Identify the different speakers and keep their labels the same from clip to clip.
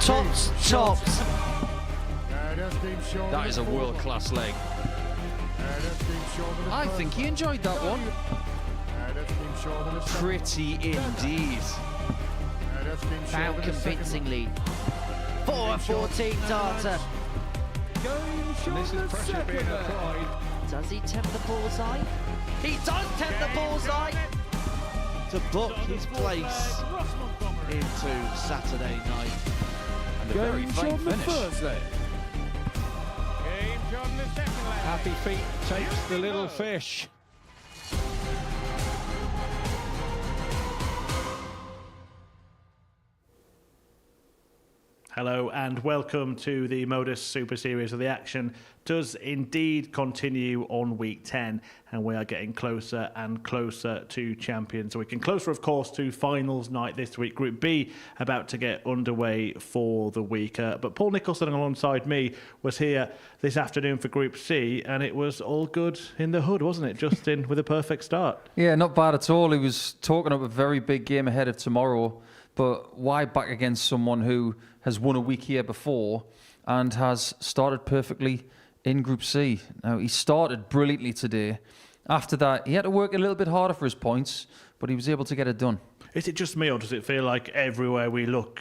Speaker 1: Tops.
Speaker 2: That is a world-class leg. I think he enjoyed that one. Pretty indeed.
Speaker 1: Found convincingly. 4-14 darter.
Speaker 3: And this is pressure being applied.
Speaker 1: Does he tempt the bullseye? He does tempt the bullseye!
Speaker 4: To book his place into Saturday night.
Speaker 2: And a very fine finish.
Speaker 3: Thursday. Happy Feet takes the little fish.
Speaker 5: Hello and welcome to the Modus Super Series, where the action does indeed continue on week 10, and we are getting closer and closer to champions. So we're getting closer, of course, to finals night this week. Group B about to get underway for the week. But Paul Nicholson alongside me was here this afternoon for Group C, and it was all good in the hood, wasn't it? Justin with a perfect start.
Speaker 6: Yeah, not bad at all. He was talking up a very big game ahead of tomorrow. But why back against someone who has won a week here before and has started perfectly in Group C? Now, he started brilliantly today. After that, he had to work a little bit harder for his points, but he was able to get it done.
Speaker 5: Is it just me, or does it feel like everywhere we look,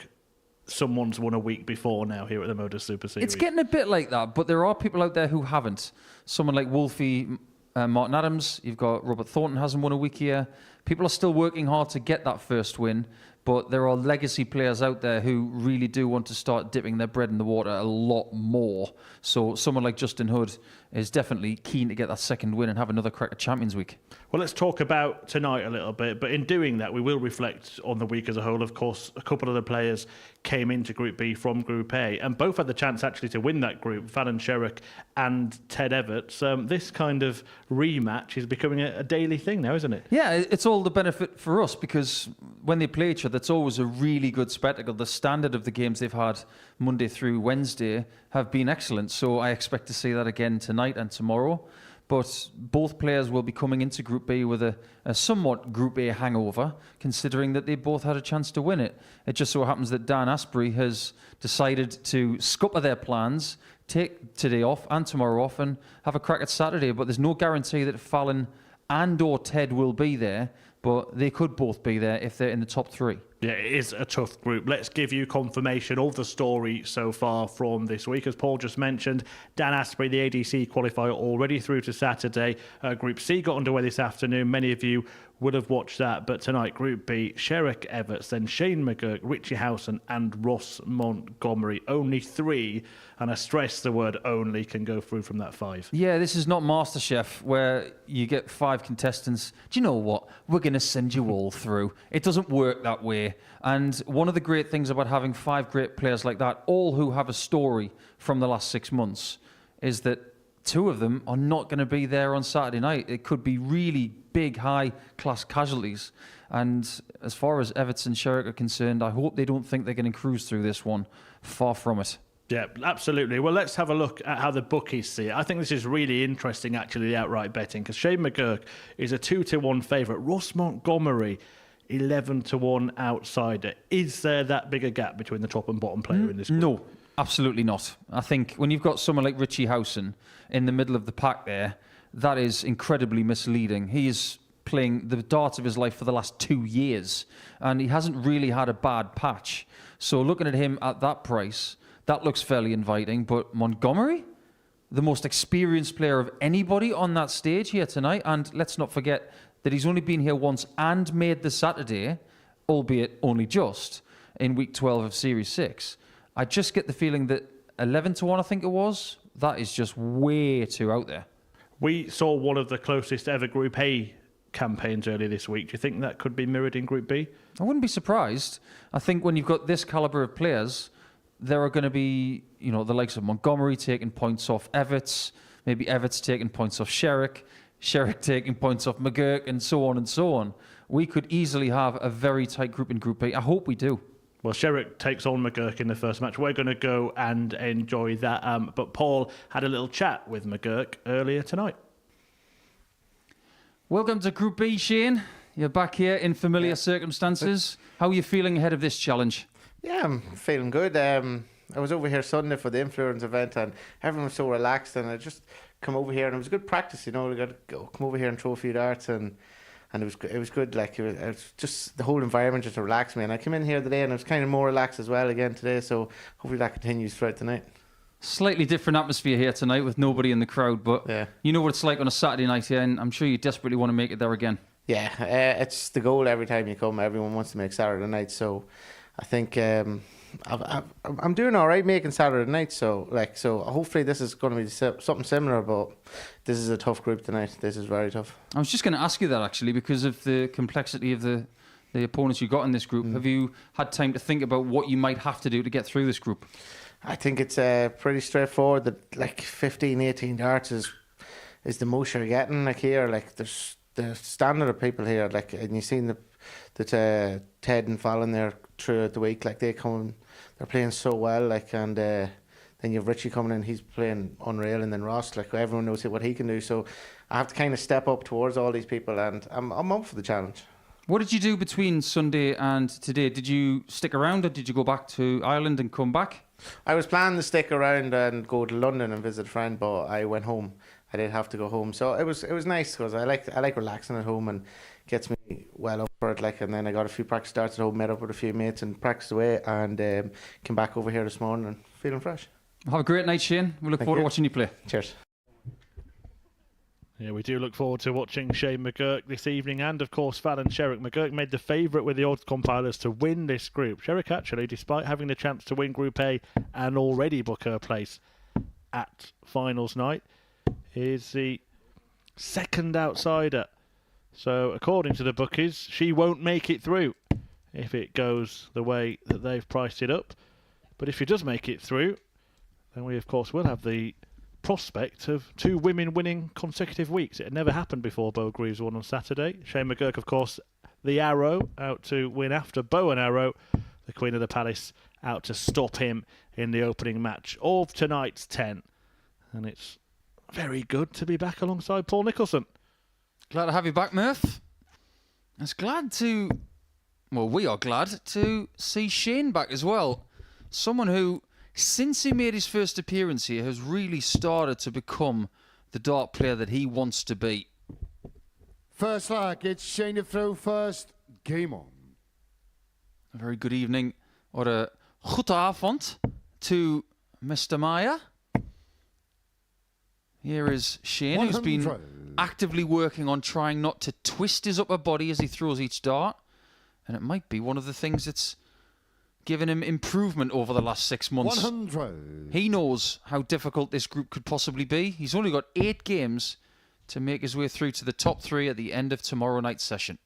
Speaker 5: someone's won a week before now here at the Modus Super Series?
Speaker 6: It's getting a bit like that, but there are people out there who haven't. Someone like Wolfie, Martin Adams, you've got Robert Thornton hasn't won a week here. People are still working hard to get that first win. But there are legacy players out there who really do want to start dipping their bread in the water a lot more. So someone like Justin Hood is definitely keen to get that second win and have another crack at Champions Week.
Speaker 5: Well, let's talk about tonight a little bit. But in doing that, we will reflect on the week as a whole. Of course, a couple of the players came into Group B from Group A, and both had the chance actually to win that group, Fallon Sherrock and Ted Everts. This kind of rematch is becoming a daily thing now, isn't it?
Speaker 6: Yeah, it's all the benefit for us, because when they play each other, it's always a really good spectacle. The standard of the games they've had Monday through Wednesday have been excellent. So I expect to see that again tonight and tomorrow. But both players will be coming into Group B with a somewhat Group A hangover, considering that they both had a chance to win it. It just so happens that Dan Asprey has decided to scupper their plans, take today off and tomorrow off, and have a crack at Saturday. But there's no guarantee that Fallon and or Ted will be there, but they could both be there if they're in the top three.
Speaker 5: Yeah, it is a tough group. Let's give you confirmation of the story so far from this week. As Paul just mentioned, Dan Asprey, the ADC qualifier, already through to Saturday. Group C got underway this afternoon. Many of you would have watched that. But tonight, Group B, Sherrock Everts, then Shane McGurk, Richie Howson and Ross Montgomery. Only three, and I stress the word only, can go through from that five.
Speaker 6: Yeah, this is not MasterChef where you get 5 contestants. Do you know what? We're going to send you all through. It doesn't work that way. And one of the great things about having 5 great players like that, all who have a story from the last 6 months, is that 2 of them are not going to be there on Saturday night. It could be really big, high-class casualties. And as far as Everts and Sherrock are concerned, I hope they don't think they're going to cruise through this one. Far from it.
Speaker 5: Yeah, absolutely. Well, let's have a look at how the bookies see it. I think this is really interesting, actually, the outright betting, because Shane McGurk is a 2-1 favourite. Ross Montgomery, 11-1 outsider. Is there that big a gap between the top and bottom player in this group?
Speaker 6: No, absolutely not. I think when you've got someone like Richie Howson in the middle of the pack there, that is incredibly misleading. He is playing the darts of his life for the last 2 years, and he hasn't really had a bad patch. So looking at him at that price, that looks fairly inviting. But Montgomery, the most experienced player of anybody on that stage here tonight, and let's not forget that he's only been here once and made the Saturday, albeit only just, in week 12 of Series 6. I just get the feeling that 11-1, I think it was, that is just way too out there.
Speaker 5: We saw one of the closest ever Group A campaigns earlier this week. Do you think that could be mirrored in Group B?
Speaker 6: I wouldn't be surprised. I think when you've got this calibre of players, there are going to be, the likes of Montgomery taking points off Everts, maybe Everts taking points off Sherrock, Sherrock taking points off McGurk, and so on and so on. We could easily have a very tight group in Group B. I hope we do.
Speaker 5: Well, Sherrock takes on McGurk in the first match. We're going to go and enjoy that. But Paul had a little chat with McGurk earlier tonight.
Speaker 6: Welcome to Group B, Shane. You're back here in familiar circumstances. How are you feeling ahead of this challenge?
Speaker 7: Yeah, I'm feeling good. I was over here Sunday for the Influence event, and everyone was so relaxed, and I just come over here, and it was good practice. You know, we got to come over here and throw a few darts, and it was good. Like it was just the whole environment just relaxed me, and I came in here today, and I was kind of more relaxed as well again today. So hopefully that continues throughout the night.
Speaker 6: Slightly different atmosphere here tonight with nobody in the crowd, but
Speaker 7: Yeah.
Speaker 6: you know what it's like on a Saturday night here, and I'm sure you desperately want to make it there again.
Speaker 7: Yeah, it's the goal every time you come. Everyone wants to make Saturday night, so I think I'm doing all right making Saturday night. So hopefully this is going to be something similar. But this is a tough group tonight. This is very tough.
Speaker 6: I was just going to ask you that actually because of the complexity of the opponents you got in this group. Have you had time to think about what you might have to do to get through this group?
Speaker 7: I think it's pretty straightforward. That like 15, 18 darts is the most you're getting. Like here, like there's the standard of people here. Like, and you've seen that Ted and Fallon there throughout the week. Like they're playing so well. Like and then you have Richie coming in. He's playing unreal, and then Ross. Like everyone knows what he can do. So I have to kind of step up towards all these people, and I'm up for the challenge.
Speaker 6: What did you do between Sunday and today? Did you stick around or did you go back to Ireland and come back?
Speaker 7: I was planning to stick around and go to London and visit a friend, but I went home. I did have to go home, so it was nice because I like relaxing at home and gets me well up for it. Like, and then I got a few practice starts at home, met up with a few mates and practiced away, and came back over here this morning and feeling fresh.
Speaker 6: Have a great night, Shane. We look forward to watching you play.
Speaker 7: Cheers.
Speaker 5: Yeah, we do look forward to watching Shane McGurk this evening, and of course Fallon Sherrock. McGurk made the favourite with the odds compilers to win this group. Sherrock actually, despite having the chance to win Group A and already book her place at finals night, is the second outsider. So according to the bookies, she won't make it through if it goes the way that they've priced it up. But if she does make it through, then we of course will have the prospect of two women winning consecutive weeks. It had never happened before. Bo Greaves won on Saturday. Shane McGurk, of course, the arrow, out to win after Bow and Arrow. The Queen of the Palace out to stop him in the opening match of tonight's 10. And it's very good to be back alongside Paul Nicholson.
Speaker 6: Glad to have you back, Murph. We are glad to see Shane back as well. Someone who, since he made his first appearance here, has really started to become the dart player that he wants to be.
Speaker 8: First leg, it's Shane to throw first. Game on.
Speaker 6: A very good evening, or a goedenavond to Mr. Meyer. Here is Shane, who's been actively working on trying not to twist his upper body as he throws each dart. And it might be one of the things that's given him improvement over the last 6 months.
Speaker 8: 100.
Speaker 6: He knows how difficult this group could possibly be. He's only got 8 games to make his way through to the top 3 at the end of tomorrow night's session.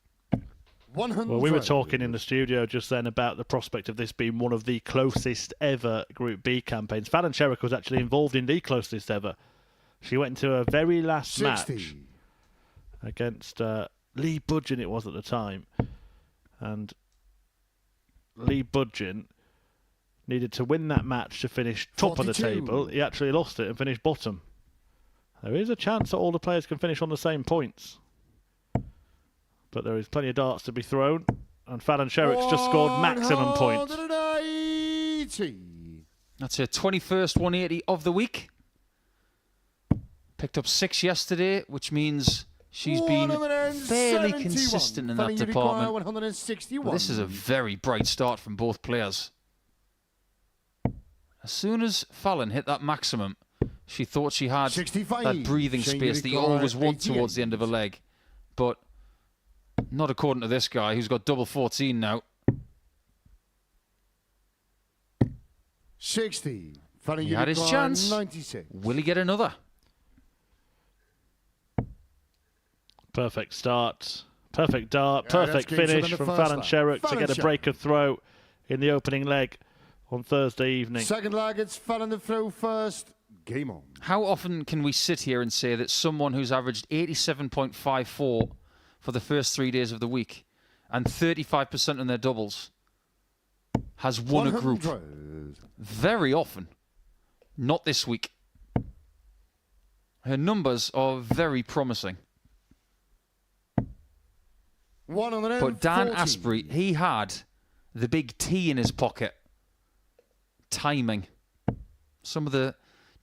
Speaker 8: 100.
Speaker 5: Well, we were talking in the studio just then about the prospect of this being one of the closest ever Group B campaigns. Fallon Sherrock was actually involved in the closest ever. She went into a very last
Speaker 8: 60.
Speaker 5: match against Lee Budgeon, it was at the time. And Lee Budgeon needed to win that match to finish top
Speaker 8: 42.
Speaker 5: of the table. He actually lost it and finished bottom. There is a chance that all the players can finish on the same points. But there is plenty of darts to be thrown. And Fallon Sherrock's just scored maximum points.
Speaker 8: 180.
Speaker 6: That's her 21st 180 of the week. Picked up 6 yesterday, which means she's been fairly consistent in that department.
Speaker 8: 161.
Speaker 6: But this is a very bright start from both players. As soon as Fallon hit that maximum, she thought she had
Speaker 8: 65.
Speaker 6: that breathing
Speaker 8: Shane
Speaker 6: space that you
Speaker 8: Unicorn,
Speaker 6: always want
Speaker 8: 88.
Speaker 6: towards the end of a leg. But not according to this guy, who's got double 14 now.
Speaker 8: 60.
Speaker 6: He had his chance.
Speaker 8: 96.
Speaker 6: Will he get another?
Speaker 5: Perfect start. Perfect dart.
Speaker 8: Yeah,
Speaker 5: Perfect
Speaker 8: that's game
Speaker 5: finish
Speaker 8: seven in the
Speaker 5: from
Speaker 8: first
Speaker 5: Fallon
Speaker 8: leg.
Speaker 5: Sherrock to
Speaker 8: Fallon
Speaker 5: get a
Speaker 8: Sherrock.
Speaker 5: break of throw in the opening leg on Thursday evening.
Speaker 8: Second leg, it's Fallon to throw first. Game on.
Speaker 6: How often can we sit here and say that someone who's averaged 87.54 for the first 3 days of the week and 35% on their doubles has won a group?
Speaker 8: 100.
Speaker 6: Very often. Not this week. Her numbers are very promising.
Speaker 8: 140.
Speaker 6: But Dan Asprey, he had the big T in his pocket timing. Some of the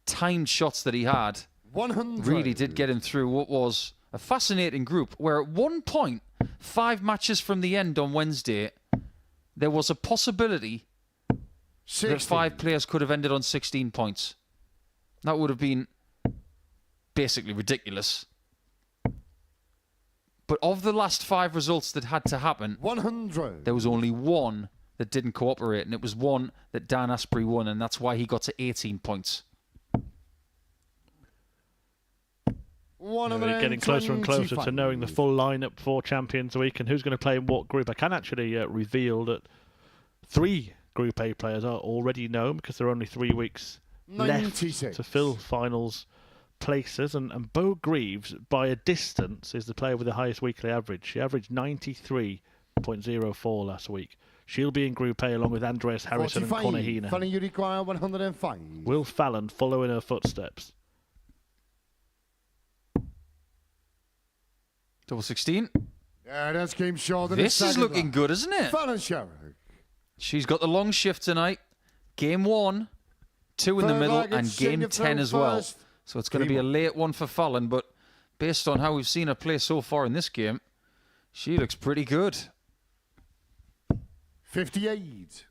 Speaker 6: timed shots that he had
Speaker 8: 100.
Speaker 6: really did get him through what was a fascinating group, where at one point, 5 matches from the end on Wednesday, there was a possibility
Speaker 8: 60.
Speaker 6: that 5 players could have ended on 16 points. That would have been basically ridiculous. But of the last 5 results that had to happen,
Speaker 8: 100.
Speaker 6: there was only one that didn't cooperate, and it was one that Dan Asprey won, and that's why he got to 18 points.
Speaker 5: We're getting closer and closer to knowing the full lineup for Champions Week and who's going to play in what group. I can actually reveal that 3 Group A players are already known because there are only 3 weeks
Speaker 8: 96.
Speaker 5: left to fill finals places. And Bo Greaves, by a distance, is the player with the highest weekly average. She averaged 93.04 last week. She'll be in Group A along with Andreas Harrison
Speaker 8: 45.
Speaker 5: and Conor Heenan.
Speaker 8: Fallon, you require 105.
Speaker 5: Will Fallon follow in her footsteps?
Speaker 6: Double 16.
Speaker 8: Yeah, that's game short.
Speaker 6: This is looking good, isn't it?
Speaker 8: Fallon Sherrock.
Speaker 6: She's got the long shift tonight. Game 1, 2 in the
Speaker 8: Third
Speaker 6: middle,
Speaker 8: leg,
Speaker 6: and
Speaker 8: it's
Speaker 6: game
Speaker 8: Shane
Speaker 6: 10 as
Speaker 8: through
Speaker 6: well.
Speaker 8: first.
Speaker 6: So it's going to be a late one for Fallon, but based on how we've seen her play so far in this game, she looks pretty good.
Speaker 8: 58.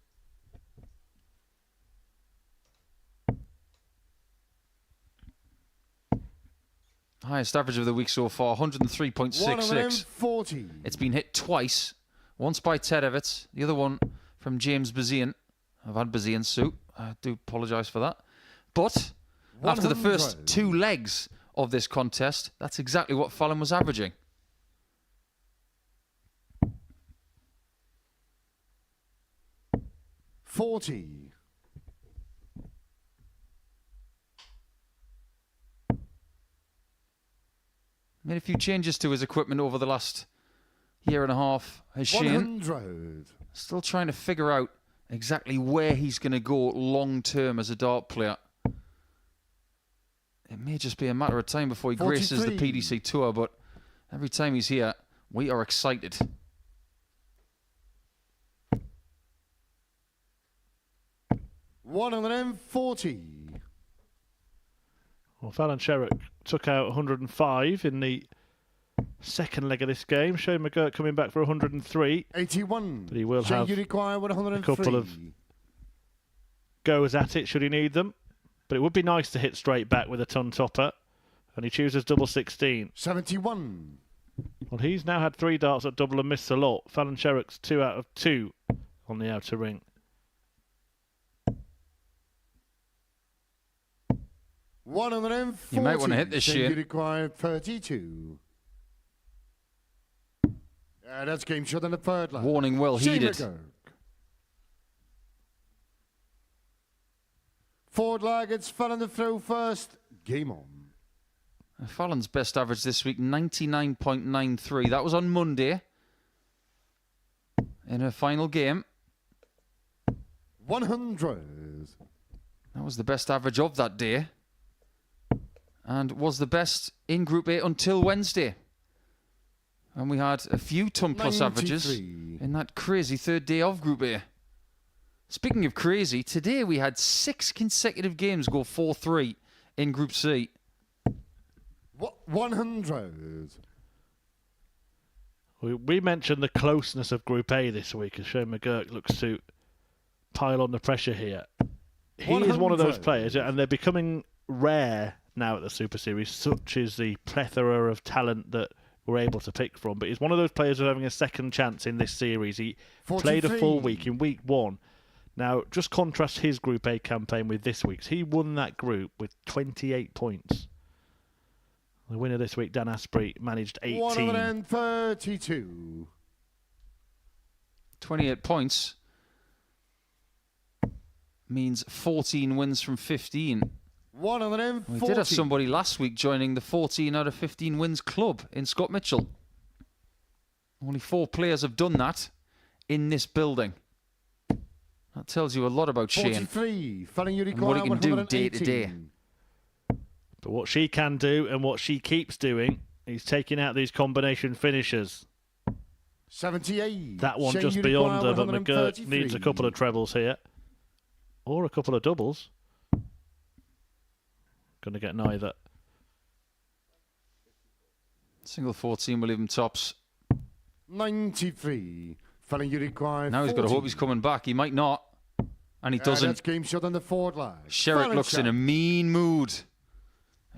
Speaker 6: Highest average of the week so far, 103.66.
Speaker 8: 140.
Speaker 6: It's been hit twice. Once by Ted Everett, the other one from James Bazian. I've had Bazian suit. I do apologise for that. But after the first
Speaker 8: 100.
Speaker 6: 2 legs of this contest, that's exactly what Fallon was averaging.
Speaker 8: $40.
Speaker 6: Made a few changes to his equipment over the last year and a half. Has Shane
Speaker 8: 100.
Speaker 6: still trying to figure out exactly where he's going to go long term as a dart player. It may just be a matter of time before he graces the
Speaker 8: 43.
Speaker 6: PDC Tour, but every time he's here, we are excited.
Speaker 8: $140.
Speaker 5: Well, Fallon Sherrock took out 105 in the second leg of this game. Shane McGurk coming back for 103.
Speaker 8: 81.
Speaker 5: But he will
Speaker 8: Shane,
Speaker 5: have
Speaker 8: you require 103.
Speaker 5: couple of goes at it should he need them. But it would be nice to hit straight back with a ton topper. And he chooses double 16.
Speaker 8: 71.
Speaker 5: Well, he's now had 3 darts at double and missed a lot. Fallon Sherrock's 2 out of 2 on the outer ring.
Speaker 8: $140.
Speaker 6: You might want to hit this
Speaker 8: Shane,
Speaker 6: shit.
Speaker 8: you require 32. Yeah, that's game shot in the third leg.
Speaker 6: Warning well
Speaker 8: Shane
Speaker 6: heeded.
Speaker 8: McGurk. Forward leg, it's Fallon the throw first. Game on.
Speaker 6: Fallon's best average this week, 99.93. That was on Monday in her final game.
Speaker 8: 100.
Speaker 6: That was the best average of that day. And was the best in Group A until Wednesday. And we had a few ton plus averages
Speaker 8: 93.
Speaker 6: in that crazy third day of Group A. Speaking of crazy, today we had 6 consecutive games go 4-3 in Group C.
Speaker 8: 100.
Speaker 5: We mentioned the closeness of Group A this week as Shane McGurk looks to pile on the pressure here. He is one of those
Speaker 8: 100.
Speaker 5: players, and they're becoming rare now at the Super Series, such is the plethora of talent that we're able to pick from. But he's one of those players who's having a second chance in this series. He played a
Speaker 8: 43.
Speaker 5: full week in week 1. Now, just contrast his Group A campaign with this week's. He won that group with 28 points. The winner this week, Dan Asprey, managed 18.
Speaker 8: 132.
Speaker 6: 28 points means 14 wins from 15.
Speaker 8: 140.
Speaker 6: We did have somebody last week joining the 14 out of 15 wins club in Scott Mitchell. Only 4 players have done that in this building. That tells you a lot about Shane
Speaker 8: 43. Fallon, you
Speaker 6: and what he
Speaker 8: require
Speaker 6: can do day to day.
Speaker 8: 118.
Speaker 5: But what she can do and what she keeps doing is taking out these combination finishers.
Speaker 8: 78.
Speaker 5: That one
Speaker 8: Shane,
Speaker 5: just
Speaker 8: you
Speaker 5: beyond
Speaker 8: require
Speaker 5: her, but McGurk
Speaker 8: 133.
Speaker 5: needs a couple of trebles here. or a couple of doubles. Going to get neither.
Speaker 6: Single 14 will leave him tops.
Speaker 8: 93. Fallon, you require
Speaker 6: Now he's got to hope he's coming back. He might not. And he doesn't.
Speaker 8: That's game shot on the forward line.
Speaker 6: Sherrock
Speaker 8: Fallon
Speaker 6: looks in a
Speaker 8: Sherrock.
Speaker 6: mean mood.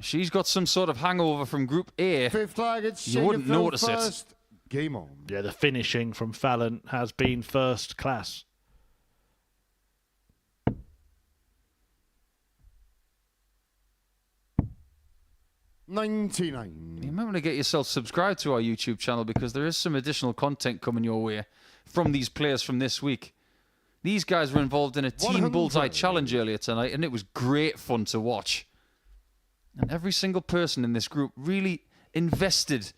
Speaker 6: She's got some sort of hangover from Group A.
Speaker 8: Fifth lag, it's
Speaker 6: You wouldn't notice it.
Speaker 8: first. Game on.
Speaker 5: Yeah, the finishing from Fallon has been first class.
Speaker 6: You
Speaker 8: 99.
Speaker 6: might want to get yourself subscribed to our YouTube channel because there is some additional content coming your way from these players from this week. These guys were involved in a Team
Speaker 8: 100.
Speaker 6: Bullseye challenge earlier tonight, and it was great fun to watch. And every single person in this group really invested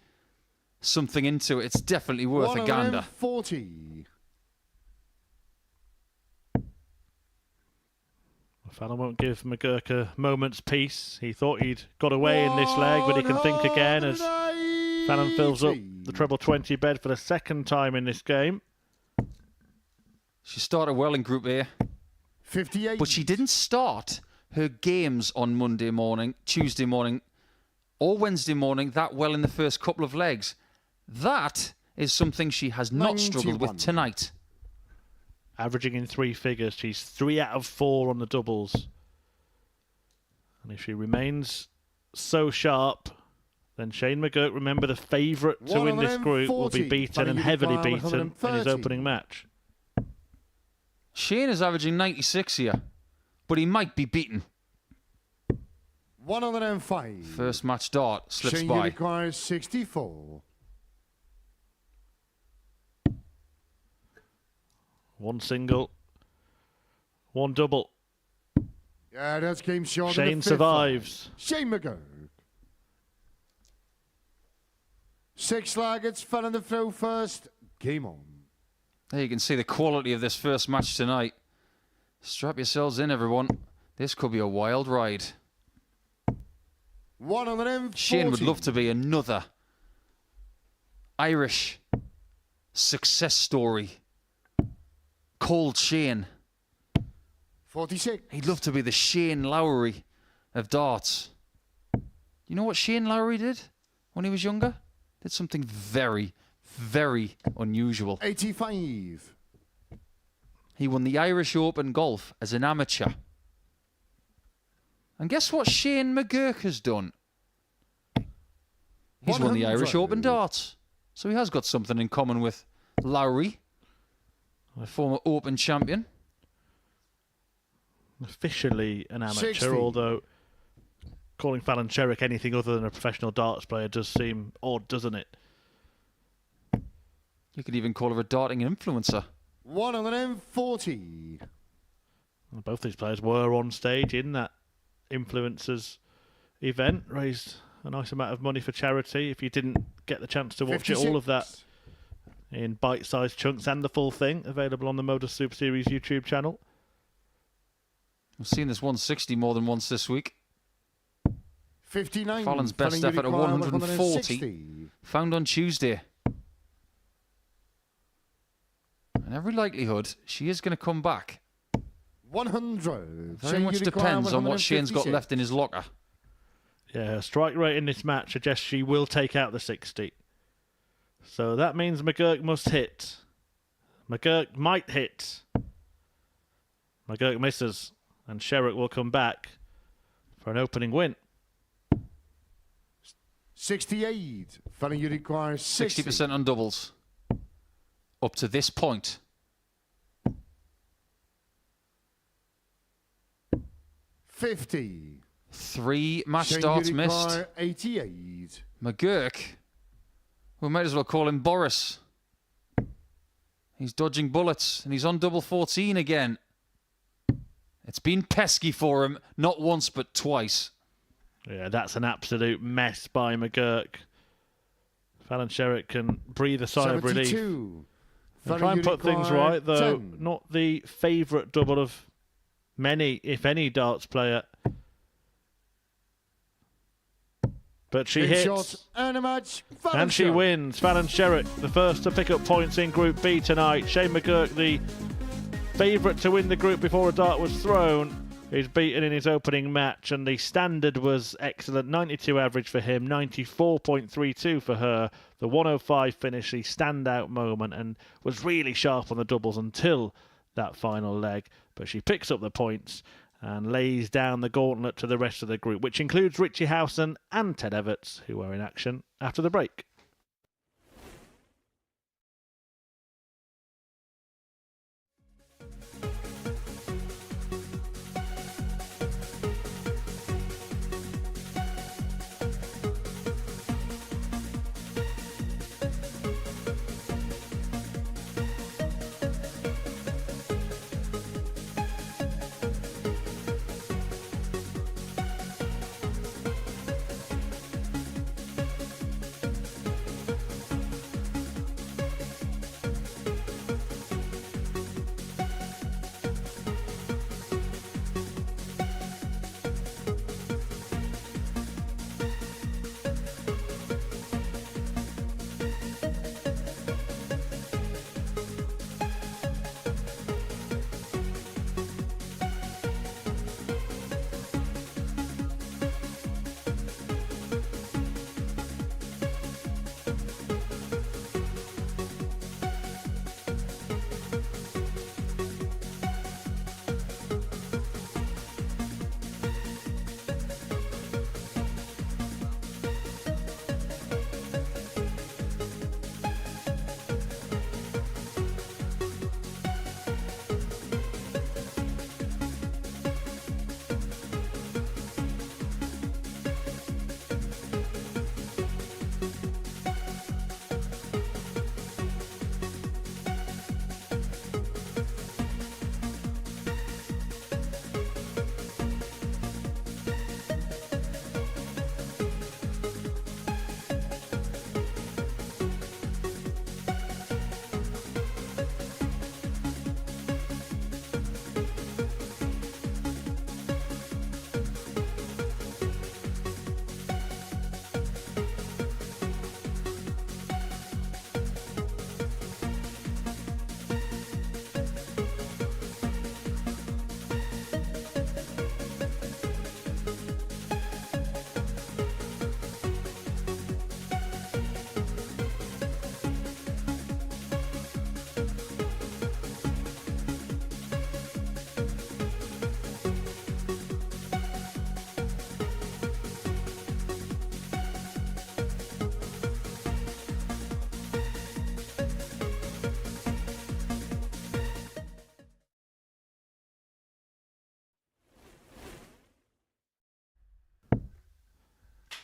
Speaker 6: something into it. It's definitely worth a gander.
Speaker 8: 40.
Speaker 5: Fallon won't give McGurk a moment's peace. He thought he'd got away in this leg, but he can think again as Fallon fills up the treble 20 bed for the second time in this game.
Speaker 6: She started well in Group A,
Speaker 8: 58.
Speaker 6: but she didn't start her games on Monday morning, Tuesday morning, or Wednesday morning that well in the first couple of legs. That is something she has not struggled
Speaker 8: 91.
Speaker 6: with tonight.
Speaker 5: Averaging in three figures. She's 3 out of 4 on the doubles. And if she remains so sharp, then Shane McGurk, remember the favourite to win this group, will be
Speaker 8: 140.
Speaker 5: beaten and heavily beaten in his
Speaker 8: 130.
Speaker 5: opening match.
Speaker 6: Shane is averaging 96 here, but he might be beaten.
Speaker 8: 105.
Speaker 6: First match dart slips
Speaker 8: Shane
Speaker 6: by.
Speaker 8: requires 64.
Speaker 5: One single, one double.
Speaker 8: Yeah, that's game shot.
Speaker 5: Shane survives.
Speaker 8: Shane McGurk. 6 lag, it's Fallon the throw first. Game on.
Speaker 6: There you can see the quality of this first match tonight. Strap yourselves in, everyone. This could be a wild ride.
Speaker 8: 140.
Speaker 6: Shane would love to be another Irish success story. Called Shane.
Speaker 8: 46.
Speaker 6: He'd love to be the Shane Lowry of darts. You know what Shane Lowry did when he was younger? Did something very, very unusual.
Speaker 8: 85.
Speaker 6: He won the Irish Open Golf as an amateur. And guess what Shane McGurk has done? He's won the Irish
Speaker 8: 100.
Speaker 6: Open Darts. So he has got something in common with Lowry, a former Open champion.
Speaker 5: Officially an amateur,
Speaker 8: 60.
Speaker 5: although calling Fallon Sherrock anything other than a professional darts player does seem odd, doesn't it?
Speaker 6: You could even call her a darting influencer.
Speaker 8: 140.
Speaker 5: Well, both these players were on stage in that influencers event, raised a nice amount of money for charity. If you didn't get the chance to watch it, all of that in bite-sized chunks and the full thing available on the Modus Super Series YouTube channel.
Speaker 6: I've seen this 160 more than once this week.
Speaker 8: 59.
Speaker 6: Fallon's best
Speaker 8: Fallon, you
Speaker 6: effort at
Speaker 8: require
Speaker 6: 140. Found on Tuesday. And every likelihood, she is going to come back.
Speaker 8: 100.
Speaker 6: Very
Speaker 8: Shane,
Speaker 6: much
Speaker 8: you require
Speaker 6: depends on what Shane's got
Speaker 8: 156.
Speaker 6: left in his locker.
Speaker 5: Yeah, her strike rate in this match suggests she will take out the 60. So that means McGurk must hit. McGurk might hit. McGurk misses. And Sherrock will come back for an opening win.
Speaker 8: 68. Fallon, you require 60.
Speaker 6: 60% on doubles. Up to this point.
Speaker 8: 50.
Speaker 6: 3 match
Speaker 8: Shane,
Speaker 6: darts
Speaker 8: you
Speaker 6: missed.
Speaker 8: require 88.
Speaker 6: McGurk, we might as well call him Boris. He's dodging bullets and he's on double 14 again. It's been pesky for him, not once but twice.
Speaker 5: Yeah, that's an absolute mess by McGurk. Fallon Sherrock can breathe a sigh of relief.
Speaker 8: 72.
Speaker 5: And try and put things right, though.
Speaker 8: 10.
Speaker 5: Not the favourite double of many, if any, darts player. But she
Speaker 8: Big
Speaker 5: hits.
Speaker 8: shot and a match. Fallon
Speaker 5: And she
Speaker 8: Sherrock.
Speaker 5: wins. Fallon Sherrock, the first to pick up points in Group B tonight. Shane McGurk, the favourite to win the group before a dart was thrown. He's beaten in his opening match, and the standard was excellent. 92 average for him, 94.32 for her. The 105 finish, the standout moment, and was really sharp on the doubles until that final leg. But she picks up the points and lays down the gauntlet to the rest of the group, which includes Richie Howson and Ted Everts, who are in action after the break.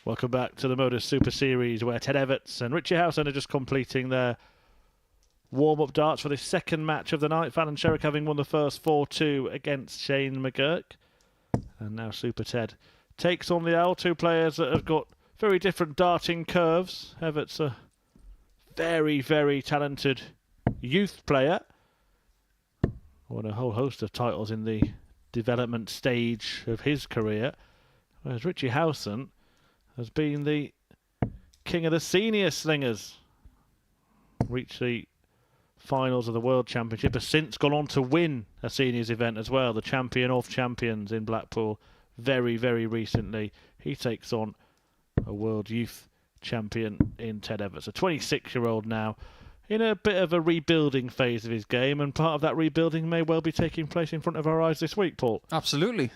Speaker 5: Welcome back to the Modus Super Series, where Ted Everts and Richie Howson are just completing their warm-up darts for the second match of the night. Fallon Sherrock having won the first 4-2 against Shane McGurk. And now Super Ted takes on the Owl, two players that have got very different darting curves. Everts a very, very talented youth player. Won a whole host of titles in the development stage of his career. Whereas Richie Howson has been the king of the senior slingers. Reached the finals of the World Championship, has since gone on to win a seniors event as well, the champion of champions in Blackpool very, very recently. He takes on a World Youth champion in Ted Everts, a 26-year-old now, in a bit of a rebuilding phase of his game, and part of that rebuilding may well be taking place in front of our eyes this week, Paul.
Speaker 6: Absolutely.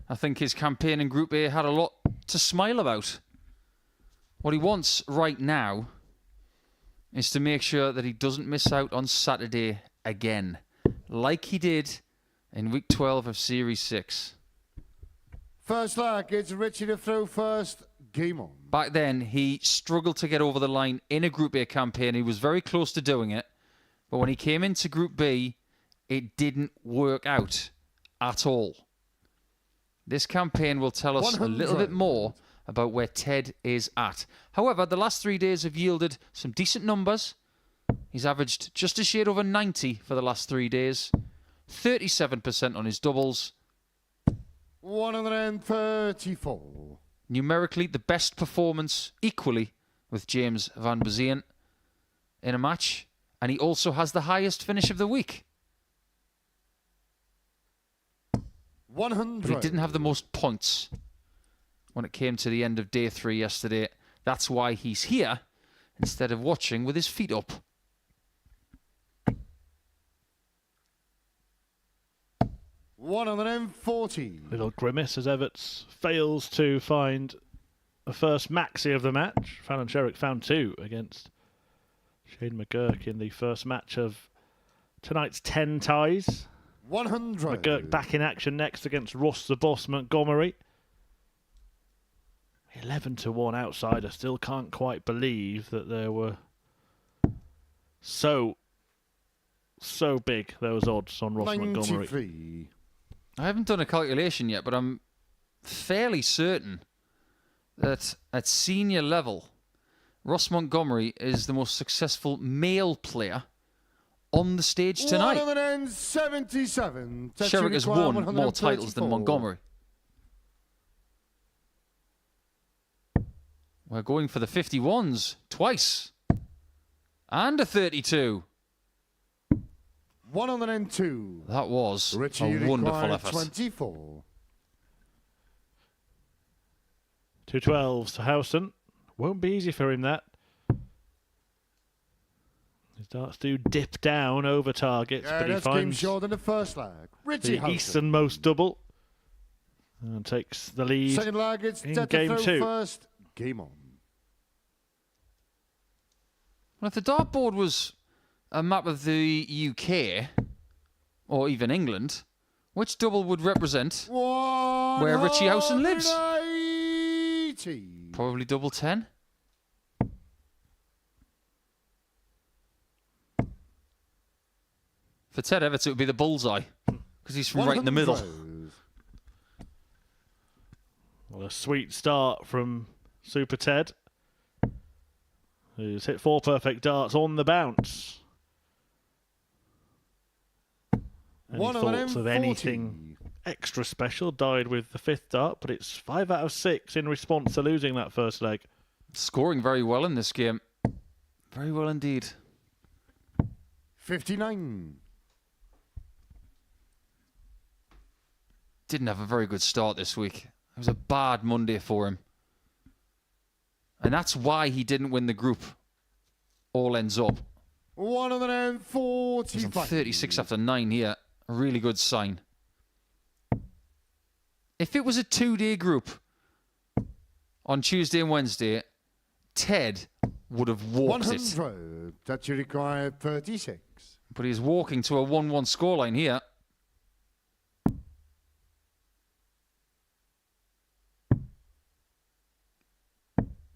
Speaker 6: I think his campaign in Group A had a lot to smile about. What he wants right now is to make sure that he doesn't miss out on Saturday again, like he did in Week 12 of Series 6.
Speaker 8: First leg, it's Richie to throw first. Game on.
Speaker 6: Back then, he struggled to get over the line in a Group A campaign. He was very close to doing it. But when he came into Group B, it didn't work out at all. This campaign will tell us 100. A little bit more about where Ted is at. However, the last 3 days have yielded some decent numbers. He's averaged just a shade over 90 for the last 3 days. 37% on his doubles.
Speaker 8: 134.
Speaker 6: Numerically, the best performance equally with James Van Bezien in a match. And he also has the highest finish of the week.
Speaker 8: 100.
Speaker 6: But he didn't have the most points when it came to the end of day 3 yesterday. That's why he's here instead of watching with his feet up.
Speaker 8: $140.
Speaker 5: Little grimace as Everts fails to find the first maxi of the match. Fallon Sherrock found 2 against Shane McGurk in the first match of tonight's 10 ties.
Speaker 8: 100.
Speaker 5: McGurk back in action next against Ross the Boss Montgomery. 11-1 outsider. Still can't quite believe that there were so big, those odds on Ross Montgomery.
Speaker 8: 93.
Speaker 6: I haven't done a calculation yet, but I'm fairly certain that at senior level, Ross Montgomery is the most successful male player on the stage tonight.
Speaker 8: 177.
Speaker 6: Sherrock has won more titles than Montgomery. We're going for the 51s twice. And a 32.
Speaker 8: 102.
Speaker 6: That was
Speaker 8: Richie
Speaker 6: a wonderful
Speaker 8: required
Speaker 6: effort.
Speaker 8: 24.
Speaker 5: 2 12s to Howson. Won't be easy for him, that. His darts do dip down over targets,
Speaker 8: Yeah,
Speaker 5: but he
Speaker 8: that's game
Speaker 5: finds
Speaker 8: short in the first leg. Richie
Speaker 5: the
Speaker 8: Houghton.
Speaker 5: easternmost double and takes the lead.
Speaker 8: Second leg, it's
Speaker 5: in
Speaker 8: dead to
Speaker 5: game
Speaker 8: throw
Speaker 5: 2.
Speaker 8: first. Game on.
Speaker 6: Well, if the dartboard was a map of the UK, or even England, which double would represent where Richie Howson lives?
Speaker 8: 180.
Speaker 6: Probably double 10. For Ted Everts, it would be the bullseye, because he's from right in the middle.
Speaker 8: 100.
Speaker 5: Well, a sweet start from Super Ted, who's hit 4 perfect darts on the bounce. Any thoughts of anything extra special? Died with the 5th dart, but it's 5 out of 6 in response to losing that first leg.
Speaker 6: Scoring very well in this game. Very well indeed.
Speaker 8: 59.
Speaker 6: Didn't have a very good start this week. It was a bad Monday for him. And that's why he didn't win the group. All ends up.
Speaker 8: 145.
Speaker 6: He's on 36 after 9 here. A really good sign. If it was a 2-day group on Tuesday and Wednesday, Ted would have walked
Speaker 8: 100.
Speaker 6: it.
Speaker 8: That you require 36.
Speaker 6: But he's walking to a 1-1 scoreline here.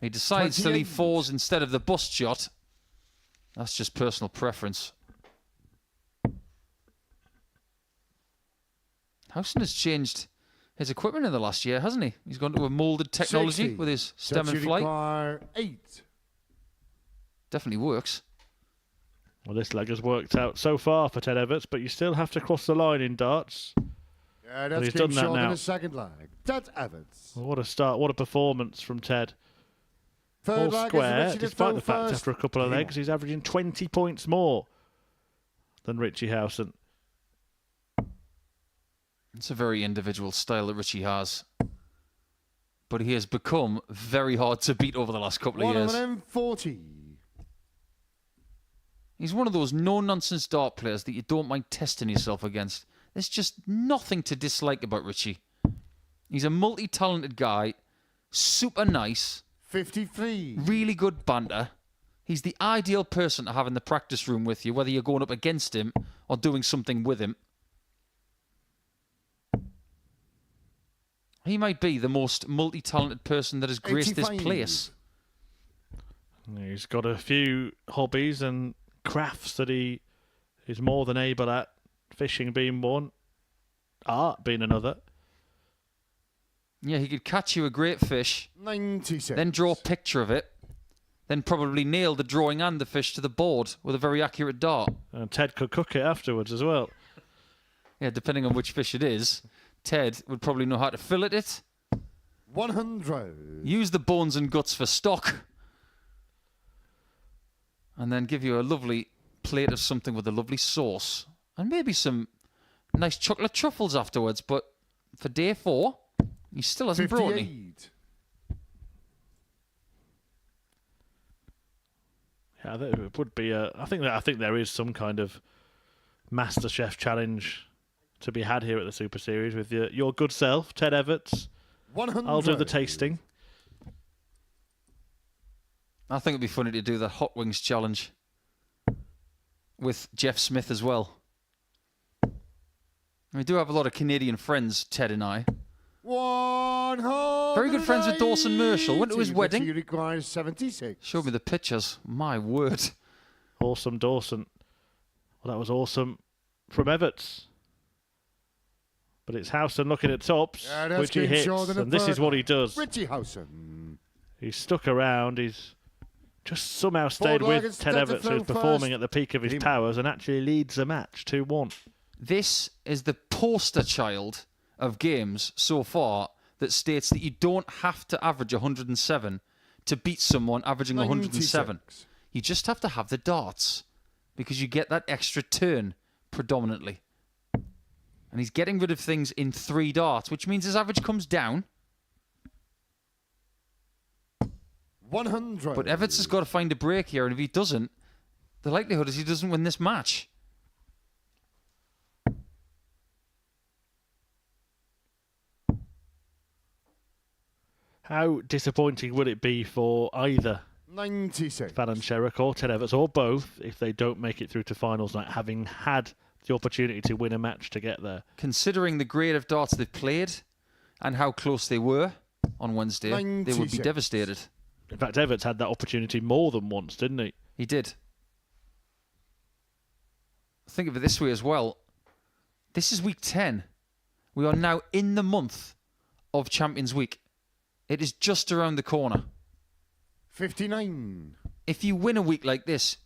Speaker 6: He decides to leave 4s instead of the bust shot. That's just personal preference. Howson has changed his equipment in the last year, hasn't he? He's gone to a moulded technology
Speaker 8: 60.
Speaker 6: with his stem
Speaker 8: That
Speaker 6: and
Speaker 8: you
Speaker 6: flight.
Speaker 8: require 8.
Speaker 6: Definitely works.
Speaker 5: Well, this leg has worked out so far for Ted Everts, but you still have to cross the line in darts.
Speaker 8: Yeah,
Speaker 5: But
Speaker 8: that's
Speaker 5: he's
Speaker 8: game
Speaker 5: done that
Speaker 8: short in
Speaker 5: now.
Speaker 8: the second leg. Ted Everts.
Speaker 5: Well, what a start, what a performance from Ted.
Speaker 8: Third
Speaker 5: All
Speaker 8: leg is
Speaker 5: square,
Speaker 8: Richie to
Speaker 5: despite
Speaker 8: throw
Speaker 5: the fact
Speaker 8: first.
Speaker 5: after a couple of
Speaker 8: Game
Speaker 5: legs,
Speaker 8: on.
Speaker 5: he's averaging 20 points more than Richie Howson.
Speaker 6: It's a very individual style that Richie has. But he has become very hard to beat over the last couple of years.
Speaker 8: 140.
Speaker 6: He's one of those no-nonsense dart players that you don't mind testing yourself against. There's just nothing to dislike about Richie. He's a multi-talented guy, super nice,
Speaker 8: 53.
Speaker 6: really good banter. He's the ideal person to have in the practice room with you, whether you're going up against him or doing something with him. He might be the most multi-talented person that has graced this
Speaker 8: 85.
Speaker 6: place.
Speaker 5: He's got a few hobbies and crafts that he is more than able at. Fishing being one, art being another.
Speaker 6: Yeah, he could catch you a great fish,
Speaker 8: 96.
Speaker 6: then draw a picture of it, then probably nail the drawing and the fish to the board with a very accurate dart.
Speaker 5: And Ted could cook it afterwards as well.
Speaker 6: Yeah, depending on which fish it is, Ted would probably know how to fillet it,
Speaker 8: 100.
Speaker 6: use the bones and guts for stock, and then give you a lovely plate of something with a lovely sauce. And maybe some nice chocolate truffles afterwards, but for day 4. He still hasn't brought any.
Speaker 8: 58.
Speaker 5: Yeah, it would be. I think there is some kind of MasterChef challenge to be had here at the Super Series with your good self, Ted Everts.
Speaker 8: 100.
Speaker 5: I'll do the tasting.
Speaker 6: I think it'd be funny to do the hot wings challenge with Jeff Smith as well. We do have a lot of Canadian friends, Ted and I.
Speaker 8: 100.
Speaker 6: Very good friends with Dawson Marshall. Went to his wedding.
Speaker 8: He requires 76.
Speaker 6: Showed me the pictures. My word.
Speaker 5: Awesome, Dawson. Well, that was awesome from Everts. But it's Howson looking at tops,
Speaker 8: Yeah, that's
Speaker 5: which he
Speaker 8: Game
Speaker 5: hits,
Speaker 8: Shaw, then a
Speaker 5: and this is
Speaker 8: third.
Speaker 5: what he does.
Speaker 8: Richie Howson.
Speaker 5: He's stuck around. He's just somehow stayed
Speaker 8: Forward
Speaker 5: with
Speaker 8: Largets
Speaker 5: Ted
Speaker 8: set to
Speaker 5: Everts,
Speaker 8: throw
Speaker 5: who's performing
Speaker 8: first.
Speaker 5: at the peak of his
Speaker 8: Game.
Speaker 5: powers and actually leads the match 2-1.
Speaker 6: This is the poster child of games so far that states that you don't have to average 107 to beat someone averaging 107.
Speaker 8: 96.
Speaker 6: You just have to have the darts because you get that extra turn predominantly. And he's getting rid of things in 3 darts, which means his average comes down.
Speaker 8: 100.
Speaker 6: But Everts has got to find a break here, and if he doesn't, the likelihood is he doesn't win this match.
Speaker 5: How disappointing would it be for either
Speaker 8: 96.
Speaker 5: Fallon Sherrock or Ted Everts, or both, if they don't make it through to finals night, having had the opportunity to win a match to get there?
Speaker 6: Considering the grade of darts they've played and how close they were on Wednesday, they would be
Speaker 8: 96.
Speaker 6: devastated.
Speaker 5: In fact, Everts had that opportunity more than once, didn't he?
Speaker 6: He did. Think of it this way as well. This is week 10. We are now in the month of Champions Week. It is just around the corner.
Speaker 8: 59.
Speaker 6: If you win a week like this,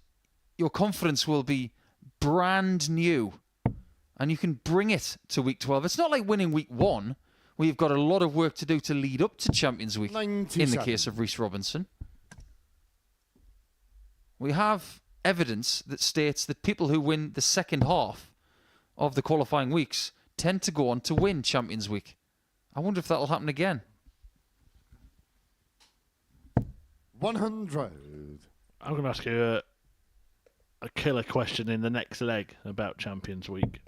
Speaker 6: your confidence will be brand new. And you can bring it to week 12. It's not like winning week 1, where you've got a lot of work to do to lead up to Champions Week.
Speaker 8: 97.
Speaker 6: In the case of Rhys Robinson. We have evidence that states that people who win the second half of the qualifying weeks tend to go on to win Champions Week. I wonder if that'll happen again.
Speaker 8: 100.
Speaker 5: I'm going to ask you a killer question in the next leg about Champions Week.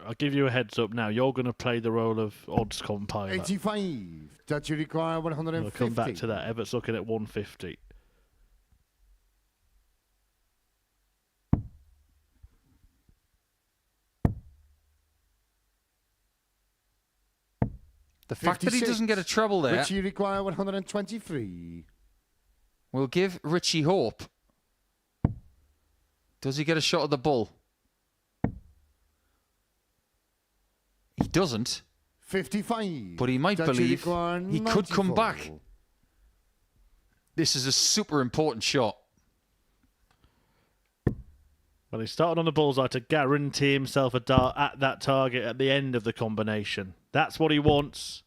Speaker 5: I'll give you a heads up now. You're going to play the role of odds compiler.
Speaker 8: 85. That you require 150.
Speaker 5: We'll come back to that. Everts looking at 150.
Speaker 6: The fact that he
Speaker 8: 56.
Speaker 6: doesn't get a treble there
Speaker 8: Richie require 123.
Speaker 6: will give Richie hope. Does he get a shot at the bull? He doesn't,
Speaker 8: 55.
Speaker 6: but he might
Speaker 8: That you
Speaker 6: believe
Speaker 8: require
Speaker 6: he could come
Speaker 8: 94.
Speaker 6: back. This is a super important shot.
Speaker 5: Well, he started on the bullseye to guarantee himself a dart at that target at the end of the combination. That's what he wants,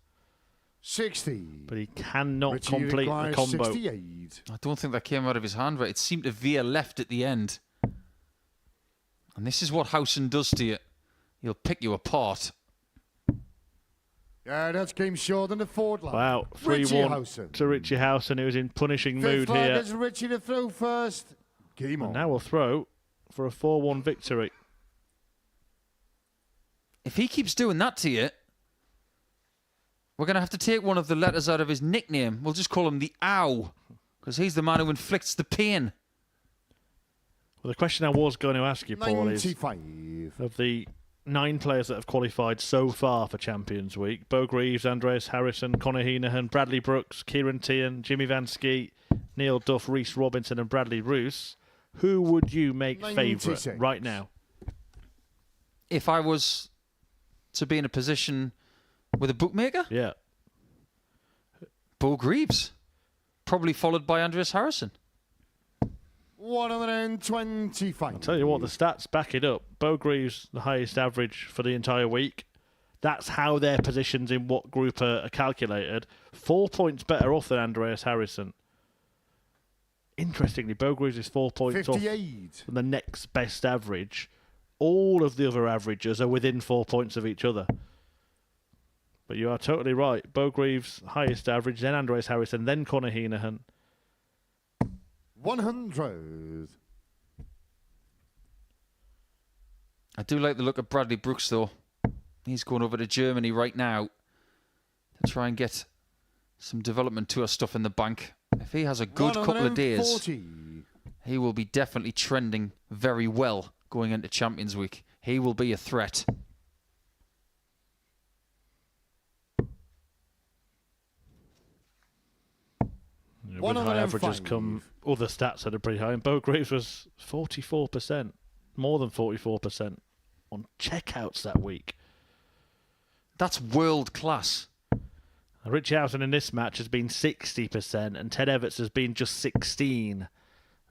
Speaker 8: 60.
Speaker 5: but he cannot
Speaker 8: Richie
Speaker 5: complete the
Speaker 8: requires
Speaker 5: combo.
Speaker 8: 68.
Speaker 6: I don't think that came out of his hand right. It seemed to veer left at the end. And this is what Howson does to you. He'll pick you apart.
Speaker 8: Yeah, that's game short on the forward line.
Speaker 5: Wow,
Speaker 8: Richie
Speaker 5: 3-1
Speaker 8: Howson.
Speaker 5: to Richie Howson, who was in punishing
Speaker 8: Fifth
Speaker 5: mood
Speaker 8: flag
Speaker 5: here.
Speaker 8: is Richie to throw first. Game on.
Speaker 5: And now we'll throw for a 4-1 victory.
Speaker 6: If he keeps doing that to you, we're going to have to take one of the letters out of his nickname. We'll just call him the Ow, because he's the man who inflicts the pain.
Speaker 5: Well, the question I was going to ask you, Paul, is
Speaker 8: 95.
Speaker 5: of the 9 players that have qualified so far for Champions Week, Bo Greaves, Andreas Harrison, Conor Heenahan, Bradley Brooks, Kieran Tian, Jimmy Van Skeet, Neil Duff, Rhys Robinson and Bradley Roos, who would you make favourite
Speaker 8: 96.
Speaker 5: right now?
Speaker 6: If I was to be in a position with a bookmaker,
Speaker 5: Yeah.
Speaker 6: Bo Greaves. Probably followed by Andreas Harrison.
Speaker 8: 125.
Speaker 5: I'll tell you what, the stats back it up. Bo Greaves, the highest average for the entire week. That's how their positions in what group are calculated. 4 points better off than Andreas Harrison. Interestingly, Bo Greaves is 4 points off
Speaker 8: 58.
Speaker 5: from the next best average all of the other averages are within 4 points of each other. But you are totally right. Bo Greaves, highest average, then Andres Harrison, then Conor Heenahan.
Speaker 8: 100.
Speaker 6: I do like the look of Bradley Brooks, though. He's going over to Germany right now to try and get some development tour stuff in the bank. If he has a good couple of days,
Speaker 8: 140.
Speaker 6: he will be definitely trending very well going into Champions Week. He will be a threat.
Speaker 5: With high averages come other stats that are pretty high. And Bo Greaves was 44%, more than 44% on checkouts that week.
Speaker 6: That's world class.
Speaker 5: Richie Houghton in this match has been 60%, and Ted Everts has been just 16.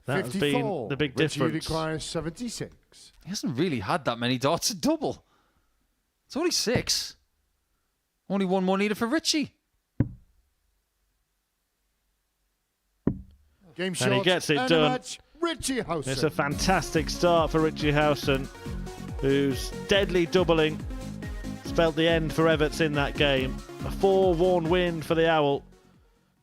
Speaker 5: That has been the big difference.
Speaker 8: Richie requires 76.
Speaker 6: He hasn't really had that many darts at double. It's only 6. Only one more needed for Richie.
Speaker 8: Game
Speaker 5: And he gets it done.
Speaker 8: match, Richie Houghton.
Speaker 5: It's a fantastic start for Richie Houghton, who's deadly doubling. Spelled the end for Everts in that game. A 4-1 win for the Owl,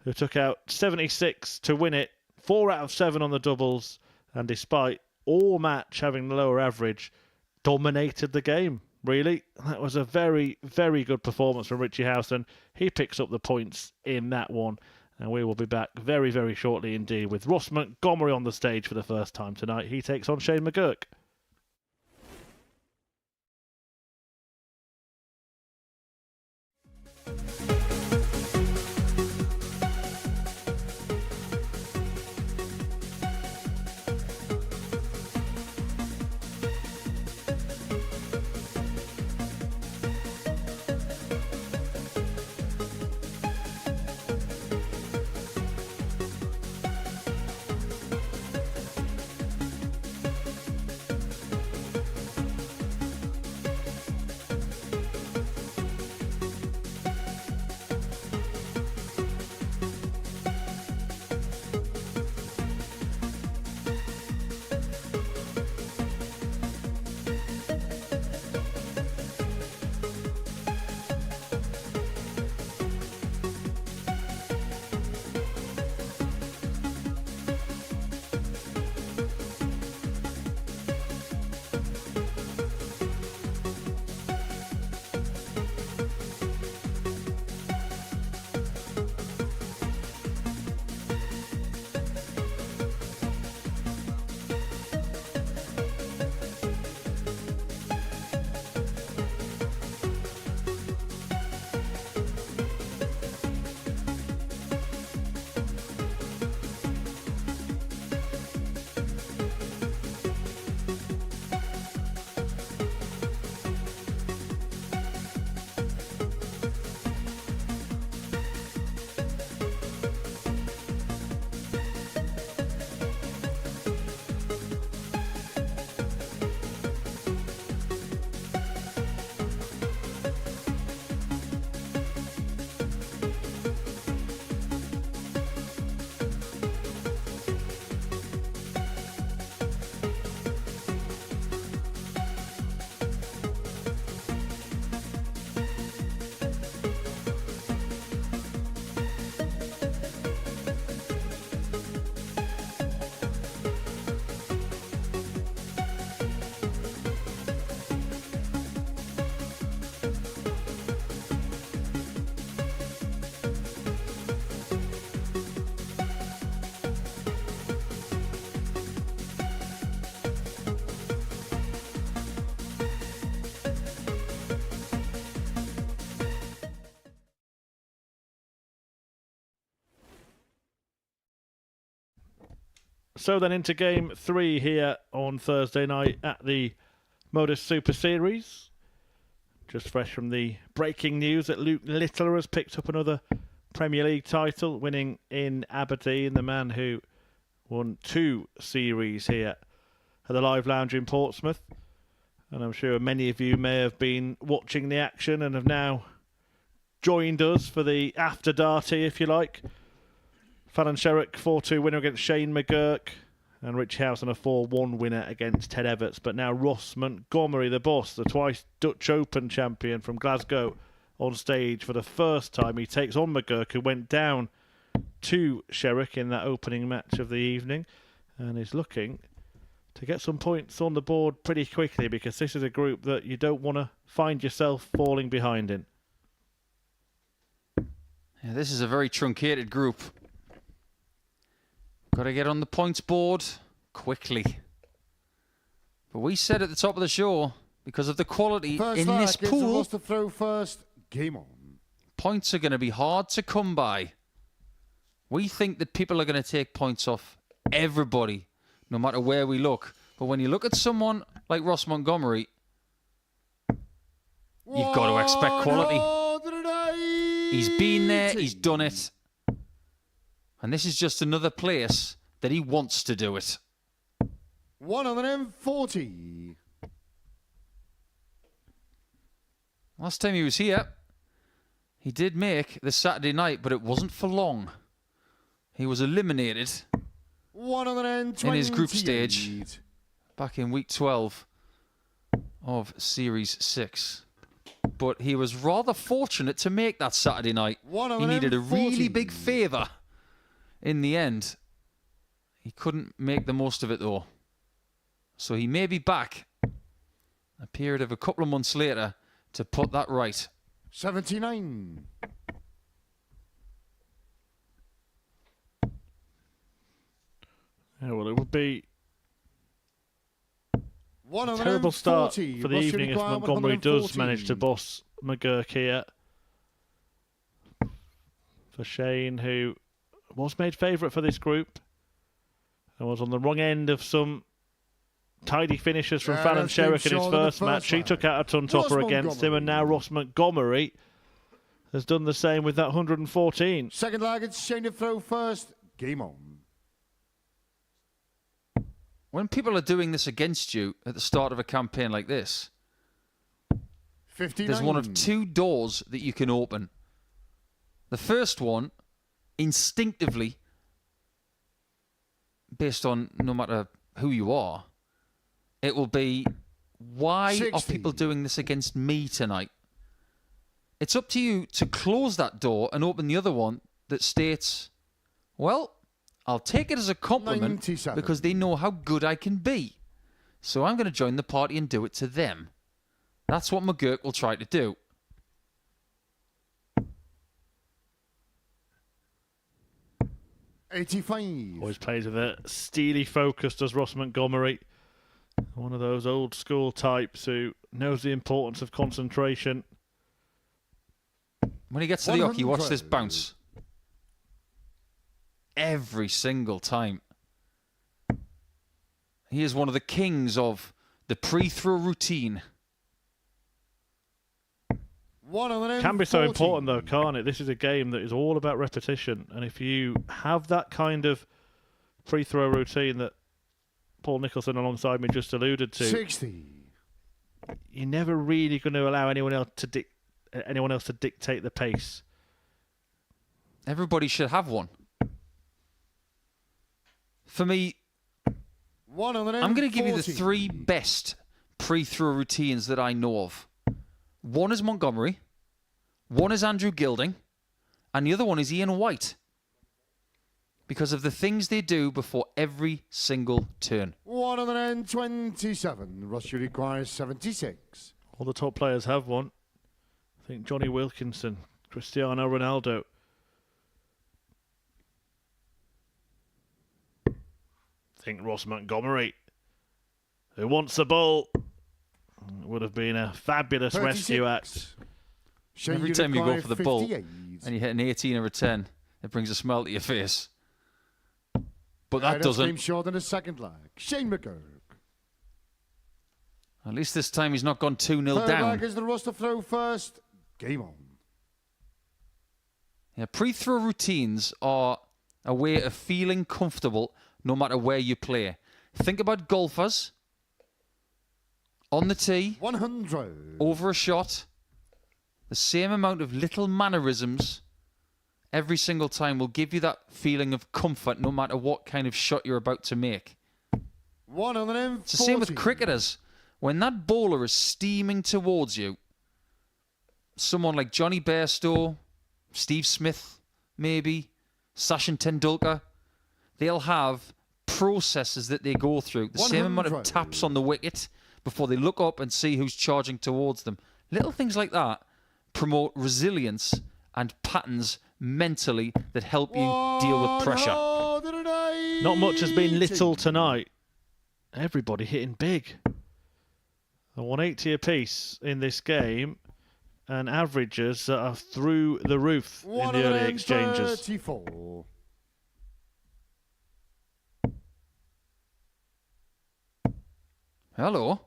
Speaker 5: who took out 76 to win it. 4 out of 7 on the doubles, and despite all match having the lower average, dominated the game, really. That was a very, very good performance from Richie Houghton. He picks up the points in that one, and we will be back very, very shortly indeed with Ross Montgomery on the stage for the first time tonight. He takes on Shane McGurk. So then into game 3 here on Thursday night at the Modus Super Series. Just fresh from the breaking news that Luke Littler has picked up another Premier League title, winning in Aberdeen, the man who won 2 series here at the Live Lounge in Portsmouth. And I'm sure many of you may have been watching the action and have now joined us for the after darty, if you like. Fallon Sherrock 4-2 winner against Shane McGurk. And Richhausen a 4-1 winner against Ted Everts. But now Ross Montgomery, the boss, the twice Dutch Open champion from Glasgow, on stage for the first time. He takes on McGurk, who went down to Sherrock in that opening match of the evening, and is looking to get some points on the board pretty quickly, because this is a group that you don't want to find yourself falling behind in.
Speaker 6: Yeah, this is a very truncated group. Got to get on the points board quickly. But we said at the top of the show, because of the quality
Speaker 8: First
Speaker 6: in this pool,
Speaker 8: to throw first. Game on.
Speaker 6: points are going to be hard to come by. We think that people are going to take points off everybody, no matter where we look. But when you look at someone like Ross Montgomery, you've got to expect quality. He's been there, he's done it. And this is just another place that he wants to do it.
Speaker 8: 140.
Speaker 6: Last time he was here, he did make the Saturday night, but it wasn't for long. He was eliminated
Speaker 8: 120
Speaker 6: in his group stage back in week 12 of Series 6. But he was rather fortunate to make that Saturday night. He needed a really big favour in the end. He couldn't make the most of it, though. So he may be back a period of a couple of months later to put that right.
Speaker 8: 79.
Speaker 5: Yeah, well, it would be a
Speaker 8: 140.
Speaker 5: terrible start for the
Speaker 8: What's
Speaker 5: evening if
Speaker 8: your
Speaker 5: Montgomery does
Speaker 8: 140?
Speaker 5: manage to boss McGurk here. For Shane, who was made favourite for this group and was on the wrong end of some tidy finishes from
Speaker 8: Yeah,
Speaker 5: Fallon
Speaker 8: that's
Speaker 5: Sherrock in
Speaker 8: been
Speaker 5: his
Speaker 8: shown in the
Speaker 5: first match.
Speaker 8: first
Speaker 5: She
Speaker 8: round.
Speaker 5: took out a ton topper
Speaker 8: Ross
Speaker 5: against him, and now Ross Montgomery has done the same with that 114.
Speaker 8: Second leg, it's Shane to throw first. Game on.
Speaker 6: When people are doing this against you at the start of a campaign like this,
Speaker 8: 59.
Speaker 6: there's one of two doors that you can open. The first one, instinctively, based on no matter who you are, it will be, why
Speaker 8: 60.
Speaker 6: are people doing this against me tonight? It's up to you to close that door and open the other one that states, well, I'll take it as a compliment
Speaker 8: 97.
Speaker 6: because they know how good I can be. So I'm going to join the party and do it to them. That's what McGurk will try to do.
Speaker 8: $85.
Speaker 5: Always plays with a steely focus, does Ross Montgomery. One of those old school types who knows the importance of concentration.
Speaker 6: When he gets to the hook, you watch
Speaker 8: 100.
Speaker 6: this bounce. Every single time. He is one of the kings of the pre-throw routine.
Speaker 5: Can be so important though, can't it? This is a game that is all about repetition, and if you have that kind of free throw routine that Paul Nicholson alongside me just alluded to,
Speaker 8: 60.
Speaker 5: you're never really going to allow anyone else to dictate the pace.
Speaker 6: Everybody should have one. For me, I'm going to give you the three best pre-throw routines that I know of. One is Montgomery, one is Andrew Gilding, and the other one is Ian White. Because of the things they do before every single turn.
Speaker 8: 127. Russia requires 76.
Speaker 5: All the top players have one. I think Johnny Wilkinson, Cristiano Ronaldo. I think Ross Montgomery, who wants the ball. It would have been a fabulous
Speaker 8: 36.
Speaker 5: rescue act.
Speaker 8: Shane,
Speaker 6: Every time you go
Speaker 8: require
Speaker 6: for the ball
Speaker 8: 58.
Speaker 6: and you hit an 18 or a 10, it brings a smile to your face. But that
Speaker 8: That's
Speaker 6: doesn't.
Speaker 8: game short in the second leg. Shane McGurk.
Speaker 6: At least this time he's not gone 2-0
Speaker 8: Third
Speaker 6: down.
Speaker 8: leg is the Russ to throw first. Game on.
Speaker 6: Yeah, pre-throw routines are a way of feeling comfortable no matter where you play. Think about golfers on the tee,
Speaker 8: 100.
Speaker 6: over a shot, the same amount of little mannerisms every single time will give you that feeling of comfort no matter what kind of shot you're about to make.
Speaker 8: 140.
Speaker 6: It's the same with cricketers. When that bowler is steaming towards you, someone like Johnny Bairstow, Steve Smith, maybe, Sachin Tendulkar, they'll have processes that they go through. The same amount of taps on the wicket before they look up and see who's charging towards them. Little things like that promote resilience and patterns mentally that help you deal with pressure.
Speaker 5: Not much has been little tonight. Everybody hitting big. A 180 apiece in this game, and averages that are through the roof in the early exchanges.
Speaker 8: 134.
Speaker 6: Hello.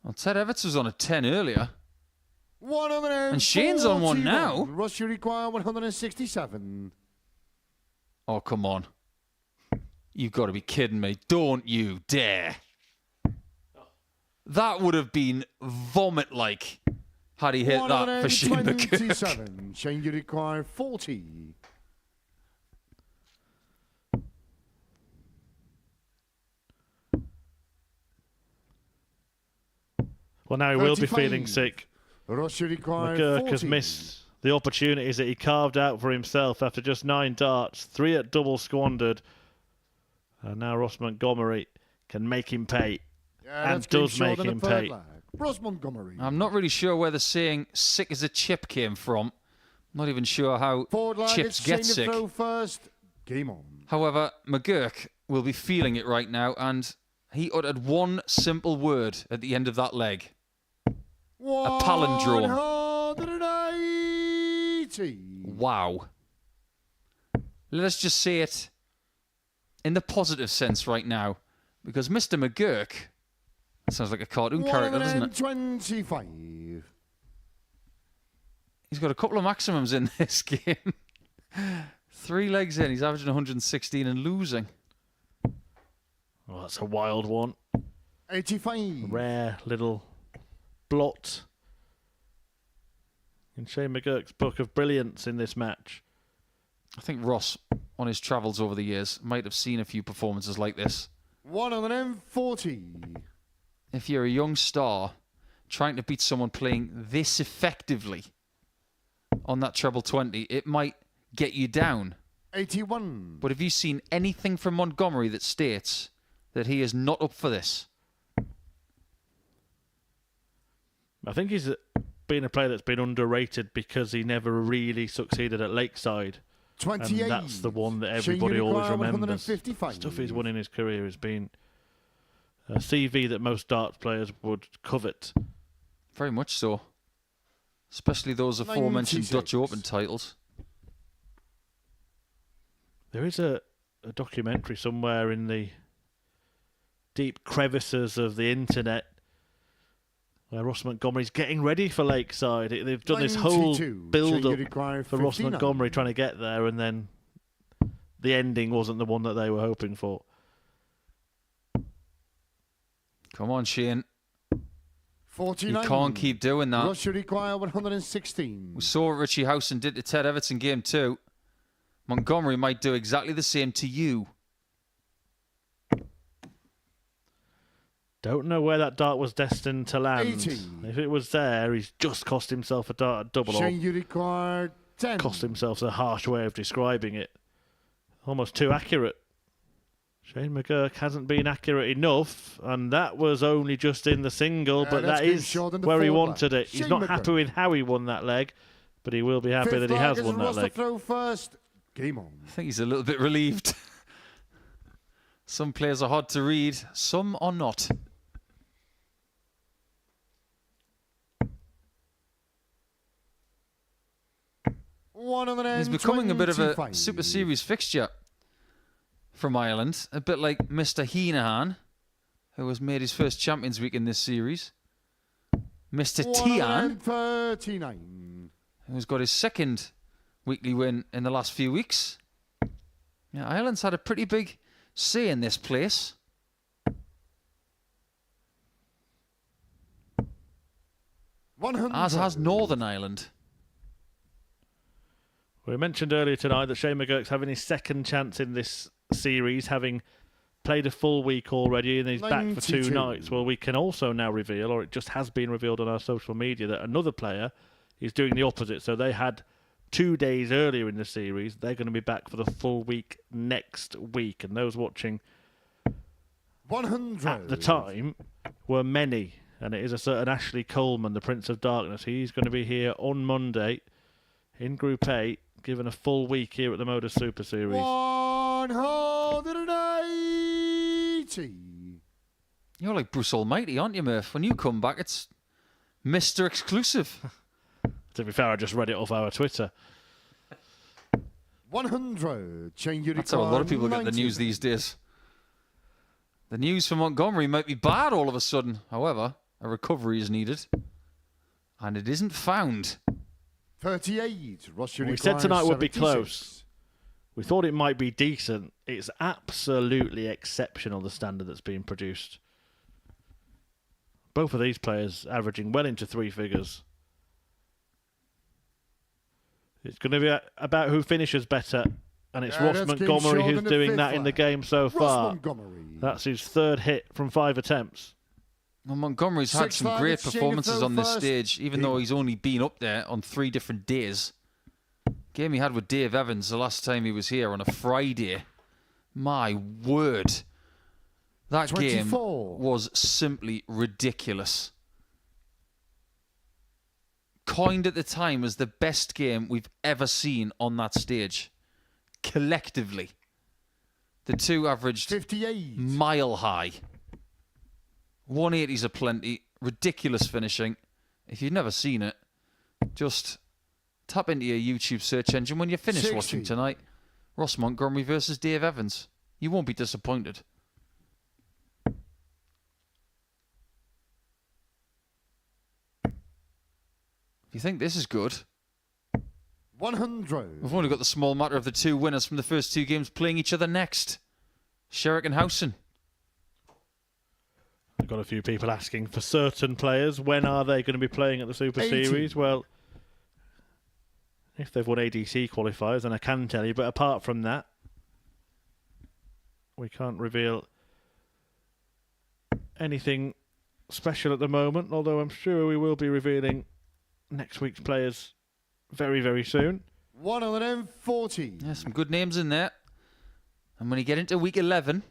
Speaker 6: Well, Ted Everts was on a 10 earlier. And Shane's on one now.
Speaker 8: Rush, you require 167.
Speaker 6: Oh, come on. You've got to be kidding me. Don't you dare. That would have been vomit-like had he hit that for Shane McGurk.
Speaker 8: Shane, you require 40.
Speaker 5: Well, now he will be feeling sick.
Speaker 8: Rush, you require
Speaker 5: McGurk
Speaker 8: 40.
Speaker 5: has missed the opportunities that he carved out for himself after just 9 darts, 3 at double squandered. And now Ross Montgomery can make him pay.
Speaker 8: Yeah,
Speaker 5: and does make him pay.
Speaker 8: Ross Montgomery.
Speaker 6: I'm not really sure where the saying sick as a chip came from. Not even sure how chips get sick.
Speaker 8: Throw first. Game on.
Speaker 6: However, McGurk will be feeling it right now, and he uttered one simple word at the end of that leg. A palindrome.
Speaker 8: 180.
Speaker 6: Wow. Let us just say it in the positive sense right now, because Mr. McGurk sounds like a cartoon character, doesn't it?
Speaker 8: 125.
Speaker 6: He's got a couple of maximums in this game. 3 legs in, he's averaging 116 and losing.
Speaker 5: Well, that's a wild one.
Speaker 8: 85.
Speaker 5: Rare little blot in Shane McGurk's book of brilliance in this match.
Speaker 6: I think Ross, on his travels over the years, might have seen a few performances like this.
Speaker 8: 140.
Speaker 6: If you're a young star trying to beat someone playing this effectively on that treble 20, it might get you down.
Speaker 8: 81.
Speaker 6: But have you seen anything from Montgomery that states that he is not up for this?
Speaker 5: I think he's been a player that's been underrated because he never really succeeded at Lakeside.
Speaker 8: 28.
Speaker 5: And that's the one that everybody always remembers.
Speaker 8: 155.
Speaker 5: Stuff he's won in his career has been a CV that most darts players would covet.
Speaker 6: Very much so. Especially those aforementioned
Speaker 8: 96.
Speaker 6: Dutch Open titles.
Speaker 5: There is a documentary somewhere in the deep crevices of the internet where Ross Montgomery's getting ready for Lakeside. They've done this whole
Speaker 8: 92.
Speaker 5: build-up for Ross
Speaker 8: 59.
Speaker 5: Montgomery trying to get there, and then the ending wasn't the one that they were hoping for.
Speaker 6: Come on, Shane.
Speaker 8: 49.
Speaker 6: You can't keep doing that.
Speaker 8: Russia require 116.
Speaker 6: We saw what Richie Howson did to Ted Everts in game 2. Montgomery might do exactly the same to you.
Speaker 5: Don't know where that dart was destined to land.
Speaker 8: 80.
Speaker 5: If it was there, he's just cost himself a dart at double.
Speaker 8: Shane, you require 10.
Speaker 5: Cost himself a harsh way of describing it. Almost too accurate. Shane McGurk hasn't been accurate enough, and that was only just in the single, but that is where he wanted it. He's not happy with how he won that leg, but he will be happy that he has won that leg.
Speaker 8: Throw first. Game on.
Speaker 6: I think he's a little bit relieved. Some players are hard to read, some are not. He's becoming a bit of a Super Series fixture from Ireland, a bit like Mr. Heenahan, who has made his first Champions Week in this series. Mr. Tian,
Speaker 8: 139.
Speaker 6: who's got his second weekly win in the last few weeks. Yeah, Ireland's had a pretty big say in this place. As has Northern Ireland.
Speaker 5: We mentioned earlier tonight that Shane McGurk's having his second chance in this series, having played a full week already, and he's back for 2 nights. Well, we can also now reveal, or it just has been revealed on our social media, that another player is doing the opposite. So they had 2 days earlier in the series. They're going to be back for the full week next week. And those watching
Speaker 8: 100.
Speaker 5: at the time were many. And it is a certain Ashley Coleman, the Prince of Darkness. He's going to be here on Monday in Group A, given a full week here at the Modus Super Series.
Speaker 8: 180.
Speaker 6: You're like Bruce Almighty, aren't you, Murph? When you come back, it's Mr. Exclusive.
Speaker 5: To be fair, I just read it off our Twitter.
Speaker 8: 100. Change your
Speaker 6: That's how a lot of people get the news these days. The news from Montgomery might be bad all of a sudden. However, a recovery is needed. And it isn't found.
Speaker 8: 38.
Speaker 5: We said tonight would be close. We thought it might be decent. It's absolutely exceptional, the standard that's being produced. Both of these players averaging well into 3 figures. It's going to be about who finishes better. And it's Ross Montgomery who's doing that in the game so far. That's his 3rd hit from 5 attempts.
Speaker 6: Well, Montgomery's had some great performances on this stage, even though he's only been up there on 3 different days. Game he had with Dave Evans the last time he was here on a Friday. My word. That
Speaker 8: 24.
Speaker 6: game was simply ridiculous. Coined at the time as the best game we've ever seen on that stage. Collectively. The two averaged
Speaker 8: 58.
Speaker 6: mile high. 180s are plenty. Ridiculous finishing. If you've never seen it, just tap into your YouTube search engine when you finish
Speaker 8: 60.
Speaker 6: watching tonight. Ross Montgomery versus Dave Evans. You won't be disappointed. If you think this is good,
Speaker 8: 100.
Speaker 6: we've only got the small matter of the 2 winners from the first 2 games playing each other next. Sherrock and Howson.
Speaker 5: I've got a few people asking for certain players, when are they going to be playing at the Super
Speaker 8: 80.
Speaker 5: Series? Well, if they've won ADC qualifiers, then I can tell you. But apart from that, we can't reveal anything special at the moment, although I'm sure we will be revealing next week's players very, very soon.
Speaker 8: 140.
Speaker 6: Yeah, some good names in there. And when you get into week 11,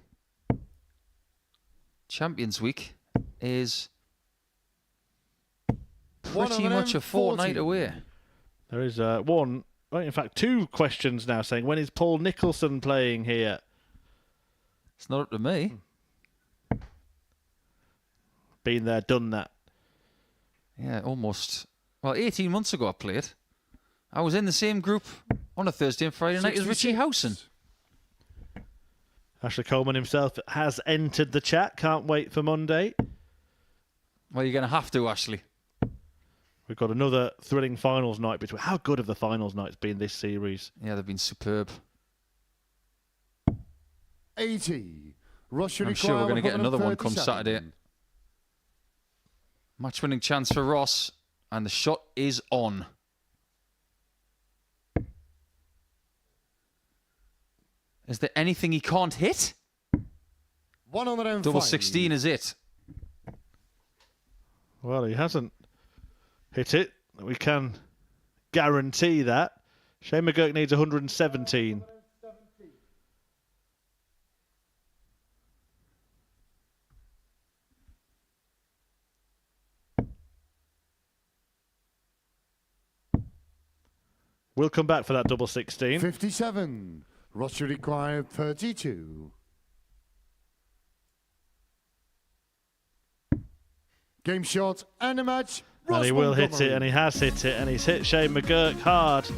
Speaker 6: Champions Week is pretty much a fortnight away.
Speaker 5: There is one, well, in fact, 2 questions now saying, when is Paul Nicholson playing here?
Speaker 6: It's not up to me.
Speaker 5: Been there, done that.
Speaker 6: Yeah, almost. Well, 18 months ago I played. I was in the same group on a Thursday and Friday night as Richie Howson.
Speaker 5: Ashley Coleman himself has entered the chat. Can't wait for Monday.
Speaker 6: Well, you're going to have to, Ashley.
Speaker 5: We've got another thrilling finals night between. How good have the finals nights been this series?
Speaker 6: Yeah, they've been superb.
Speaker 8: 80.
Speaker 6: I'm sure we're going to get another one come Saturday. Match-winning chance for Ross, and the shot is on. Is there anything he can't hit?
Speaker 8: 105.
Speaker 6: Double 16 is it.
Speaker 5: Well, he hasn't hit it. We can guarantee that. Shane McGurk needs 117. We'll come back for that double 16.
Speaker 8: 57. Ross required 32. Game shot and a match.
Speaker 5: And he will hit it, and he has hit it, and he's hit Shane McGurk hard.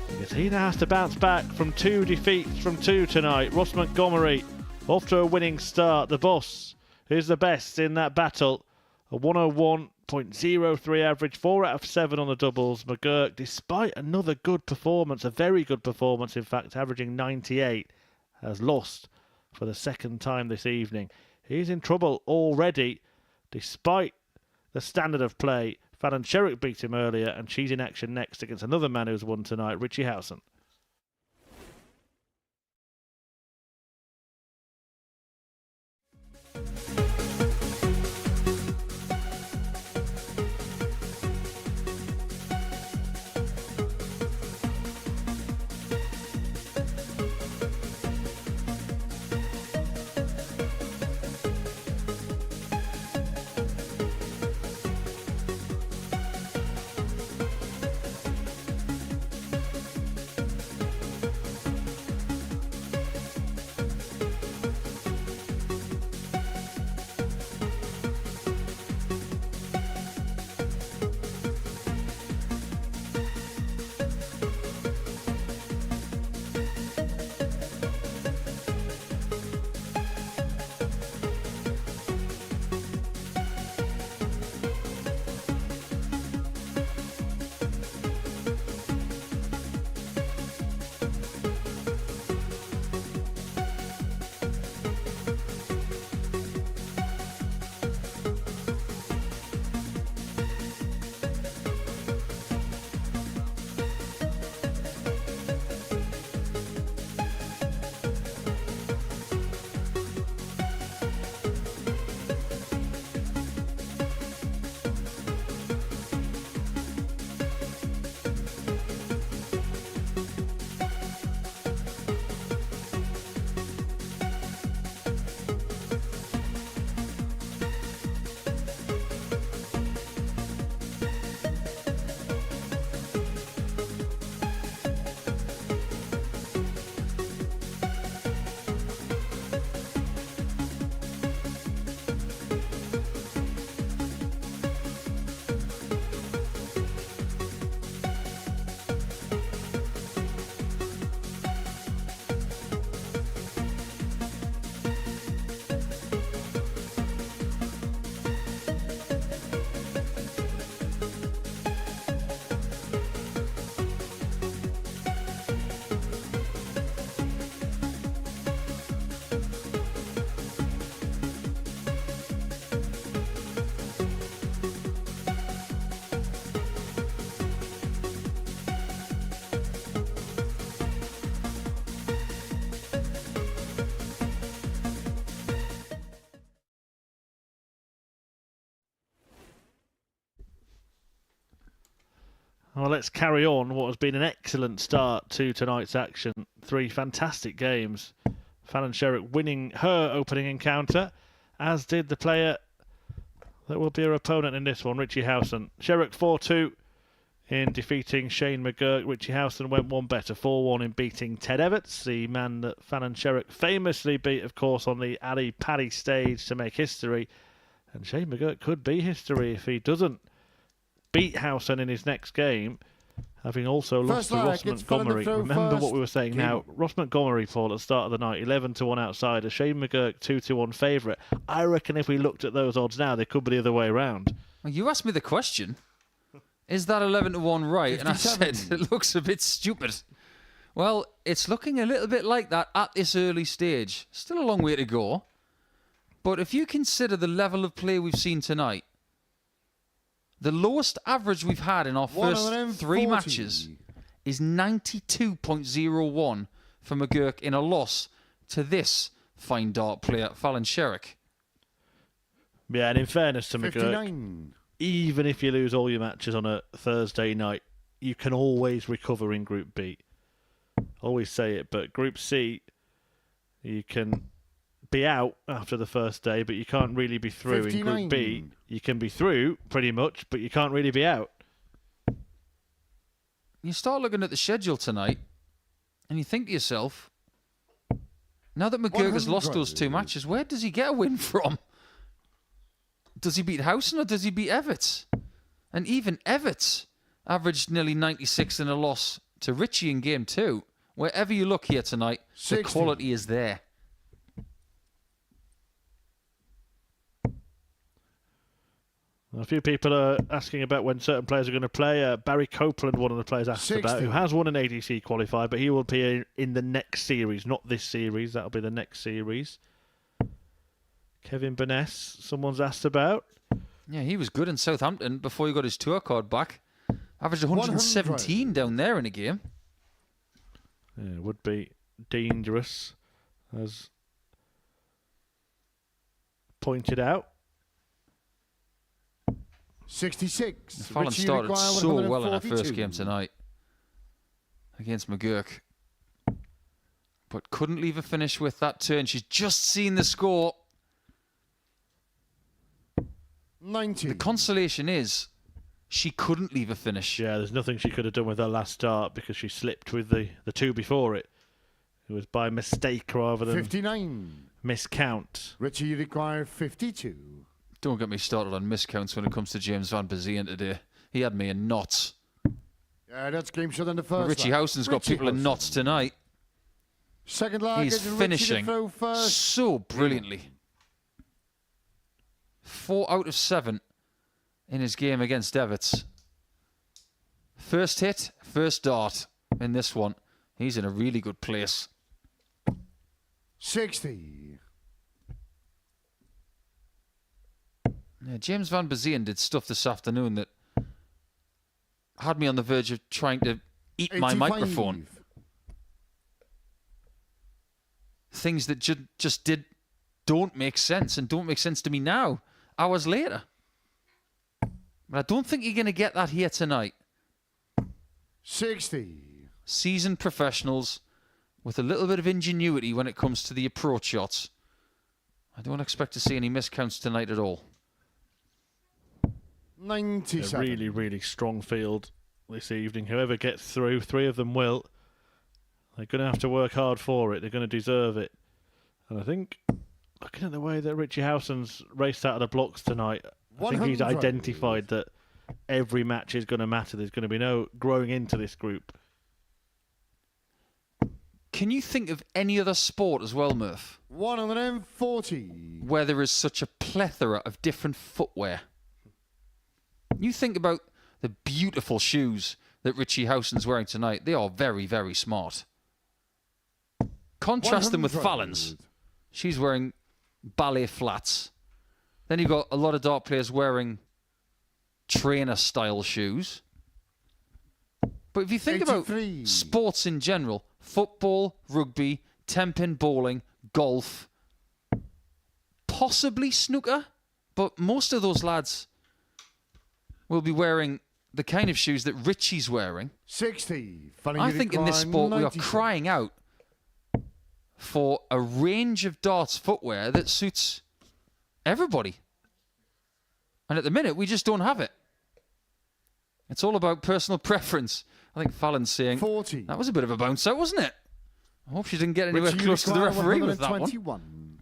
Speaker 5: Because he now has to bounce back from 2 defeats from 2 tonight. Ross Montgomery off to a winning start. The boss is the best in that battle. A 101.03 average, 4 out of 7 on the doubles. McGurk, despite another good performance, a very good performance in fact, averaging 98, has lost for the 2nd time this evening. He's in trouble already, despite the standard of play Fallon Sherrock beat him earlier, and she's in action next against another man who's won tonight, Richie Howson. Well, let's carry on what has been an excellent start to tonight's action. 3 fantastic games. Fallon Sherrock winning her opening encounter, as did the player that will be her opponent in this one, Richie Howson. Sherrock 4-2 in defeating Shane McGurk. Richie Howson went one better, 4-1 in beating Ted Everts, the man that Fallon Sherrock famously beat, of course, on the Ali Paddy stage to make history. And Shane McGurk could be history if he doesn't beat Howson in his next game, having also lost to Ross Montgomery. Remember what we were saying now. Ross Montgomery, Paul, at the start of the night, 11-1 outsider. Shane McGurk, 2-1 favourite. I reckon if we looked at those odds now, they could be the other way around.
Speaker 6: Well, you asked me the question. Is that 11-1 right? 57. And I said, it looks a bit stupid. Well, it's looking a little bit like that at this early stage. Still a long way to go. But if you consider the level of play we've seen tonight, the lowest average we've had in our first 3 matches is 92.01 for McGurk in a loss to this fine dart player, Fallon Sherrock.
Speaker 5: Yeah, and in fairness to
Speaker 8: 59.
Speaker 5: McGurk, even if you lose all your matches on a Thursday night, you can always recover in Group B. Always say it, but Group C, you can be out after the first day, but you can't really be through. 59. In Group B, you can be through pretty much, but you can't really be out.
Speaker 6: You start looking at the schedule tonight, and you think to yourself, now that McGurk has lost those 2 matches, where does he get a win from? Does he beat Howson or does he beat Everts? And even Everts averaged nearly 96 in a loss to Richie in game 2. Wherever you look here tonight, 60. The quality is there.
Speaker 5: A few people are asking about when certain players are going to play. Barry Copeland, one of the players asked 60. About, who has won an ADC qualifier, but he will be in the next series, not this series. That'll be the next series. Kevin Burness, someone's asked about.
Speaker 6: Yeah, he was good in Southampton before he got his tour card back. Averaged 117 down there in a game.
Speaker 5: Yeah, would be dangerous, as pointed out.
Speaker 8: 66.
Speaker 6: Fallon
Speaker 8: Richie
Speaker 6: started
Speaker 8: Maguire,
Speaker 6: so well in her
Speaker 8: 142.
Speaker 6: first game tonight against McGurk. But couldn't leave a finish with that turn. She's just seen the score.
Speaker 8: 90.
Speaker 6: The consolation is she couldn't leave a finish.
Speaker 5: Yeah, there's nothing she could have done with her last start because she slipped with the two before it. It was by mistake rather than
Speaker 8: 59.
Speaker 5: miscount.
Speaker 8: Richie, you require 52.
Speaker 6: Don't get me started on miscounts when it comes to James Van Bazien today. He had me in knots.
Speaker 8: Yeah, that's game shot in the
Speaker 6: But
Speaker 8: first.
Speaker 6: Richie
Speaker 8: leg.
Speaker 6: Howson's got
Speaker 8: Richie
Speaker 6: people in
Speaker 8: Howson.
Speaker 6: knots tonight.
Speaker 8: Second leg
Speaker 6: He's
Speaker 8: is Richie to
Speaker 6: finishing
Speaker 8: throw first.
Speaker 6: so brilliantly. 4 out of 7 in his game against Devitt. First hit, first dart in this one. He's in a really good place.
Speaker 8: 60.
Speaker 6: Yeah, James Van Bazien did stuff this afternoon that had me on the verge of trying to eat my
Speaker 8: 85.
Speaker 6: microphone. Things that don't make sense and don't make sense to me now, hours later. But I don't think you're going to get that here tonight.
Speaker 8: 60.
Speaker 6: Seasoned professionals with a little bit of ingenuity when it comes to the approach shots. I don't expect to see any miscounts tonight at all.
Speaker 8: 97.
Speaker 5: A really, really strong field this evening. Whoever gets through, 3 of them will. They're going to have to work hard for it. They're going to deserve it. And I think, looking at the way that Richie Howson's raced out of the blocks tonight, I think he's
Speaker 8: 100.
Speaker 5: identified that every match is going to matter. There's going to be no growing into this group.
Speaker 6: Can you think of any other sport as well, Murph,
Speaker 8: 140.
Speaker 6: where there is such a plethora of different footwear? You think about the beautiful shoes that Richie Howson's wearing tonight. They are very, very smart. Contrast them with
Speaker 8: 100.
Speaker 6: Fallon's. She's wearing ballet flats. Then you've got a lot of dart players wearing trainer-style shoes. But if you think
Speaker 8: 83.
Speaker 6: about sports in general, football, rugby, 10-pin bowling, golf, possibly snooker, but most of those lads will be wearing the kind of shoes that Richie's wearing.
Speaker 8: 60.
Speaker 6: I think in this sport we are crying out for a range of darts footwear that suits everybody. And at the minute, we just don't have it. It's all about personal preference. I think Fallon's saying
Speaker 8: 40.
Speaker 6: that was a bit of a bounce out, wasn't it? I hope she didn't get anywhere close to the referee with that one.
Speaker 8: 121.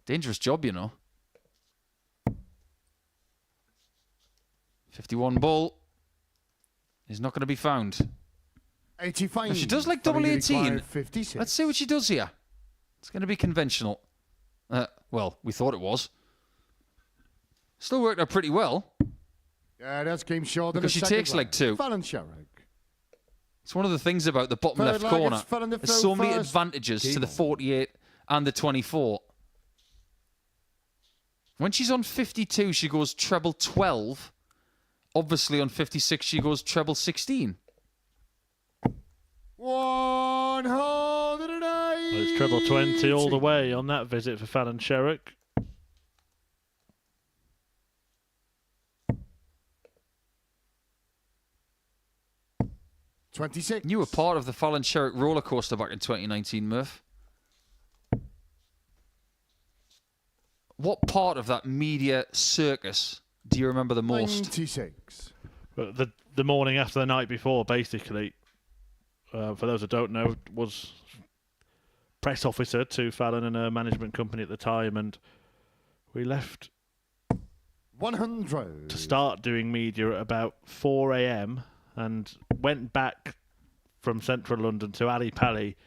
Speaker 6: Dangerous job, you know. 51 ball is not going to be found.
Speaker 8: 85.
Speaker 6: If she does like double 18,
Speaker 8: 56.
Speaker 6: let's see what she does here. It's going to be conventional. Well, we thought it was. Still worked out pretty well.
Speaker 8: Yeah, that's game short.
Speaker 6: Because she takes leg 2.
Speaker 8: Fallon Sherrock.
Speaker 6: It's one of the things about the bottom
Speaker 8: Third
Speaker 6: left
Speaker 8: leg,
Speaker 6: corner.
Speaker 8: it's Fallon to
Speaker 6: There's
Speaker 8: throw
Speaker 6: so many
Speaker 8: first.
Speaker 6: advantages to
Speaker 8: Game
Speaker 6: the 48 and the 24. When she's on 52, she goes treble 12. Obviously, on 56, she goes treble 16.
Speaker 8: 180.
Speaker 5: Well, it's treble 20 all the way on that visit for Fallon Sherrock.
Speaker 8: $26.
Speaker 6: You were part of the Fallon Sherrock roller coaster back in 2019, Murph. What part of that media circus do you remember the most?
Speaker 8: 96.
Speaker 5: But the morning after the night before, basically, for those that don't know, was press officer to Fallon and her management company at the time, and we left
Speaker 8: 100.
Speaker 5: to start doing media at about 4 a.m. and went back from central London to Ali Pali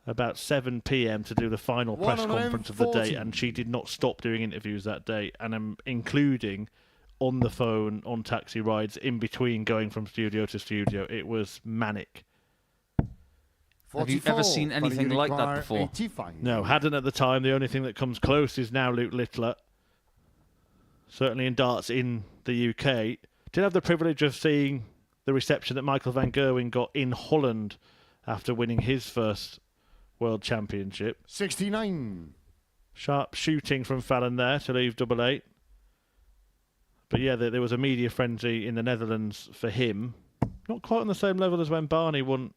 Speaker 5: about 7 p.m. to do the final press conference of the day,
Speaker 8: 140.
Speaker 5: and she did not stop doing interviews that day, and including on the phone, on taxi rides, in between going from studio to studio. It was manic.
Speaker 6: Have you ever seen anything like that before?
Speaker 8: 85.
Speaker 5: No, hadn't at the time. The only thing that comes close is now Luke Littler. certainly in darts in the UK. Did have the privilege of seeing the reception that Michael van Gerwen got in Holland after winning his first World Championship.
Speaker 8: 69.
Speaker 5: Sharp shooting from Fallon there to leave 8-8. But yeah, there was a media frenzy in the Netherlands for him. Not quite on the same level as when Barney won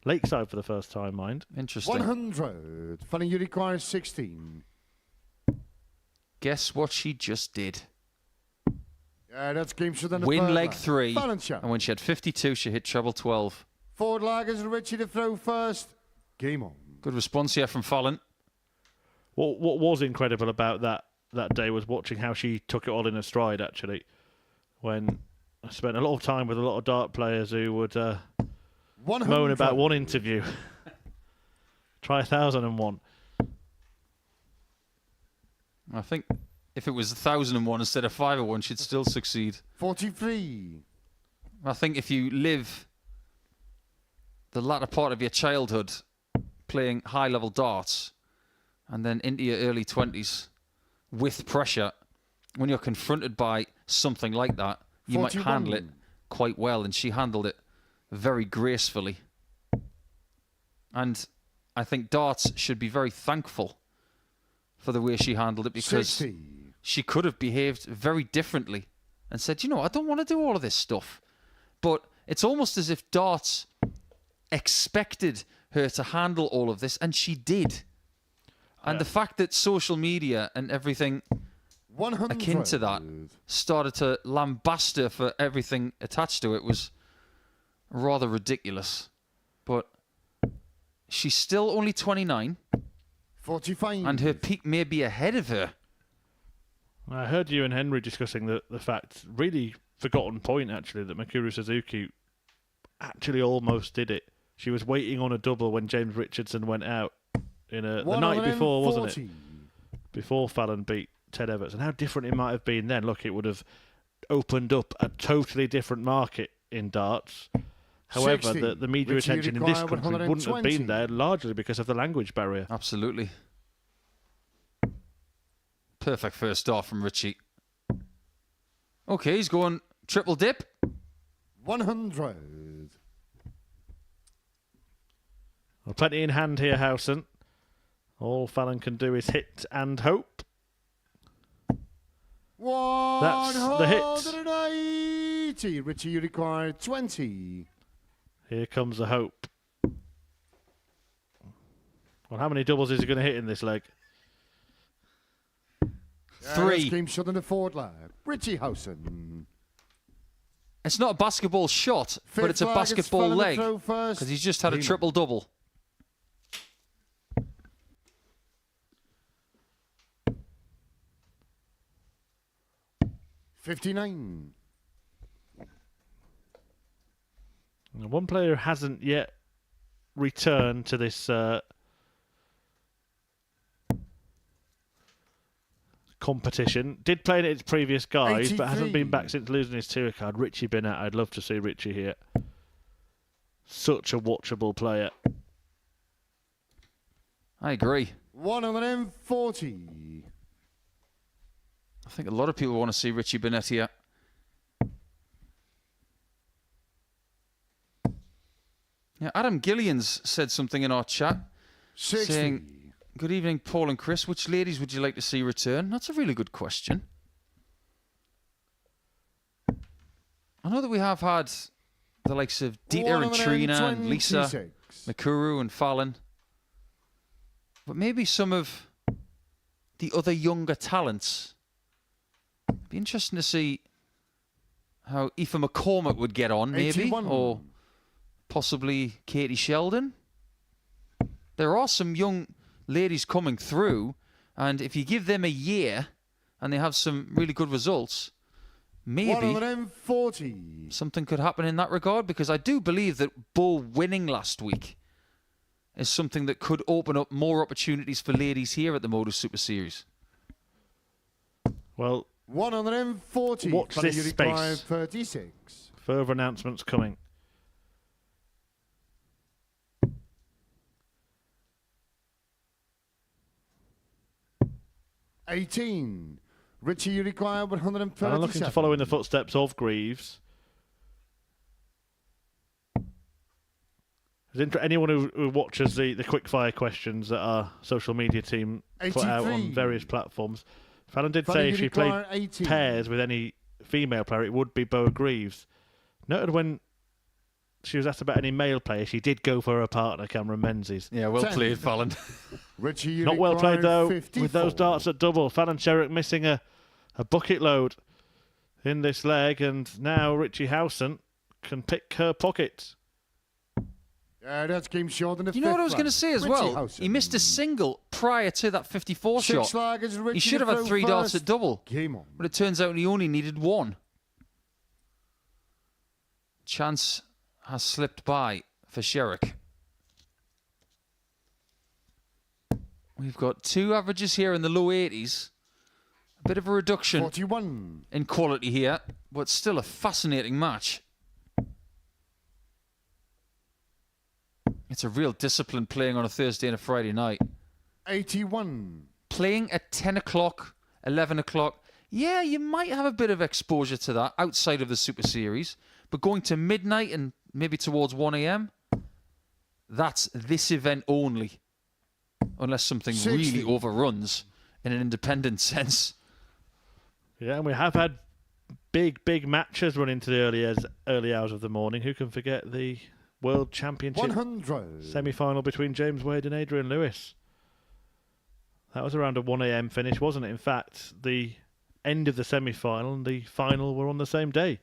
Speaker 5: Lakeside for the first time, mind.
Speaker 6: Interesting.
Speaker 8: 100. Fallon, you require 16.
Speaker 6: Guess what she just did?
Speaker 8: Yeah, that's game shot on the
Speaker 6: Win
Speaker 8: third
Speaker 6: leg
Speaker 8: leg.
Speaker 6: 3.
Speaker 8: Fallon Sherrock.
Speaker 6: And when she had 52, she hit treble 12.
Speaker 8: Forward leg is Richie to throw first. Game on.
Speaker 6: Good response here from Fallon.
Speaker 5: What was incredible about that day was watching how she took it all in her stride, actually. When I spent a lot of time with a lot of dart players who would moan about one interview. Try 1,001.
Speaker 6: I think if it was 1,001 instead of 501, she'd still succeed.
Speaker 8: 43.
Speaker 6: I think if you live the latter part of your childhood playing high-level darts and then into your early 20s with pressure, when you're confronted by something like that, you
Speaker 8: 41.
Speaker 6: might handle it quite well, and she handled it very gracefully. And I think darts should be very thankful for the way she handled it, because
Speaker 8: 60.
Speaker 6: she could have behaved very differently and said, you know, I don't want to do all of this stuff. But it's almost as if darts expected her to handle all of this, and she did. And the fact that social media and everything
Speaker 8: 100.
Speaker 6: akin to that started to lambast her for everything attached to it was rather ridiculous. But she's still only 29,
Speaker 8: 45.
Speaker 6: and her peak may be ahead of her.
Speaker 5: I heard you and Henry discussing the fact, really forgotten point actually, that Mikuru Suzuki actually almost did it. She was waiting on a double when James Richardson went out in the night before, wasn't it? Before Fallon beat Ted Everts. And how different it might have been then. Look, it would have opened up a totally different market in darts. However,
Speaker 8: 60.
Speaker 5: the media
Speaker 8: Richie
Speaker 5: attention in this
Speaker 8: require
Speaker 5: country wouldn't have
Speaker 8: 120.
Speaker 5: been there, largely because of the language barrier.
Speaker 6: Absolutely. Perfect first start from Richie. Okay, he's going triple dip.
Speaker 8: 100.
Speaker 5: Well, plenty in hand here, Howson. All Fallon can do is hit and hope. That's the hit.
Speaker 8: 180. Richie, you require 20.
Speaker 5: Here comes the hope. Well, how many doubles is he going to hit in this leg?
Speaker 6: Three.
Speaker 8: Game shot in the forward leg. Richie Howson.
Speaker 6: It's not a basketball shot, but it's a
Speaker 8: Fifth
Speaker 6: basketball
Speaker 8: fell in
Speaker 6: leg,
Speaker 8: the throw first.
Speaker 6: because he's just had a
Speaker 8: Lehman.
Speaker 6: triple-double.
Speaker 8: $59.
Speaker 5: Now, one player hasn't yet returned to this competition. Did play in its previous guys, but hasn't been
Speaker 8: 83.
Speaker 5: back since losing his tour card. Richie Bennett. I'd love to see Richie here. Such a watchable player.
Speaker 6: I agree.
Speaker 8: 140.
Speaker 6: I think a lot of people want to see Richie Bennett here. Yeah, Adam Gillians said something in our chat
Speaker 8: 60.
Speaker 6: saying, good evening, Paul and Chris. Which ladies would you like to see return? That's a really good question. I know that we have had the likes of Dieter and Trina and Lisa,
Speaker 8: 126.
Speaker 6: Mikuru and Fallon. But maybe some of the other younger talents. Be interesting to see how Aoife McCormack would get on, maybe.
Speaker 8: 81.
Speaker 6: Or possibly Katie Sheldon. There are some young ladies coming through, and if you give them a year and they have some really good results, maybe
Speaker 8: 140.
Speaker 6: something could happen in that regard, because I do believe that Bull winning last week is something that could open up more opportunities for ladies here at the Modus Super Series.
Speaker 5: Well,
Speaker 8: 140.
Speaker 5: Watch
Speaker 8: Fallon,
Speaker 5: this
Speaker 8: you require
Speaker 5: space.
Speaker 8: 36.
Speaker 5: further announcements coming.
Speaker 8: $18. Richie, you require 130
Speaker 5: And I'm looking to follow in the footsteps of Greaves. Anyone who watches the quickfire questions that our social media team put out on
Speaker 8: 83.
Speaker 5: various platforms, Fallon did
Speaker 8: Fallon,
Speaker 5: say
Speaker 8: you
Speaker 5: if she
Speaker 8: require
Speaker 5: played
Speaker 8: 80.
Speaker 5: pairs with any female player, it would be Beau Greaves. Noted when she was asked about any male player, she did go for her partner, Cameron Menzies.
Speaker 6: Yeah, well
Speaker 8: 10.
Speaker 6: played, Fallon.
Speaker 8: Richie, you
Speaker 5: Not well played,
Speaker 8: require
Speaker 5: though,
Speaker 8: 54.
Speaker 5: with those darts at double. Fallon Sherrock missing a bucket load in this leg, and now Richie Howson can pick her pocket.
Speaker 8: Yeah, that's game short in the
Speaker 6: You know what I was
Speaker 8: fifth
Speaker 6: going to say as
Speaker 8: round.
Speaker 6: well?
Speaker 8: Richie Howson.
Speaker 6: He missed a single prior to that 54
Speaker 8: Six
Speaker 6: shot.
Speaker 8: slaggers, Richie
Speaker 6: He should have had
Speaker 8: through
Speaker 6: 3 darts
Speaker 8: first.
Speaker 6: at double.
Speaker 8: Game on.
Speaker 6: But it turns out he only needed 1. Chance has slipped by for Sherrock. We've got 2 averages here in the low 80s. A bit of a reduction
Speaker 8: 41.
Speaker 6: in quality here, but still a fascinating match. It's a real discipline playing on a Thursday and a Friday night.
Speaker 8: 81.
Speaker 6: Playing at 10 o'clock, 11 o'clock, yeah, you might have a bit of exposure to that outside of the Super Series, but going to midnight and maybe towards 1 a.m., that's this event only, unless something
Speaker 8: 60.
Speaker 6: really overruns in an independent sense.
Speaker 5: Yeah, and we have had big matches run into the early hours of the morning. Who can forget the World Championship
Speaker 8: 100.
Speaker 5: semi-final between James Wade and Adrian Lewis? That was around a 1 a.m. finish, wasn't it? In fact, the end of the semi-final and the final were on the same day.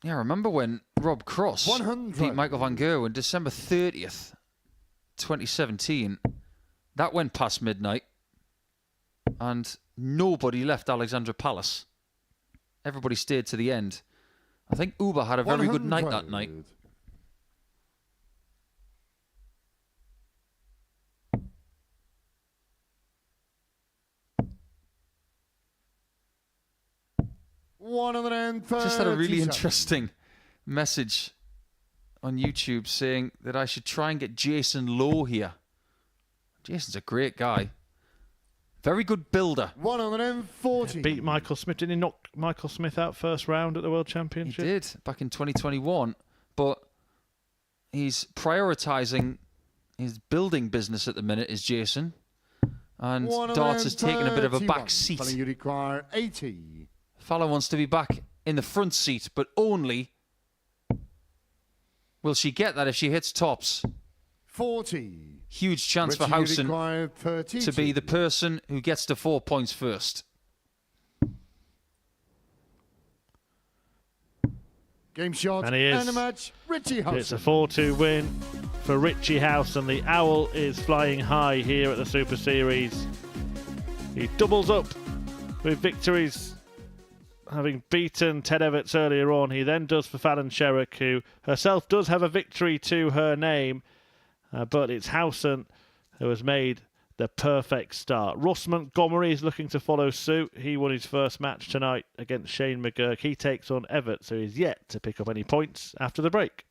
Speaker 6: Yeah, I remember when Rob Cross
Speaker 8: 100.
Speaker 6: beat Michael van Gerwen on December 30th, 2017. That went past midnight, and nobody left Alexandra Palace. Everybody stayed to the end. I think Uber had a very good night that night.
Speaker 8: 130.
Speaker 6: Just had a really interesting message on YouTube saying that I should try and get Jason Lowe here. Jason's a great guy. Very good builder.
Speaker 8: 140.
Speaker 5: Beat Michael Smith. Didn't he knock Michael Smith out first round at the World
Speaker 6: He
Speaker 5: Championship?
Speaker 6: did back in 2021, but he's prioritising his building business at the minute, is Jason. And darts has taken a bit of a back seat.
Speaker 8: You require 80.
Speaker 6: Fallon wants to be back in the front seat, but only will she get that if she hits tops.
Speaker 8: 40.
Speaker 6: Huge chance for
Speaker 8: Richie, you
Speaker 6: Howson
Speaker 8: require 30.
Speaker 6: to be the person who gets to 4 points first.
Speaker 8: Game shot
Speaker 5: And he is.
Speaker 8: and a match. Richie Howson.
Speaker 5: It's a 4-2 win for Richie Howson. The Owl is flying high here at the Super Series. He doubles up with victories, having beaten Ted Everts earlier on. He then does for Fallon Sherrock, who herself does have a victory to her name, but it's Howson who has made the perfect start. Ross Montgomery is looking to follow suit. He won his first match tonight against Shane McGurk. He takes on Everts, who is yet to pick up any points after the break.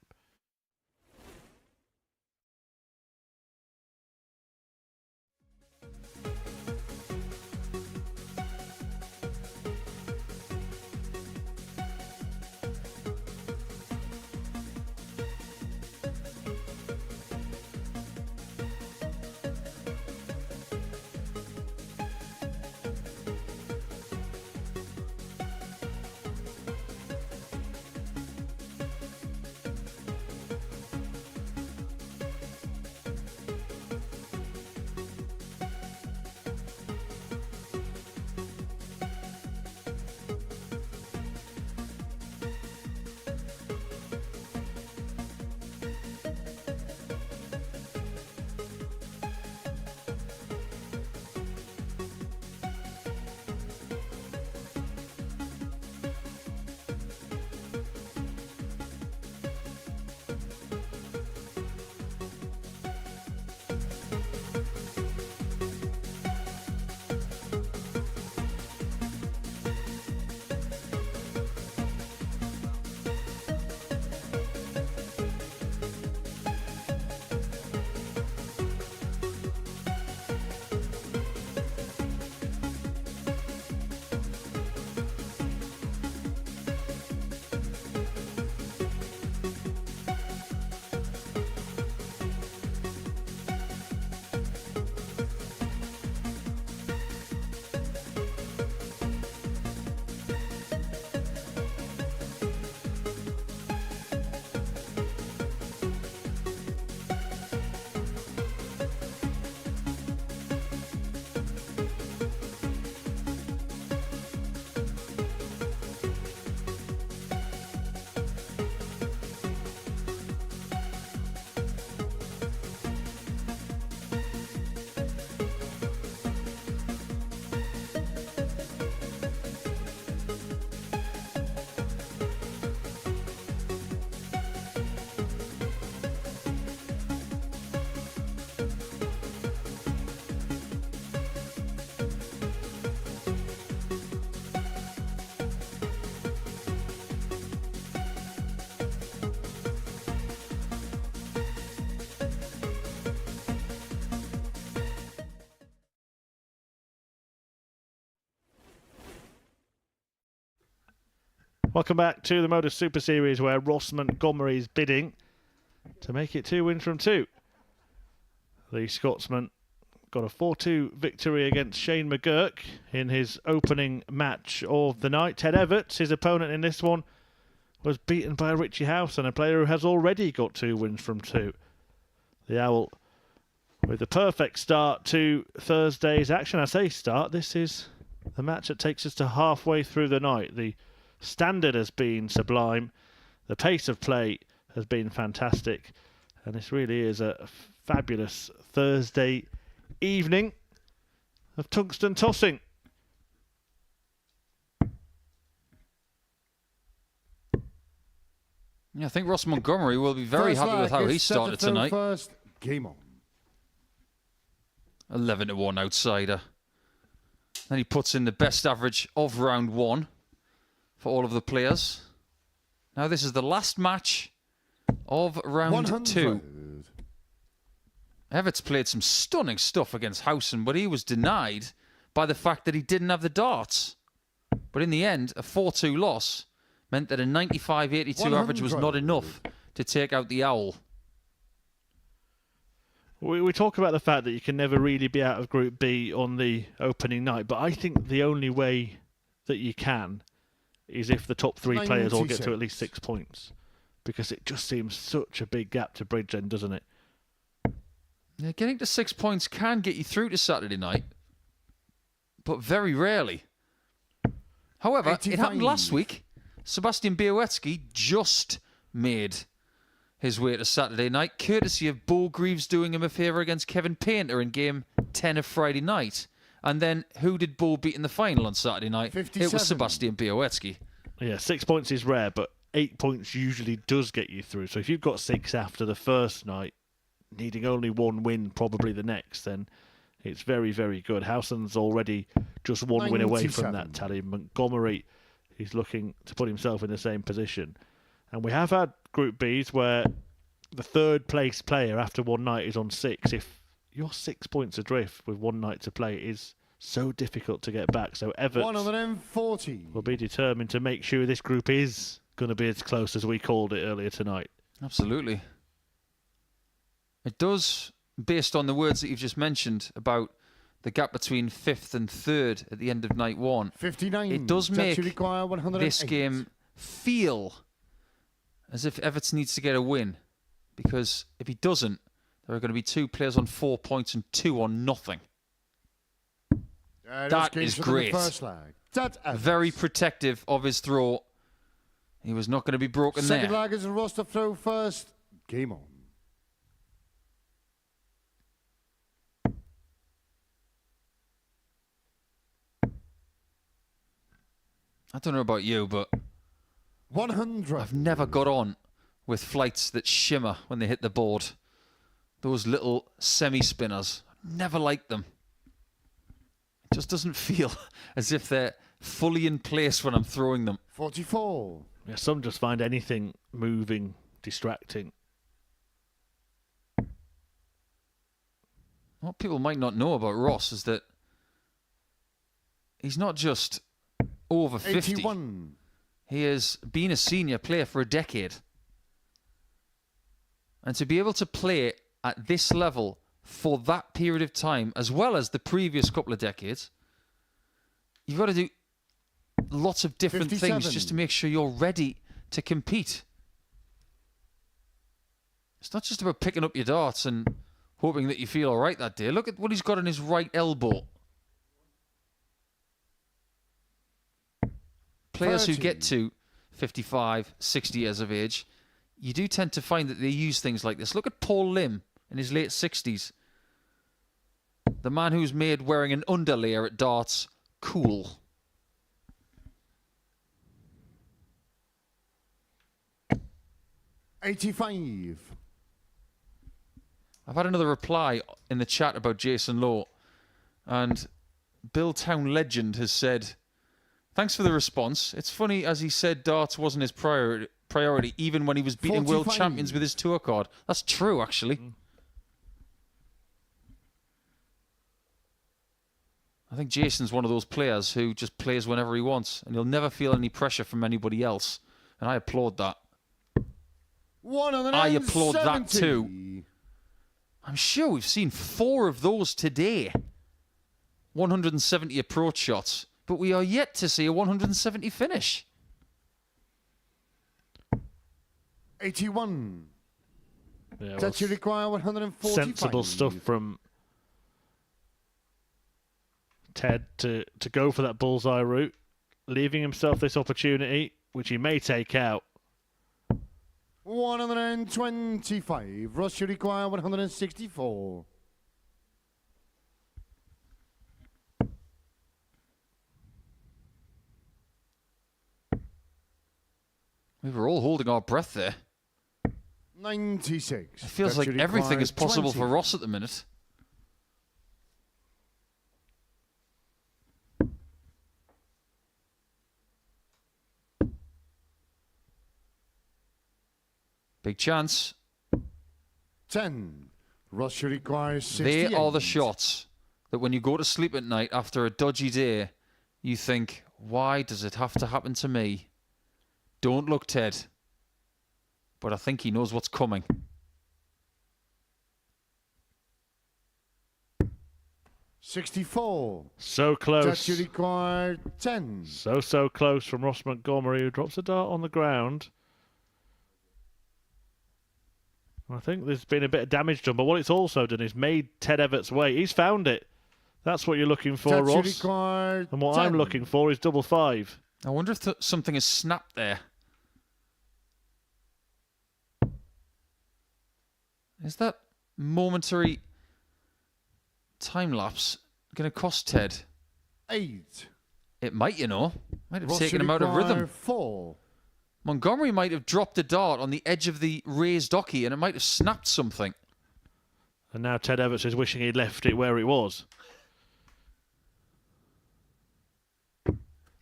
Speaker 5: Welcome back to the Modus Super Series, where Ross Montgomery is bidding to make it 2 wins from 2. The Scotsman got a 4-2 victory against Shane McGurk in his opening match of the night. Ted Everts, his opponent in this one, was beaten by Richie House, and a player who has already got 2 wins from 2. The Owl with the perfect start to Thursday's action. I say start, this is the match that takes us to halfway through the night. The standard has been sublime. The pace of play has been fantastic. And this really is a fabulous Thursday evening of tungsten tossing.
Speaker 6: Yeah, I think Ross Montgomery will be very happy with how he started tonight.
Speaker 8: First, game on.
Speaker 6: 11-1 outsider. Then he puts in the best average of round 1 for all of the players. Now this is the last match of round
Speaker 8: 100.
Speaker 6: 2. Everts played some stunning stuff against Howson, but he was denied by the fact that he didn't have the darts. But in the end, a 4-2 loss meant that a 95-82 average was not enough to take out the Owl.
Speaker 5: We talk about the fact that you can never really be out of Group B on the opening night, but I think the only way that you can is if the top 3 players all get to at least 6 points, because it just seems such a big gap to bridge then, doesn't it?
Speaker 6: Yeah, getting to 6 points can get you through to Saturday night, but very rarely. However,
Speaker 8: 85.
Speaker 6: it happened last week. Sebastian Białecki just made his way to Saturday night, courtesy of Bo Greaves doing him a favour against Kevin Painter in Game 10 of Friday night. And then who did Bo beat in the final on Saturday night?
Speaker 8: 57.
Speaker 6: It was Sebastian Białecki.
Speaker 5: Yeah, 6 points is rare, but 8 points usually does get you through. So if you've got 6 after the first night, needing only 1 win probably the next, then it's very, very good. Howson's already just 1 win away from that tally. Montgomery is looking to put himself in the same position. And we have had Group Bs where the 3rd place player after 1 night is on 6. If you're 6 points adrift with 1 night to play, it is so difficult to get back. So Everts
Speaker 8: 140.
Speaker 5: will be determined to make sure this group is going to be as close as we called it earlier tonight.
Speaker 6: Absolutely. It does, based on the words that you've just mentioned about the gap between 5th and 3rd at the end of night 1,
Speaker 8: 59.
Speaker 6: it does make
Speaker 8: require 108.
Speaker 6: this game feel as if Everts needs to get a win, because if he doesn't, there are going to be 2 players on 4 points and 2 on nothing. That is great. Very protective of his throw. He was not going to be broken
Speaker 8: Second
Speaker 6: there.
Speaker 8: leg is a roster throw first. Game on.
Speaker 6: I don't know about you, but
Speaker 8: 100.
Speaker 6: I've never got on with flights that shimmer when they hit the board. Those little semi-spinners. Never liked them. It just doesn't feel as if they're fully in place when I'm throwing them.
Speaker 8: 44.
Speaker 5: Yeah, some just find anything moving distracting.
Speaker 6: What people might not know about Ross is that he's not just over 50.
Speaker 8: 81.
Speaker 6: He has been a senior player for a decade. And to be able to play at this level for that period of time, as well as the previous couple of decades, you've got to do lots of different
Speaker 8: 57.
Speaker 6: things just to make sure you're ready to compete. It's not just about picking up your darts and hoping that you feel all right that day. Look at what he's got on his right elbow. Players
Speaker 8: 30.
Speaker 6: who get to 55, 60 years of age, you do tend to find that they use things like this. Look at Paul Lim in his late 60s. The man who's made wearing an underlayer at darts cool.
Speaker 8: $85.
Speaker 6: I've had another reply in the chat about Jason Lowe, and Bill Town Legend has said, "Thanks for the response. It's funny, as he said darts wasn't his priority even when he was beating
Speaker 8: 45.
Speaker 6: world champions with his tour card." That's true, actually. I think Jason's one of those players who just plays whenever he wants, and he'll never feel any pressure from anybody else. And I applaud that. I applaud that too. I'm sure we've seen 4 of those today. 170 approach shots, but we are yet to see a 170 finish.
Speaker 8: 81.
Speaker 5: Yeah,
Speaker 8: That you require 145.
Speaker 5: sensible stuff from Ted to go for that bullseye route, leaving himself this opportunity, which he may take out.
Speaker 8: 125. Ross, you require 164.
Speaker 6: We were all holding our breath there.
Speaker 8: 96.
Speaker 6: It feels like everything is possible for Ross at the minute. Big chance.
Speaker 8: 10. Ross, you require 68.
Speaker 6: They are the shots that when you go to sleep at night after a dodgy day, you think, why does it have to happen to me? Don't look, Ted. But I think he knows what's coming.
Speaker 8: $64.
Speaker 5: So close.
Speaker 8: That you require 10.
Speaker 5: So close from Ross Montgomery, who drops a dart on the ground. I think there's been a bit of damage done, but what it's also done is made Ted Everts wait. He's found it. That's what you're looking for,
Speaker 8: That you
Speaker 5: Ross.
Speaker 8: require
Speaker 5: And what
Speaker 8: 10.
Speaker 5: I'm looking for is double 5.
Speaker 6: I wonder if something has snapped there. Is that momentary time lapse going to cost Ted?
Speaker 8: 8.
Speaker 6: It might, you know. Might have
Speaker 8: Ross,
Speaker 6: taken
Speaker 8: you
Speaker 6: him out of
Speaker 8: require
Speaker 6: rhythm.
Speaker 8: 4.
Speaker 6: Montgomery might have dropped a dart on the edge of the raised hockey and it might have snapped something.
Speaker 5: And now Ted Everts is wishing he'd left it where it was.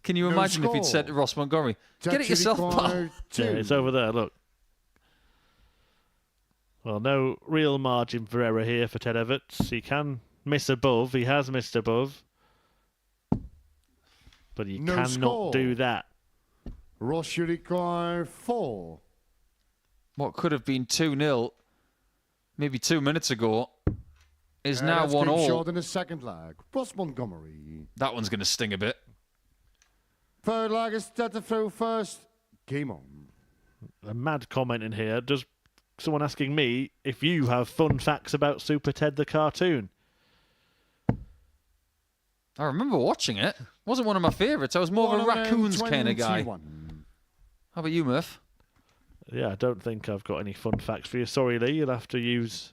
Speaker 6: Can you
Speaker 8: No
Speaker 6: imagine if he'd
Speaker 8: score.
Speaker 6: said to Ross Montgomery,
Speaker 8: That
Speaker 6: get it
Speaker 8: you
Speaker 6: yourself, pal?
Speaker 8: require 2.
Speaker 5: Yeah, it's over there, look. Well, no real margin for error here for Ted Everts. He can miss above. He has missed above. But he
Speaker 8: No
Speaker 5: cannot
Speaker 8: score.
Speaker 5: do that.
Speaker 8: Ross, you require 4.
Speaker 6: What could have been 2-0 maybe 2 minutes ago is now
Speaker 8: That's
Speaker 6: 1
Speaker 8: game
Speaker 6: all.
Speaker 8: short in the second leg. Ross Montgomery.
Speaker 6: That one's going to sting a bit.
Speaker 8: Third leg is started through first. Game on.
Speaker 5: A mad comment in here. Does someone asking me if you have fun facts about Super Ted the cartoon?
Speaker 6: I remember watching it. Wasn't one of my favourites. I was more of a raccoons kind of guy.
Speaker 8: 121.
Speaker 6: How about you, Murph?
Speaker 5: Yeah, I don't think I've got any fun facts for you. Sorry, Lee. You'll have to use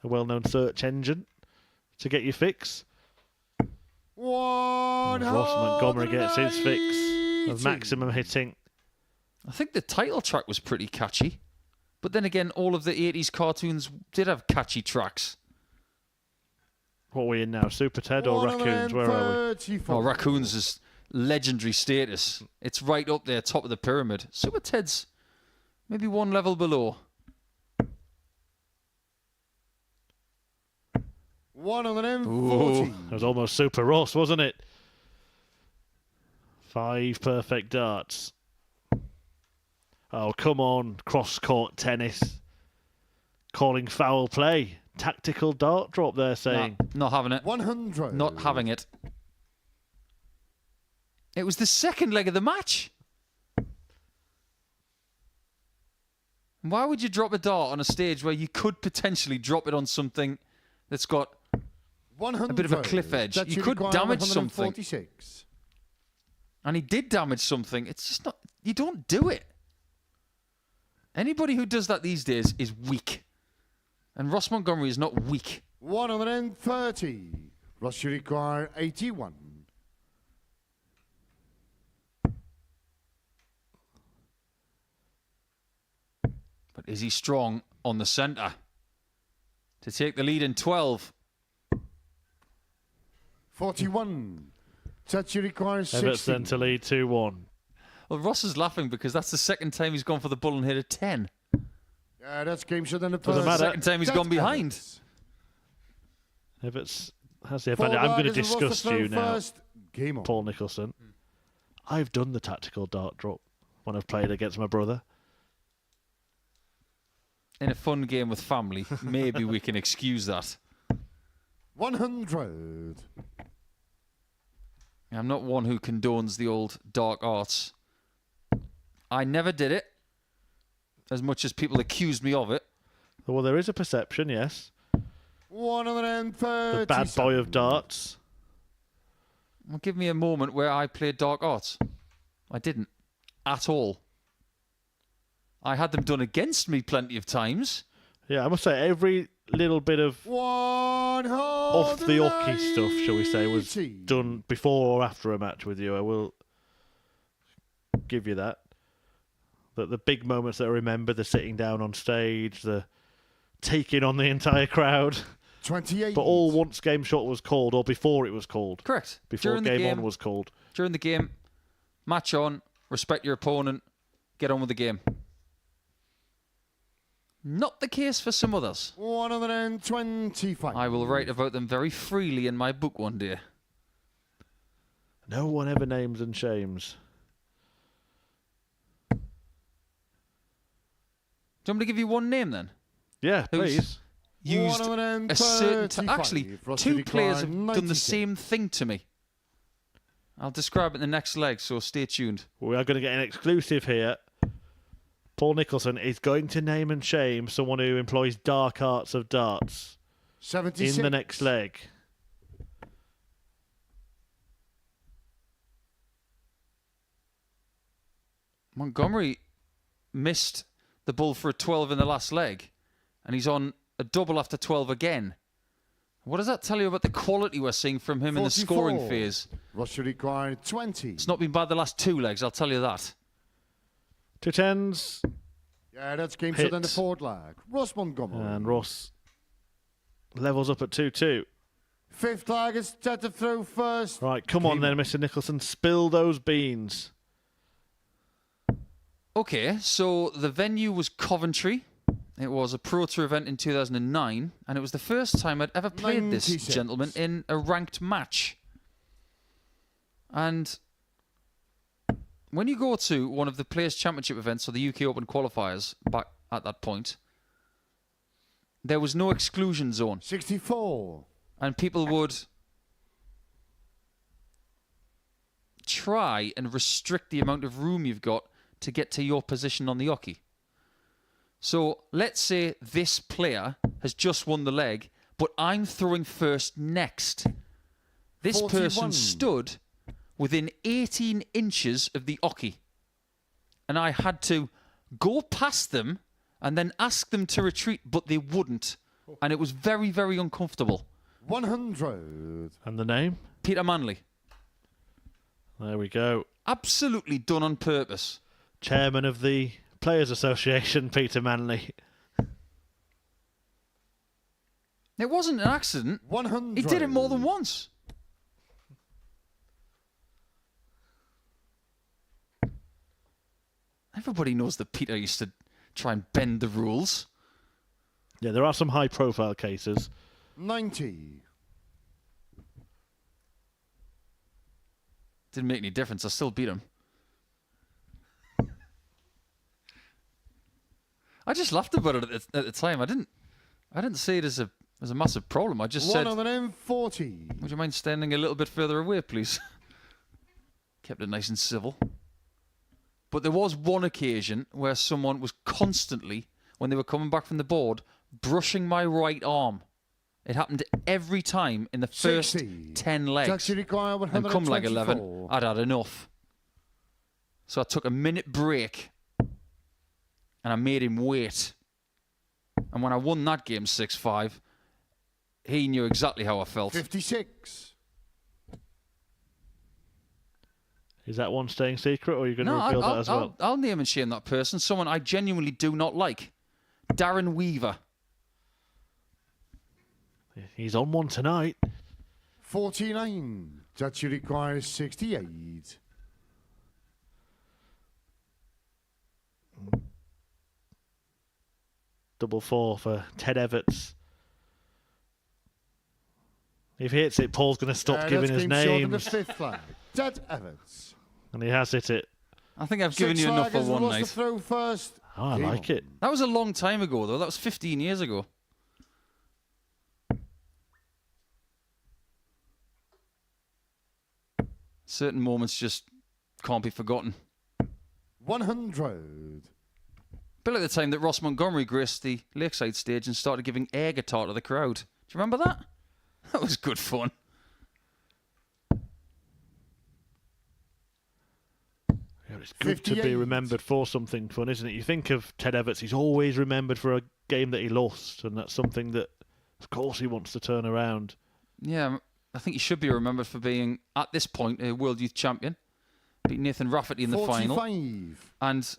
Speaker 5: a well-known search engine to get your fix.
Speaker 8: One.
Speaker 5: Ross Montgomery gets his fix of maximum hitting.
Speaker 6: I think the title track was pretty catchy. But then again, all of the 80s cartoons did have catchy tracks.
Speaker 5: What are we in now? Super Ted or Raccoons? Where are we?
Speaker 6: Oh, Raccoons is legendary status. It's right up there, top of the pyramid. Super Ted's maybe one level below.
Speaker 8: 140.
Speaker 5: That was almost Super Ross, wasn't it? 5 perfect darts. Oh, come on. Cross-court tennis. Calling foul play. Tactical dart drop, they're saying.
Speaker 6: Not having it.
Speaker 8: 100.
Speaker 6: Not having it. It was the second leg of the match. Why would you drop a dart on a stage where you could potentially drop it on something that's got
Speaker 8: 100.
Speaker 6: a bit of a cliff edge?
Speaker 8: That
Speaker 6: You
Speaker 8: should
Speaker 6: could
Speaker 8: require
Speaker 6: damage something.
Speaker 8: 146.
Speaker 6: And he did damage something. It's just not... You don't do it. Anybody who does that these days is weak. And Ross Montgomery is not weak.
Speaker 8: 130. Ross should require 81.
Speaker 6: But is he strong on the centre to take the lead in 12?
Speaker 8: 41. That should require 60.
Speaker 5: Everts then to lead 2-1.
Speaker 6: Well, Ross is laughing because that's the second time he's gone for the bull and hit a 10.
Speaker 8: That's game shot in the
Speaker 5: Doesn't
Speaker 8: first.
Speaker 5: matter.
Speaker 6: Second time he's
Speaker 8: That's
Speaker 6: gone behind.
Speaker 8: Everts.
Speaker 5: Everts That's it.
Speaker 8: Forward
Speaker 5: I'm
Speaker 8: lag
Speaker 5: going to
Speaker 8: is Russell
Speaker 5: discuss
Speaker 8: throw
Speaker 5: you now,
Speaker 8: first. Game on.
Speaker 5: Paul Nicholson. I've done the tactical dart drop when I've played against my brother.
Speaker 6: In a fun game with family, maybe we can excuse that.
Speaker 8: 100.
Speaker 6: I'm not one who condones the old dark arts. I never did it, as much as people accused me of it.
Speaker 5: Well, there is a perception, yes.
Speaker 8: 130.
Speaker 5: The bad boy of darts.
Speaker 6: Well, give me a moment where I played dark arts. I didn't. At all. I had them done against me plenty of times.
Speaker 5: Yeah, I must say, every little bit of off the hockey stuff, shall we say, was done before or after a match with you. I will give you that. The big moments that I remember, the sitting down on stage, the taking on the entire crowd.
Speaker 8: 28.
Speaker 5: But all once game shot was called, or before it was called.
Speaker 6: Correct.
Speaker 5: Before
Speaker 6: During the
Speaker 5: game on was called.
Speaker 6: During the game, match on, respect your opponent, get on with the game. Not the case for some others.
Speaker 8: 125.
Speaker 6: I will write about them very freely in my book one day.
Speaker 5: No one ever names and shames.
Speaker 6: Do you want me to give you one name then?
Speaker 5: Yeah, please.
Speaker 6: Used a certain actually, two players have done the
Speaker 8: 92.
Speaker 6: same thing to me. I'll describe it in the next leg, so stay tuned.
Speaker 5: We are going to get an exclusive here. Paul Nicholson is going to name and shame someone who employs dark arts of darts
Speaker 8: 76.
Speaker 5: in the next leg.
Speaker 6: Montgomery missed the ball for a 12 in the last leg, and he's on a double after 12 again. What does that tell you about the quality we're seeing from him in the
Speaker 8: 44.
Speaker 6: scoring phase?
Speaker 8: Russia required 20.
Speaker 6: It's not been bad the last two legs, I'll tell you that.
Speaker 5: 2 10s.
Speaker 8: Yeah, that's game shot in the
Speaker 5: Hit.
Speaker 8: forward lag. Ross Montgomery.
Speaker 5: And Ross levels up at 2-2.
Speaker 8: Fifth lag is set to throw first.
Speaker 5: Right, come on then, Mr. Nicholson. Spill those beans.
Speaker 6: Okay, so the venue was Coventry. It was a Pro Tour event in 2009, and it was the first time I'd ever played this
Speaker 8: 96.
Speaker 6: gentleman in a ranked match. And when you go to one of the Players' Championship events or the UK Open qualifiers back at that point, there was no exclusion zone.
Speaker 8: 64.
Speaker 6: And people would try and restrict the amount of room you've got to get to your position on the hockey. So let's say this player has just won the leg, but I'm throwing first next. This
Speaker 8: 41.
Speaker 6: person stood within 18 inches of the hockey. And I had to go past them and then ask them to retreat, but they wouldn't. And it was very, very uncomfortable.
Speaker 8: 100.
Speaker 5: And the name?
Speaker 6: Peter Manley.
Speaker 5: There we go.
Speaker 6: Absolutely done on purpose.
Speaker 5: Chairman of the Players Association, Peter Manley.
Speaker 6: It wasn't an accident.
Speaker 8: 100.
Speaker 6: He did it more than once. Everybody knows that Peter used to try and bend the rules.
Speaker 5: Yeah, there are some high-profile cases.
Speaker 8: 90.
Speaker 6: Didn't make any difference. I still beat him. I just laughed about it at the time. I didn't see it as a massive problem. I just said,
Speaker 8: 140.
Speaker 6: would you mind standing a little bit further away, please? Kept it nice and civil. But there was one occasion where someone was constantly, when they were coming back from the board, brushing my right arm. It happened every time in the first
Speaker 8: 60.
Speaker 6: 10 legs.
Speaker 8: Taxi required
Speaker 6: And come leg
Speaker 8: 124.
Speaker 6: 11, I'd had enough. So I took a minute break and I made him wait. And when I won that game 6-5, he knew exactly how I felt.
Speaker 8: 56.
Speaker 5: Is that one staying secret, or are you going to
Speaker 6: No,
Speaker 5: reveal that as well?
Speaker 6: I'll name and shame that person. Someone I genuinely do not like. Darren Weaver.
Speaker 5: He's on one tonight.
Speaker 8: 49. Taxi requires 68.
Speaker 5: Double 4 for Ted Everts. If he hits it, Paul's going to stop giving
Speaker 8: that's
Speaker 5: his
Speaker 8: game short on the
Speaker 5: names.
Speaker 8: 5th flag. Ted Evans.
Speaker 5: And he has hit it.
Speaker 6: I think I've given you enough for one
Speaker 8: lost
Speaker 6: night.
Speaker 8: the throw first.
Speaker 5: Oh, I
Speaker 8: Game
Speaker 5: like
Speaker 8: on.
Speaker 5: it.
Speaker 6: That was a long time ago, though. That was 15 years ago. Certain moments just can't be forgotten.
Speaker 8: 100.
Speaker 6: Bit like the time that Ross Montgomery graced the Lakeside stage and started giving air guitar to the crowd. Do you remember that? That was good fun.
Speaker 5: Yeah, it's good to be
Speaker 8: 58.
Speaker 5: remembered for something fun, isn't it? You think of Ted Everts, he's always remembered for a game that he lost, and that's something that, of course, he wants to turn around.
Speaker 6: Yeah, I think he should be remembered for being, at this point, a World Youth Champion. Beat Nathan Rafferty in the
Speaker 8: 45.
Speaker 6: final. And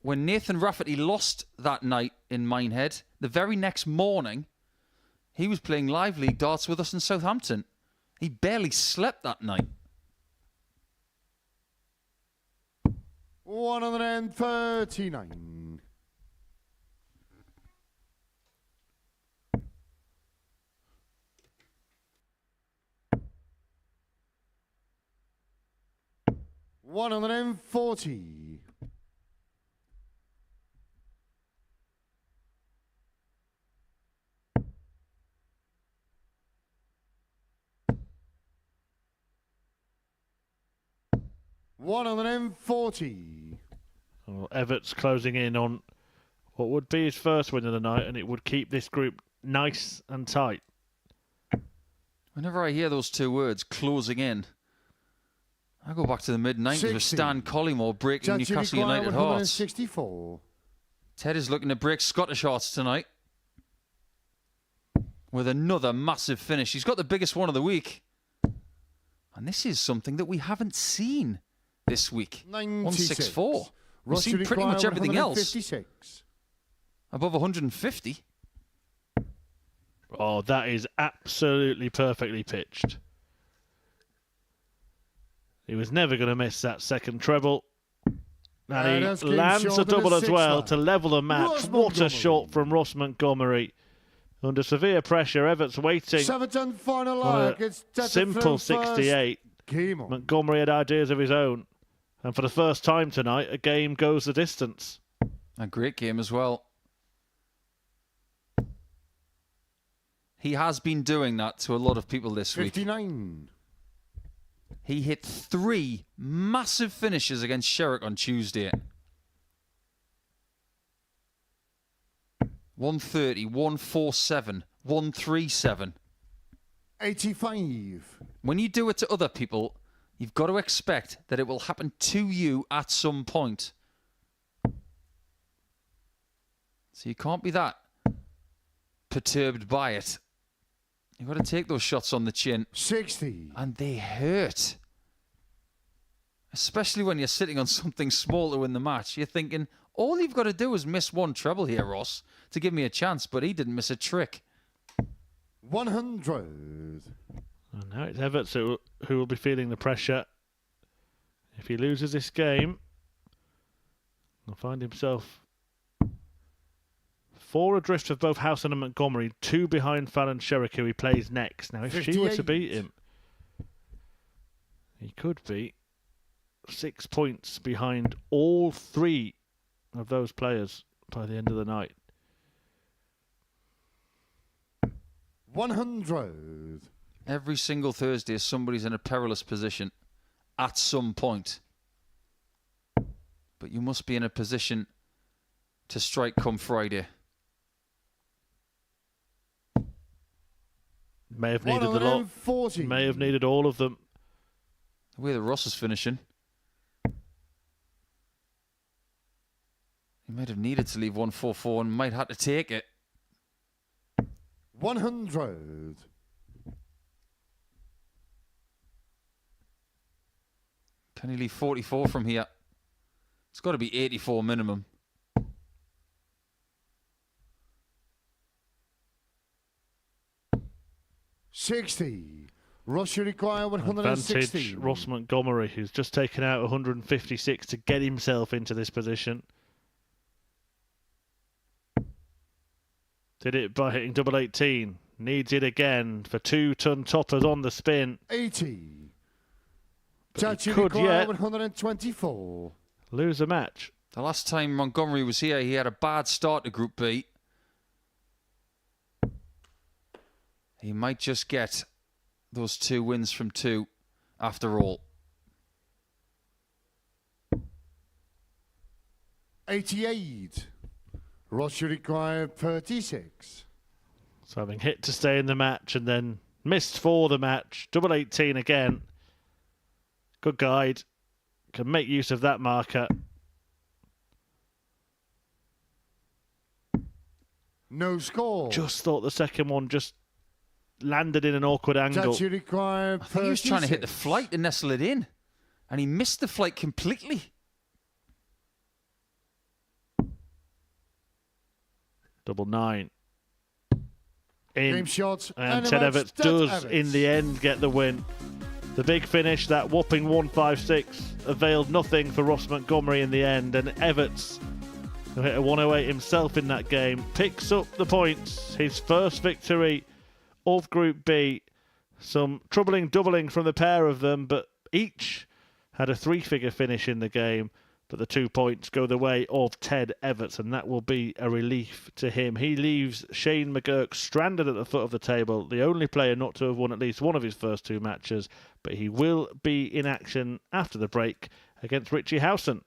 Speaker 6: when Nathan Rafferty lost that night in Minehead, the very next morning, he was playing live league darts with us in Southampton. He barely slept that night.
Speaker 8: 139. One on the M40. One on the M40.
Speaker 5: Well, Everts closing in on what would be his first win of the night, and it would keep this group nice and tight.
Speaker 6: Whenever I hear those two words, closing in, I go back to the mid-90s with Stan Collymore breaking Newcastle United hearts.
Speaker 8: 164.
Speaker 6: Ted is looking to break Scottish hearts tonight with another massive finish. He's got the biggest one of the week. And this is something that we haven't seen this week. 164. We've seen pretty much everything else.
Speaker 8: 56.
Speaker 6: Above 150.
Speaker 5: Oh, that is absolutely perfectly pitched. He was never going to miss that second treble. And he lands a double as well to level the match. What a shot from Ross Montgomery. Under severe pressure, Everts waiting.
Speaker 8: 7th and final
Speaker 5: On
Speaker 8: leg. It's
Speaker 5: a simple 68.
Speaker 8: Game on.
Speaker 5: Montgomery had ideas of his own. And for the first time tonight, a game goes the distance.
Speaker 6: A great game as well. He has been doing that to a lot of people this week.
Speaker 8: 59.
Speaker 6: He hit 3 massive finishes against Sherrock on Tuesday. 130, 147, 137.
Speaker 8: 85.
Speaker 6: When you do it to other people, you've got to expect that it will happen to you at some point. So you can't be that perturbed by it. You've got to take those shots on the chin.
Speaker 8: 60.
Speaker 6: And they hurt. Especially when you're sitting on something small to win the match. You're thinking, all you've got to do is miss one treble here, Ross, to give me a chance. But he didn't miss a trick.
Speaker 8: 100.
Speaker 5: And now it's Everts who will be feeling the pressure. If he loses this game, he'll find himself 4 adrift of both Howson and Montgomery, 2 behind Fallon Sherrock, who he plays next. Now, if she were to
Speaker 8: 58.
Speaker 5: beat him, he could be 6 points behind all 3 of those players by the end of the night.
Speaker 8: 100.
Speaker 6: Every single Thursday, somebody's in a perilous position at some point. But you must be in a position to strike come Friday.
Speaker 5: May have needed the lot.
Speaker 8: 140.
Speaker 5: May have needed all of them.
Speaker 6: The way that Ross is finishing. He might have needed to leave 144 and might have to take it.
Speaker 8: 100.
Speaker 6: Can he leave 44 from here? It's got to be 84 minimum.
Speaker 8: $60. Russia require 160.
Speaker 5: Advantage Ross Montgomery, who's just taken out 156 to get himself into this position. Did it by hitting double 18. Needs it again for 2-ton toppers on the spin.
Speaker 8: 80.
Speaker 5: But he
Speaker 8: Touch
Speaker 5: could yet
Speaker 8: 124.
Speaker 5: lose a match.
Speaker 6: The last time Montgomery was here, he had a bad start to Group B. He might just get those 2 wins from 2 after all.
Speaker 8: 88. Russia required 36.
Speaker 5: So having hit to stay in the match and then missed for the match. Double 18 again. Good guide. Can make use of that marker.
Speaker 8: No score.
Speaker 5: Just thought the second one just landed in an awkward angle.
Speaker 8: Touch required
Speaker 6: I think he was
Speaker 8: 36.
Speaker 6: trying to hit the flight and nestle it in. And he missed the flight completely.
Speaker 5: Double 9. In.
Speaker 8: Game shots.
Speaker 5: And
Speaker 8: the
Speaker 5: Ted
Speaker 8: match.
Speaker 5: Everts
Speaker 8: Ted
Speaker 5: does,
Speaker 8: Everts.
Speaker 5: in the end, get the win. The big finish, that whopping 156, availed nothing for Ross Montgomery in the end. And Everts, who hit a 108 himself in that game, picks up the points. His first victory of Group B. Some troubling doubling from the pair of them, but each had a 3-figure finish in the game. But the 2 points go the way of Ted Everts, and that will be a relief to him. He leaves Shane McGurk stranded at the foot of the table, the only player not to have won at least one of his first 2 matches, but he will be in action after the break against Richie Howson.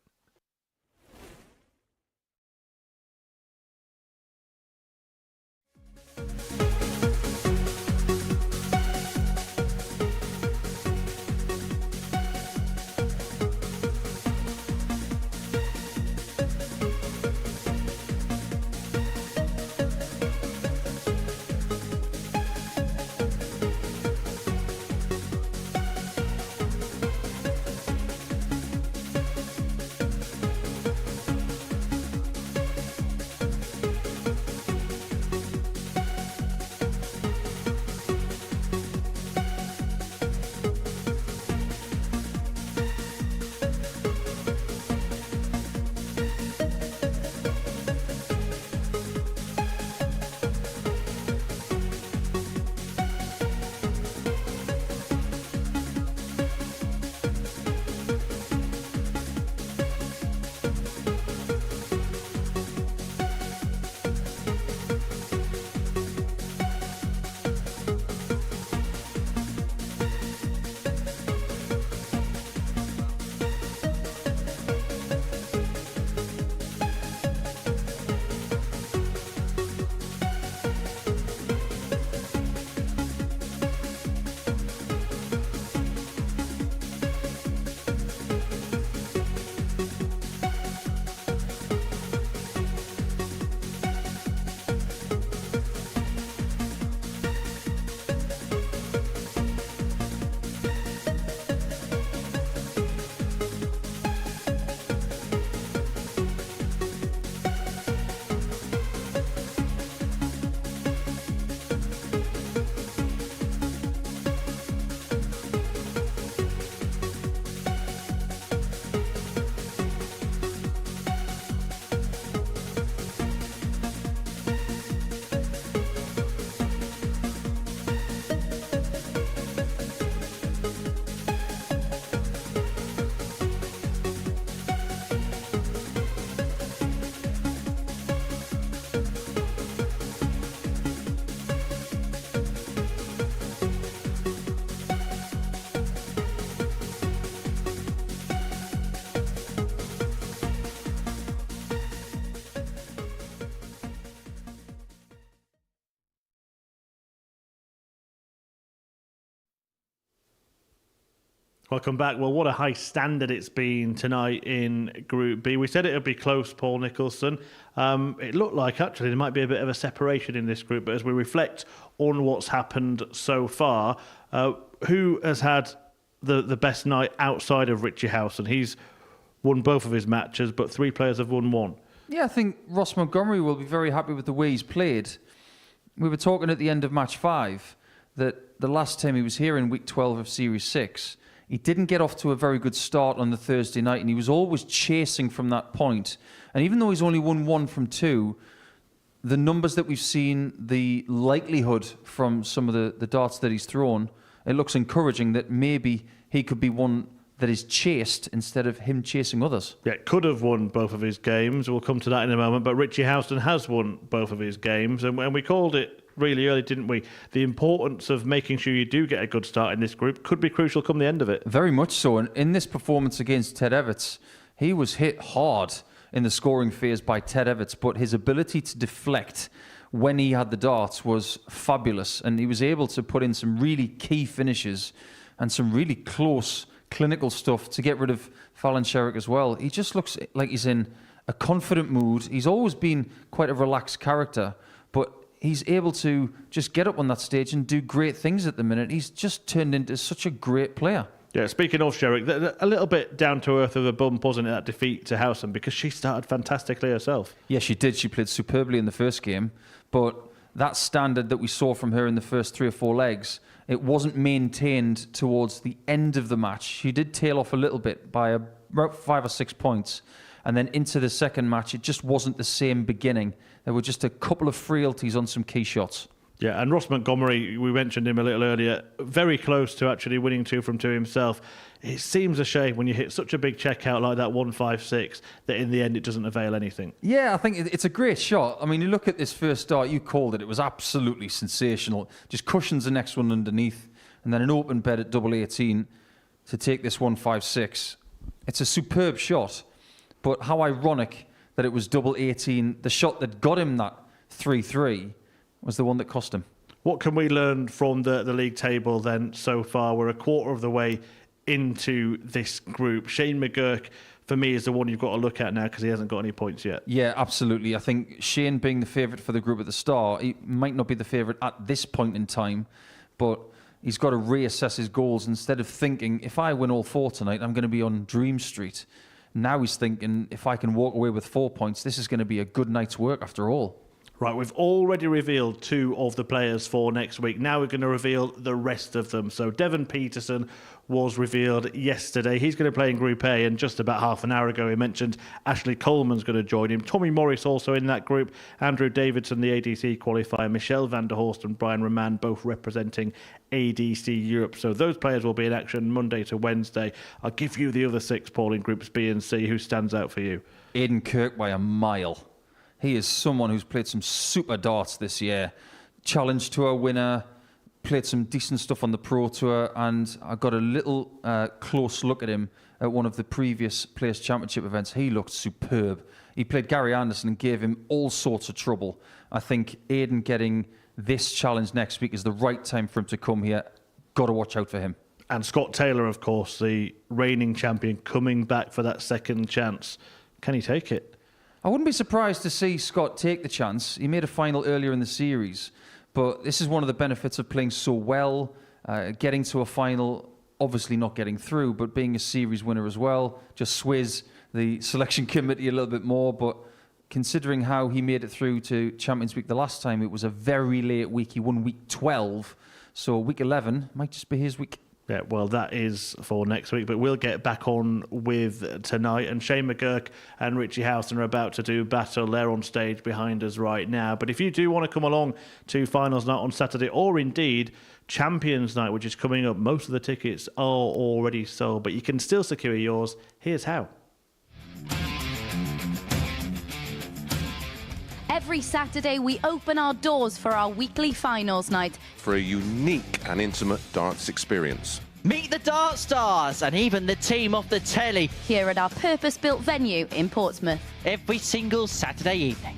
Speaker 5: Welcome back. Well, what a high standard it's been tonight in Group B. We said it would be close, Paul Nicholson. It looked like, actually, there might be a bit of a separation in this group, but as we reflect on what's happened so far, who has had the best night outside of Richie Howson? He's won both of his matches, but 3 players have won 1.
Speaker 6: Yeah, I think Ross Montgomery will be very happy with the way he's played. We were talking at the end of match 5 that the last time he was here in week 12 of Series 6, he didn't get off to a very good start on the Thursday night, and he was always chasing from that point. And even though he's only won 1 from 2, the numbers that we've seen, the likelihood from some of the darts that he's thrown, it looks encouraging that maybe he could be one that is chased instead of him chasing others.
Speaker 5: Yeah, could have won both of his games. We'll come to that in a moment. But Richie Houston has won both of his games. And we called it really early, didn't we? The importance of making sure you do get a good start in this group could be crucial come the end of it.
Speaker 6: Very much so. And in this performance against Ted Everts, he was hit hard in the scoring phase by Ted Everts, but his ability to deflect when he had the darts was fabulous. And he was able to put in some really key finishes and some really close clinical stuff to get rid of Fallon Sherrock as well. He just looks like he's in a confident mood. He's always been quite a relaxed character, but he's able to just get up on that stage and do great things at the minute. He's just turned into such a great player.
Speaker 5: Yeah, speaking of Sherrock, a little bit down to earth of a bump, wasn't it, that defeat to Howson, because she started fantastically herself.
Speaker 6: Yeah, she did. She played superbly in the first game, but that standard that we saw from her in the first 3 or 4 legs, it wasn't maintained towards the end of the match. She did tail off a little bit by about 5 or 6 points. And then into the second match, it just wasn't the same beginning. There were just a couple of frailties on some key shots.
Speaker 5: Yeah, and Ross Montgomery, we mentioned him a little earlier, very close to actually winning 2 from 2 himself. It seems a shame when you hit such a big checkout like that 156 that in the end it doesn't avail anything.
Speaker 6: Yeah, I think it's a great shot. I mean, you look at this first start, you called it. It was absolutely sensational. Just cushions the next one underneath, and then an open bed at double 18 to take this 156. It's a superb shot, but how ironic that it was double 18. The shot that got him that 3-3 was the one that cost him.
Speaker 5: What can we learn from the league table then so far? We're a quarter of the way into this group. Shane McGurk, for me, is the one you've got to look at now because he hasn't got any points yet.
Speaker 6: Yeah, absolutely. I think Shane being the favourite for the group at the start, he might not be the favourite at this point in time, but he's got to reassess his goals. Instead of thinking, if I win all 4 tonight, I'm going to be on Dream Street. Now he's thinking, if I can walk away with 4 points, this is going to be a good night's work after all.
Speaker 5: Right, we've already revealed 2 of the players for next week. Now we're going to reveal the rest of them. So Devon Peterson was revealed yesterday. He's going to play in Group A, and just about half an hour ago he mentioned Ashley Coleman's going to join him. Tommy Morris also in that group. Andrew Davidson, the ADC qualifier. Michelle van der Horst and Brian Roman both representing ADC Europe. So those players will be in action Monday to Wednesday. I'll give you the other 6, Paul, in Groups B and C. Who stands out for you?
Speaker 6: Aidan Kirk by a mile. He is someone who's played some super darts this year. Challenge Tour winner, played some decent stuff on the Pro Tour, and I got a little close look at him at one of the previous Players' Championship events. He looked superb. He played Gary Anderson and gave him all sorts of trouble. I think Aidan getting this challenge next week is the right time for him to come here. Got to watch out for him.
Speaker 5: And Scott Taylor, of course, the reigning champion, coming back for that second chance. Can he take it?
Speaker 6: I wouldn't be surprised to see Scott take the chance. He made a final earlier in the series, but this is one of the benefits of playing so well, getting to a final, obviously not getting through, but being a series winner as well, just sways the selection committee a little bit more. But considering how he made it through to Champions Week the last time, it was a very late week. He won week 12, so week 11 might just be his week.
Speaker 5: Yeah, well, that is for next week, but we'll get back on with tonight. And Shane McGurk and Richie Houston are about to do battle. They're on stage behind us right now. But if you do want to come along to Finals Night on Saturday, or indeed Champions Night, which is coming up, most of the tickets are already sold, but you can still secure yours. Here's how.
Speaker 9: Every Saturday, we open our doors for our weekly finals night.
Speaker 10: For a unique and intimate darts experience.
Speaker 1: Meet the Dart Stars and even the team off the telly
Speaker 9: Here at our purpose-built venue in Portsmouth.
Speaker 1: every single Saturday evening.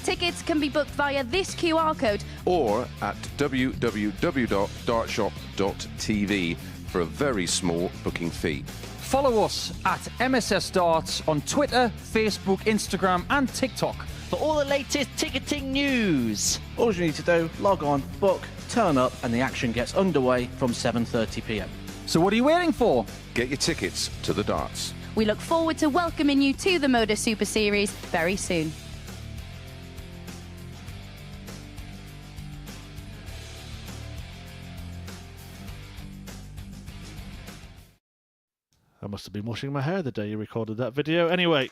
Speaker 9: Tickets can be booked via this QR code
Speaker 10: Or at www.dartshop.tv for a very small booking fee.
Speaker 6: Follow us at MSS Darts on Twitter, Facebook, Instagram and TikTok.
Speaker 1: For all the latest ticketing news.
Speaker 11: All you need to do, log on, book, turn up, and the action gets underway from 7:30 p.m.
Speaker 6: So what are you waiting for?
Speaker 10: Get your tickets to the darts.
Speaker 9: We look forward to welcoming you to the Modus Super Series very soon.
Speaker 5: I must have been washing my hair the day you recorded that video. Anyway,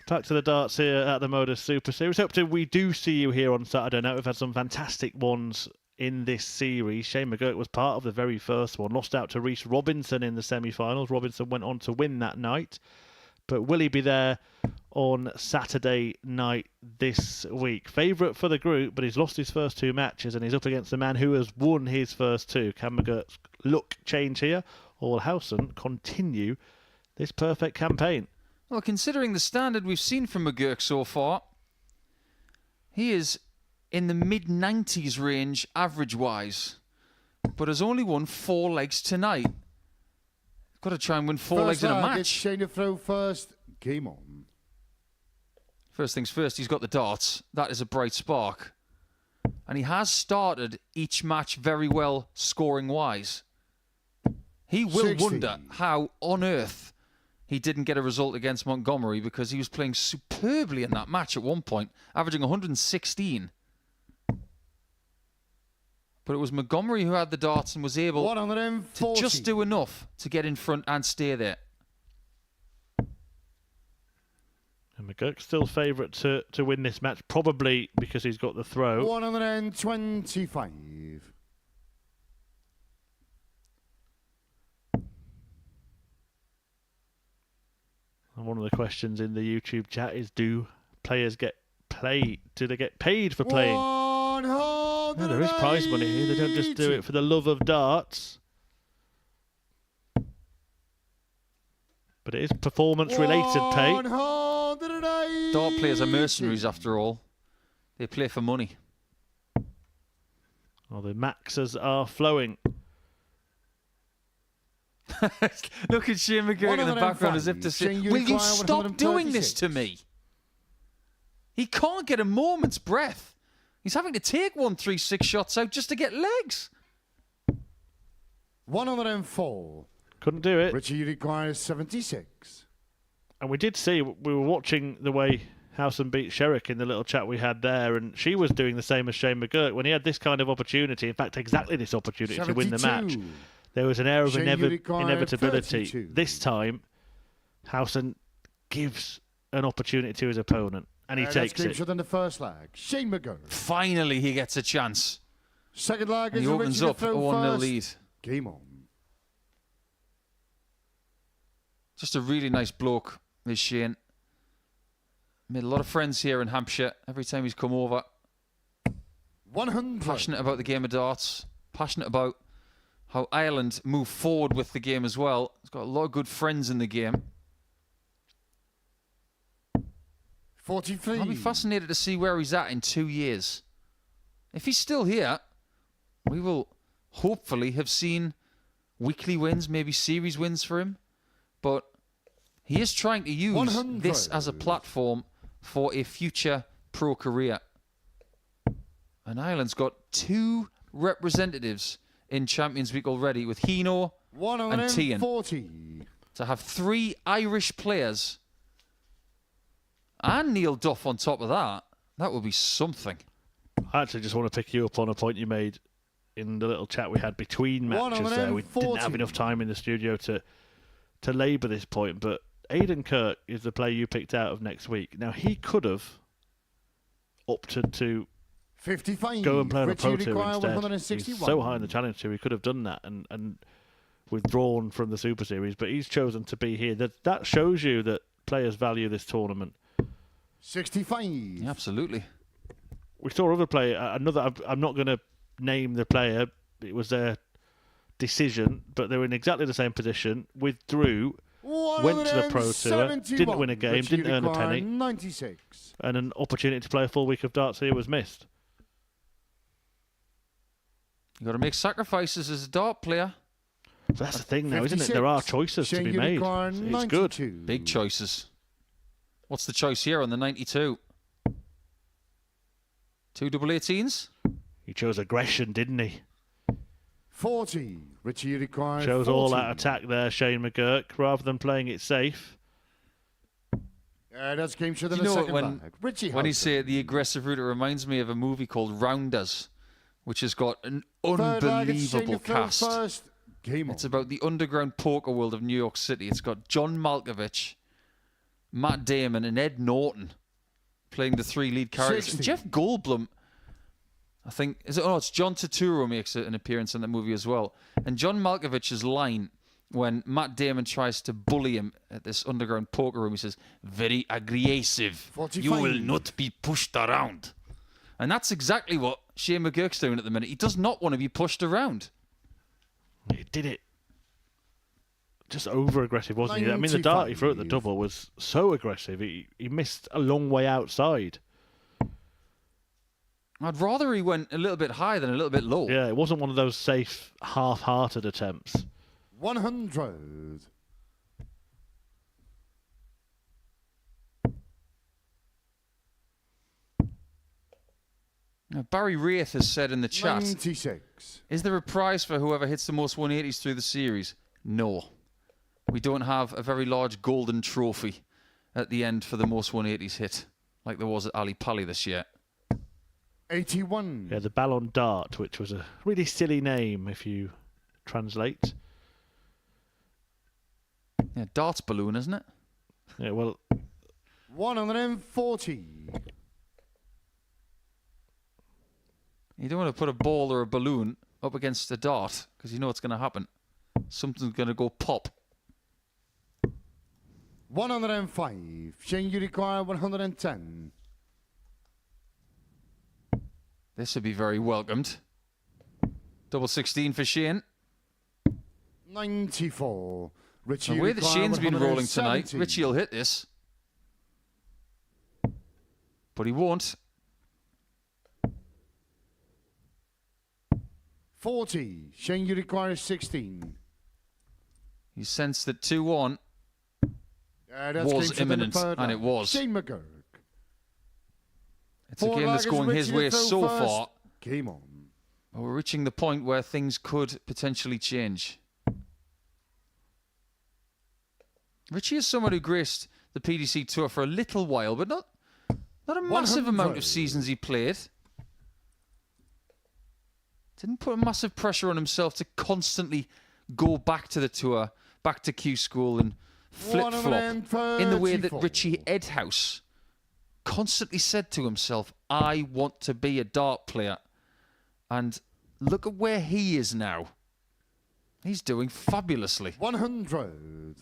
Speaker 5: back to the darts here at the Modus Super Series. Hope we do see you here on Saturday night. We've had some fantastic ones in this series. Shane McGurk was part of the very first one. Lost out to Rhys Robinson in the semi-finals. Robinson went on to win that night. But will he be there on Saturday night this week? Favourite for the group, but he's lost his first 2 matches and he's up against the man who has won his first 2. Can McGurk's look change here? Or will Howson continue this perfect campaign?
Speaker 6: Well, considering the standard we've seen from McGurk so far, he is in the mid-90s range average-wise, but has only won 4 legs tonight. Got to try and win 4 legs in a match.
Speaker 8: Shane throw first. Game on.
Speaker 6: First things first, he's got the darts. That is a bright spark. And he has started each match very well scoring-wise. He will
Speaker 8: 60.
Speaker 6: wonder how on earth he didn't get a result against Montgomery, because he was playing superbly in that match at one point, averaging 116. But it was Montgomery who had the darts and was able to just do enough to get in front and stay there.
Speaker 5: And McGurk's still favourite to win this match, probably because he's got the throw.
Speaker 8: 125.
Speaker 5: And one of the questions in the YouTube chat is, do players get paid? Do they get paid for playing? No, there is prize money here. They don't just do it for the love of darts. But it is performance-related pay.
Speaker 6: Dart players are mercenaries, after all. They play for money.
Speaker 5: Well, the maxes are flowing.
Speaker 6: Look at Shane McGurk in the background as if to say, will you stop doing this to me? He can't get a moment's breath. He's having to take 136 shots out just to get legs.
Speaker 8: 104.
Speaker 5: Couldn't do it.
Speaker 8: Richie requires 76.
Speaker 5: And we did see, we were watching the way Howson beat Sherrock in the little chat we had there, and she was doing the same as Shane McGurk. When he had this kind of opportunity, in fact, exactly this opportunity 72. To win the match, there was an air of inevitability. 32. This time, Howson gives an opportunity to his opponent, and he takes it.
Speaker 8: Than the first lag. Shane McGurk.
Speaker 6: Finally, he gets a chance.
Speaker 8: Second lag is
Speaker 6: he opens up a 1-0 lead.
Speaker 8: Game on.
Speaker 6: Just a really nice bloke, this Shane. Made a lot of friends here in Hampshire every time he's come over.
Speaker 8: 100.
Speaker 6: Passionate about the game of darts. Passionate about how Ireland move forward with the game as well. He's got a lot of good friends in the game.
Speaker 8: 43.
Speaker 6: I'll be fascinated to see where he's at in 2 years. If he's still here, we will hopefully have seen weekly wins, maybe series wins for him. But he is trying to use 100. This as a platform for a future pro career. And Ireland's got 2 representatives in Champions Week already, with Hino and Tian. To have 3 Irish players and Neil Duff on top of that, that would be something.
Speaker 5: I actually just want to pick you up on a point you made in the little chat we had between matches there. We didn't have enough time in the studio to labour this point, but Aidan Kirk is the player you picked out of next week. Now, he could have opted to
Speaker 8: 55.
Speaker 5: Go and play on a Pro Tour instead. He's so high in the Challenge Tour, he could have done that and withdrawn from the Super Series, but he's chosen to be here. That shows you that players value this tournament.
Speaker 8: 65.
Speaker 6: Yeah, absolutely.
Speaker 5: We saw other player, I'm not going to name the player, it was their decision, but they were in exactly the same position, withdrew, went to the Pro Tour, didn't win a game, didn't earn a penny,
Speaker 8: 96.
Speaker 5: And an opportunity to play a full week of darts here was missed.
Speaker 6: You've got to make sacrifices as a dart player.
Speaker 5: That's the thing now, isn't it? There are choices to be made. It's good.
Speaker 6: Big choices. What's the choice here on the 92? 2 double 18s?
Speaker 5: He chose aggression, didn't he?
Speaker 8: 40. Richie requires
Speaker 5: Shows
Speaker 8: 40.
Speaker 5: all out attack there, Shane McGurk, rather than playing it safe.
Speaker 8: That's game show.
Speaker 6: You know when he say the aggressive route, it reminds me of a movie called Rounders, which has got an unbelievable cast.
Speaker 8: First, Game
Speaker 6: It's
Speaker 8: on.
Speaker 6: about the underground poker world of New York City. It's got John Malkovich, Matt Damon, and Ed Norton playing the 3 lead characters.
Speaker 8: 60.
Speaker 6: Jeff Goldblum, I think, it's John Turturro makes an appearance in that movie as well. And John Malkovich's line when Matt Damon tries to bully him at this underground poker room, he says, "Very aggressive.
Speaker 8: 45.
Speaker 6: You will not be pushed around." And that's exactly what Shane McGurk's doing at the minute. He does not want to be pushed around.
Speaker 5: He did it just over aggressive, wasn't he? I mean, the dart he threw at the double was so aggressive. He missed a long way outside.
Speaker 6: I'd rather he went a little bit higher than a little bit low.
Speaker 5: Yeah, it wasn't one of those safe, half-hearted attempts.
Speaker 8: 100.
Speaker 6: Now, Barry Wraith has said in the chat,
Speaker 8: 96.
Speaker 6: is there a prize for whoever hits the most 180s through the series? No. We don't have a very large golden trophy at the end for the most 180s hit, like there was at Ali Pali this year.
Speaker 8: 81.
Speaker 5: Yeah, the Ballon d'Art, which was a really silly name if you translate.
Speaker 6: Yeah, darts balloon, isn't it?
Speaker 5: Yeah, well,
Speaker 8: 140.
Speaker 6: You don't want to put a ball or a balloon up against a dart because you know what's going to happen. Something's going to go pop.
Speaker 8: 105. Shane, you require 110.
Speaker 6: This would be very welcomed. Double 16 for Shane.
Speaker 8: 94. Richie,
Speaker 6: The way that Shane's been rolling tonight,
Speaker 8: 170.
Speaker 6: Richie will hit this. But he won't.
Speaker 8: 40. Shane, you require 16.
Speaker 6: He sensed that 2-1
Speaker 8: That's
Speaker 6: was
Speaker 8: game for
Speaker 6: imminent,
Speaker 8: the third
Speaker 6: and
Speaker 8: line.
Speaker 6: it was.
Speaker 8: Shane McGurk.
Speaker 6: It's a game that's going his way so far.
Speaker 8: Game on.
Speaker 6: But we're reaching the point where things could potentially change. Richie is someone who graced the PDC Tour for a little while, but not a massive
Speaker 8: 100.
Speaker 6: amount of seasons he played. Didn't put a massive pressure on himself to constantly go back to the tour, back to Q School and flip-flop in the way that
Speaker 8: 134.
Speaker 6: Richie Edhouse constantly said to himself, I want to be a dart player. And look at where he is now. He's doing fabulously.
Speaker 8: 100.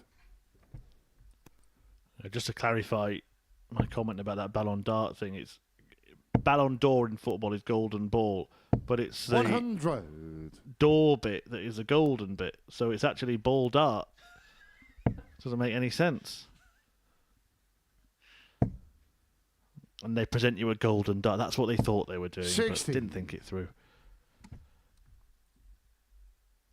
Speaker 5: just to clarify my comment about that Ballon d'Art thing, it's Ballon d'Or in football is golden ball, but it's the
Speaker 8: 100.
Speaker 5: door bit that is a golden bit, so it's actually ball dart. Doesn't make any sense. And they present you a golden dart. That's what they thought they were doing,
Speaker 8: 60.
Speaker 5: but didn't think it through.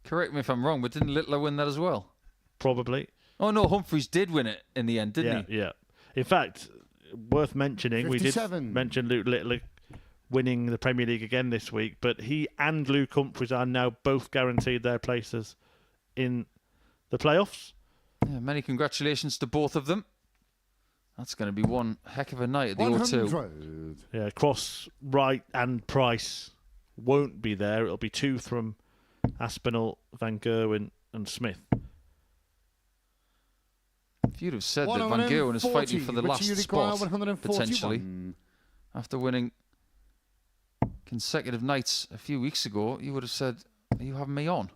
Speaker 6: Correct me if I'm wrong, but didn't Littler win that as well?
Speaker 5: Probably.
Speaker 6: Oh no, Humphreys did win it in the end, didn't he?
Speaker 5: Yeah. In fact, worth mentioning,
Speaker 8: 57.
Speaker 5: we did mention Luke Littler winning the Premier League again this week, but he and Luke Humphreys are now both guaranteed their places in the playoffs.
Speaker 6: Yeah, many congratulations to both of them. That's going to be one heck of a night at the
Speaker 8: 100.
Speaker 6: O2.
Speaker 5: Yeah, Cross, Wright and Price won't be there. It'll be two from Aspinall, Van Gerwen and Smith.
Speaker 6: If you'd have said that Van Gerwen is fighting for the last spot,
Speaker 8: 141.
Speaker 6: potentially, after winning consecutive nights a few weeks ago, you would have said, are you having me on?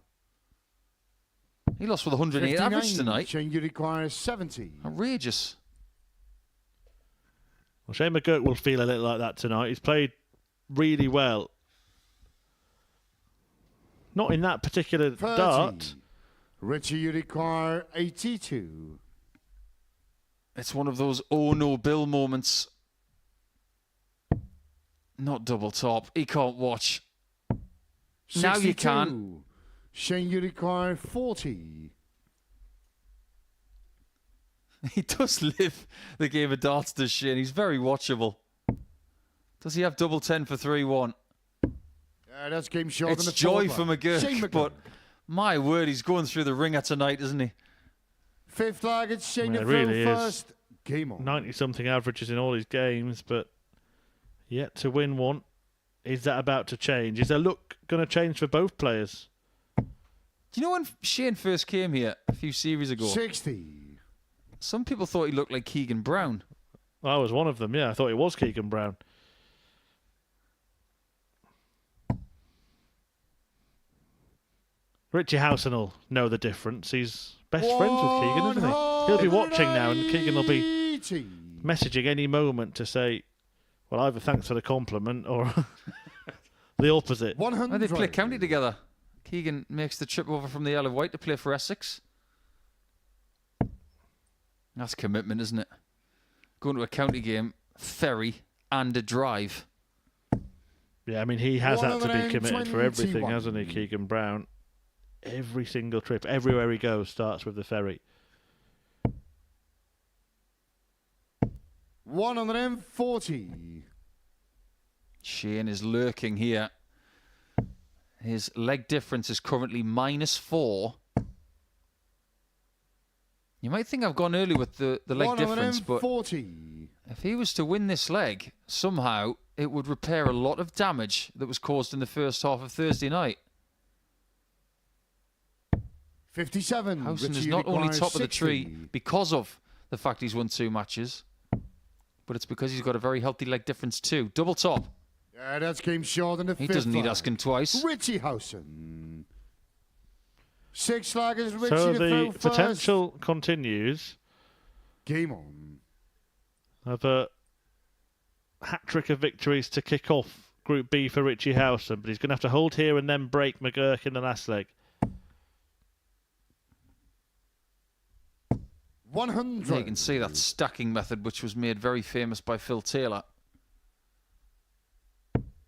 Speaker 6: He lost with 108 average tonight.
Speaker 8: Shane, you require 70.
Speaker 6: Outrageous.
Speaker 5: Well, Shane McGurk will feel a little like that tonight. He's played really well. Not in that particular
Speaker 8: 30.
Speaker 5: dart.
Speaker 8: Richie, you require 82.
Speaker 6: It's one of those oh no Bill moments. Not double top. He can't watch.
Speaker 8: 62.
Speaker 6: Now you can.
Speaker 8: Shane, you require 40.
Speaker 6: He does live the game of darts, does Shane. He's very watchable. Does he have double 10 for 3-1?
Speaker 8: That's game short.
Speaker 6: It's
Speaker 8: than the
Speaker 6: joy
Speaker 8: fourth
Speaker 6: for
Speaker 8: one. Shane
Speaker 6: McGurk, but my word, he's going through the ringer tonight, isn't he?
Speaker 8: Fifth lag, it's Shane
Speaker 5: Yeah, it
Speaker 8: through
Speaker 5: really is.
Speaker 8: first. Game on.
Speaker 5: 90-something averages in all his games, but yet to win one. Is that about to change? Is their look going to change for both players?
Speaker 6: Do you know when Shane first came here a few series ago?
Speaker 8: 60.
Speaker 6: Some people thought he looked like Keegan Brown.
Speaker 5: I was one of them, yeah. I thought it was Keegan Brown. Richie Howson will know the difference. He's best friends with Keegan, isn't he? He'll be watching now, and Keegan will be messaging any moment to say, well, either thanks for the compliment or the opposite.
Speaker 8: 100.
Speaker 6: Oh, they play county together. Keegan makes the trip over from the Isle of Wight to play for Essex. That's commitment, isn't it? Going to a county game, ferry, and a drive.
Speaker 5: Yeah, I mean, he has had to be committed for everything, hasn't he, Keegan Brown? Every single trip, everywhere he goes, starts with the ferry.
Speaker 8: 140.
Speaker 6: Shane is lurking here. His leg difference is currently -4. You might think I've gone early with the leg difference, but if he was to win this leg, somehow it would repair a lot of damage that was caused in the first half of Thursday night.
Speaker 8: 57.
Speaker 6: Howson is
Speaker 8: Richie
Speaker 6: not only
Speaker 8: requires
Speaker 6: top of the
Speaker 8: 60.
Speaker 6: tree because of the fact he's won 2 matches, but it's because he's got a very healthy leg difference too. Double top.
Speaker 8: Yeah, that's game short in the
Speaker 6: He
Speaker 8: fifth.
Speaker 6: doesn't need asking twice.
Speaker 8: Richie Howson. 6 slaggers. Richie
Speaker 5: So
Speaker 8: to
Speaker 5: the
Speaker 8: throw first.
Speaker 5: potential continues
Speaker 8: Game on.
Speaker 5: of a hat-trick of victories to kick off Group B for Richie Howson, but he's going to have to hold here and then break McGurk in the last leg.
Speaker 8: 100.
Speaker 6: Yeah, you can see that stacking method, which was made very famous by Phil Taylor.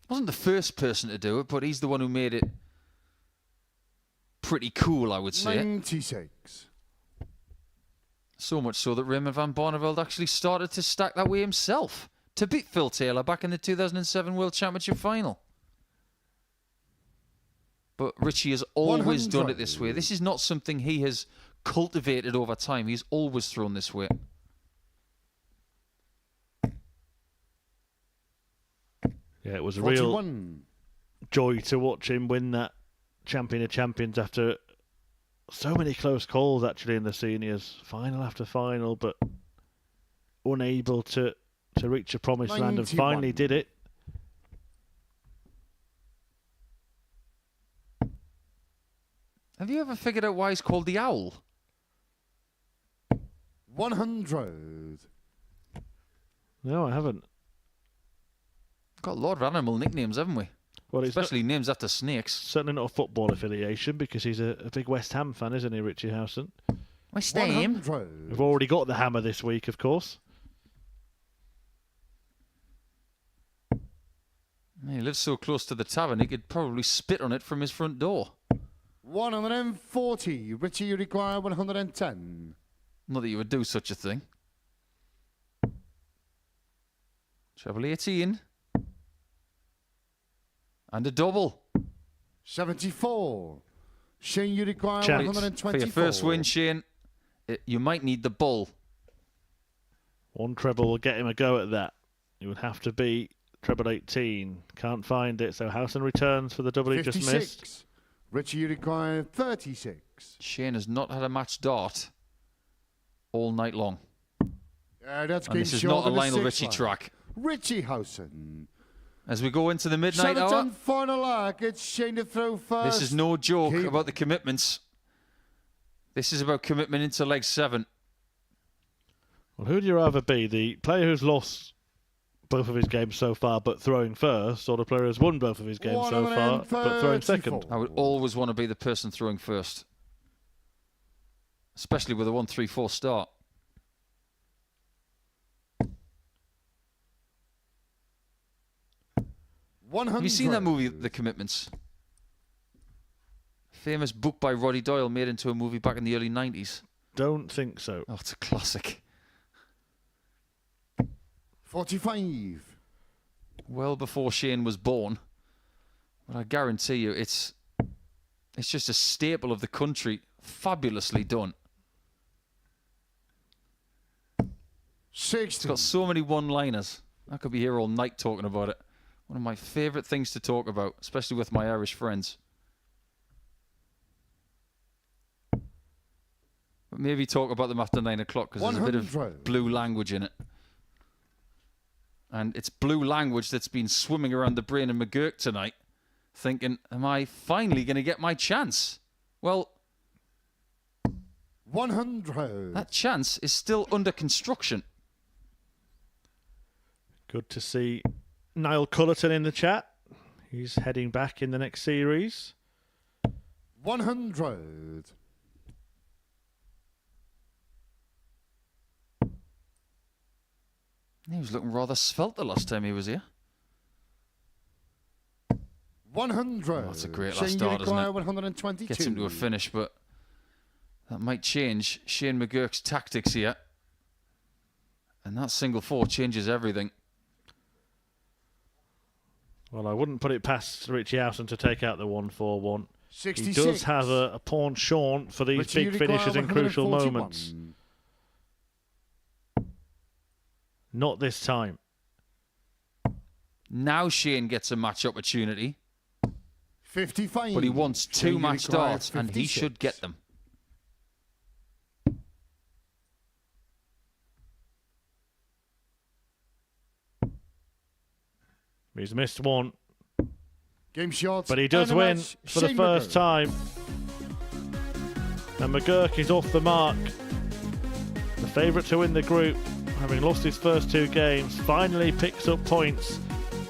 Speaker 6: Wasn't the first person to do it, but he's the one who made it pretty cool, I would say.
Speaker 8: 96.
Speaker 6: So much so that Raymond van Barneveld actually started to stack that way himself to beat Phil Taylor back in the 2007 World Championship final. But Richie has always done it this way. This is not something he has cultivated over time. He's always thrown this way.
Speaker 5: Yeah, it was a
Speaker 8: 41.
Speaker 5: real joy to watch him win that Champion of Champions after so many close calls, actually, in the seniors. Final after final, but unable to reach a promised land, and
Speaker 8: 91.
Speaker 5: finally did it.
Speaker 6: Have you ever figured out why he's called the Owl?
Speaker 8: 100.
Speaker 5: No, I haven't.
Speaker 6: Got a lot of animal nicknames, haven't we?
Speaker 5: Well,
Speaker 6: especially names after snakes.
Speaker 5: Certainly not a football affiliation, because he's a big West Ham fan, isn't he, Richie Howson?
Speaker 6: West Ham.
Speaker 8: 100.
Speaker 5: We've already got the hammer this week, of course.
Speaker 6: He lives so close to the tavern, he could probably spit on it from his front door.
Speaker 8: 140. Richie, you require 110.
Speaker 6: Not that you would do such a thing. Treble 18. And a double.
Speaker 8: 74. Shane, you require
Speaker 5: Chance.
Speaker 8: 124.
Speaker 6: For your first win, Shane, you might need the bull.
Speaker 5: One treble will get him a go at that. He would have to be treble 18. Can't find it, so Howson returns for the double he just
Speaker 8: 56.
Speaker 5: missed.
Speaker 8: Richie, you require 36.
Speaker 6: Shane has not had a match dart all night long.
Speaker 8: That's
Speaker 6: And this is not a Lionel Richie track.
Speaker 8: Richie Howson.
Speaker 6: As we go into the midnight hour,
Speaker 8: final arc. It's Shane to throw first.
Speaker 6: this is no joke
Speaker 8: Game.
Speaker 6: about the commitments. This is about commitment into leg 7.
Speaker 5: Well, who would you rather be? The player who's lost both of his games so far but throwing first, or the player who's won both of his games so far but throwing second?
Speaker 6: I would always want to be the person throwing first. Especially with a 1-3-4 start. Have you seen that movie, The Commitments? Famous book by Roddy Doyle made into a movie back in the early 90s.
Speaker 5: Don't think so.
Speaker 6: Oh, it's a classic.
Speaker 8: 45.
Speaker 6: Well before Shane was born. But I guarantee you, it's just a staple of the country. Fabulously done.
Speaker 8: 60.
Speaker 6: It's got so many one-liners. I could be here all night talking about it. One of my favourite things to talk about, especially with my Irish friends. Maybe talk about them after 9 o'clock because there's a bit of blue language in it. And it's blue language that's been swimming around the brain of McGurk tonight, thinking, am I finally going to get my chance? Well,
Speaker 8: 100.
Speaker 6: That chance is still under construction.
Speaker 5: Good to see Niall Cullerton in the chat. He's heading back in the next series.
Speaker 8: 100.
Speaker 6: He was looking rather svelte the last time he was here.
Speaker 8: 100.
Speaker 6: Oh, that's a great last start, isn't it?
Speaker 8: 122.
Speaker 6: Gets him to a finish, but that might change Shane McGurk's tactics here. And that single 4 changes everything.
Speaker 5: Well, I wouldn't put it past Richie Howson to take out the 141.
Speaker 8: 66.
Speaker 5: He does have a penchant for these
Speaker 8: Richie,
Speaker 5: big finishes in crucial
Speaker 8: 141.
Speaker 5: moments. Not this time.
Speaker 6: Now Shane gets a match opportunity.
Speaker 8: 55.
Speaker 6: But he wants 2 match darts, and he
Speaker 8: 56.
Speaker 6: should get them.
Speaker 5: He's missed one.
Speaker 8: Game shot.
Speaker 5: But he does
Speaker 8: and a
Speaker 5: win
Speaker 8: match.
Speaker 5: for the
Speaker 8: Shane
Speaker 5: first
Speaker 8: McGurk.
Speaker 5: time. And McGurk is off the mark. The favourite to win the group, having lost his first 2 games, finally picks up points.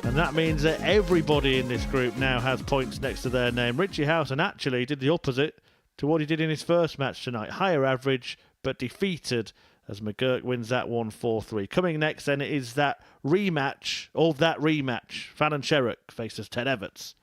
Speaker 5: And that means that everybody in this group now has points next to their name. Richie Howson actually did the opposite to what he did in his first match tonight. Higher average, but defeated as McGurk wins that one 4-3. Coming next then is that rematch of that rematch. Fallon Sherrock faces Ted Everts.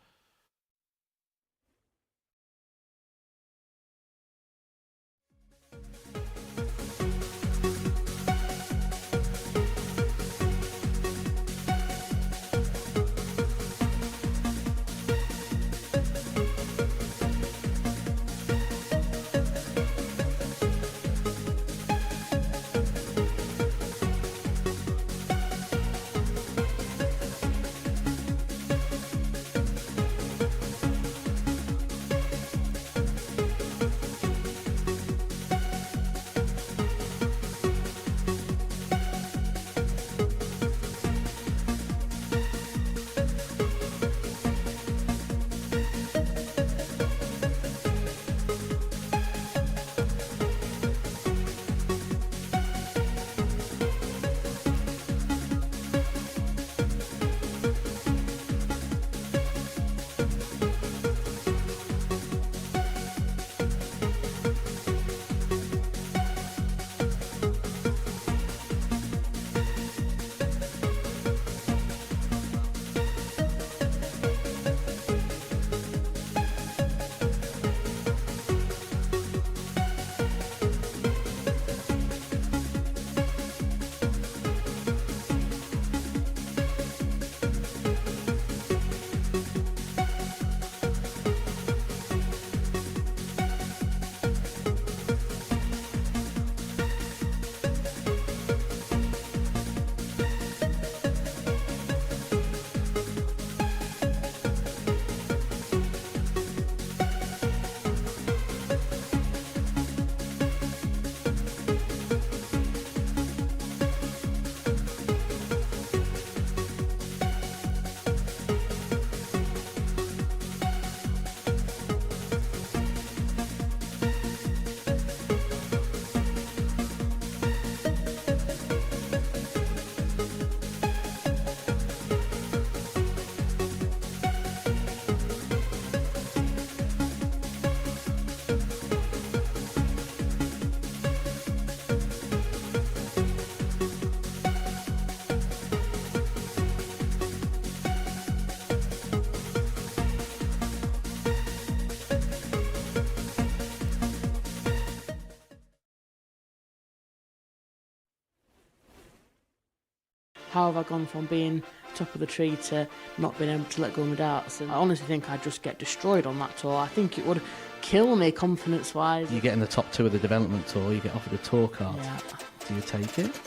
Speaker 12: How have I gone from being top of the tree to not being able to let go of my darts? And I honestly think I'd just get destroyed on that tour. I think it would kill me confidence-wise.
Speaker 11: You get in the top 2 of the development tour, you get offered a tour card.
Speaker 12: Yeah.
Speaker 11: Do you take it?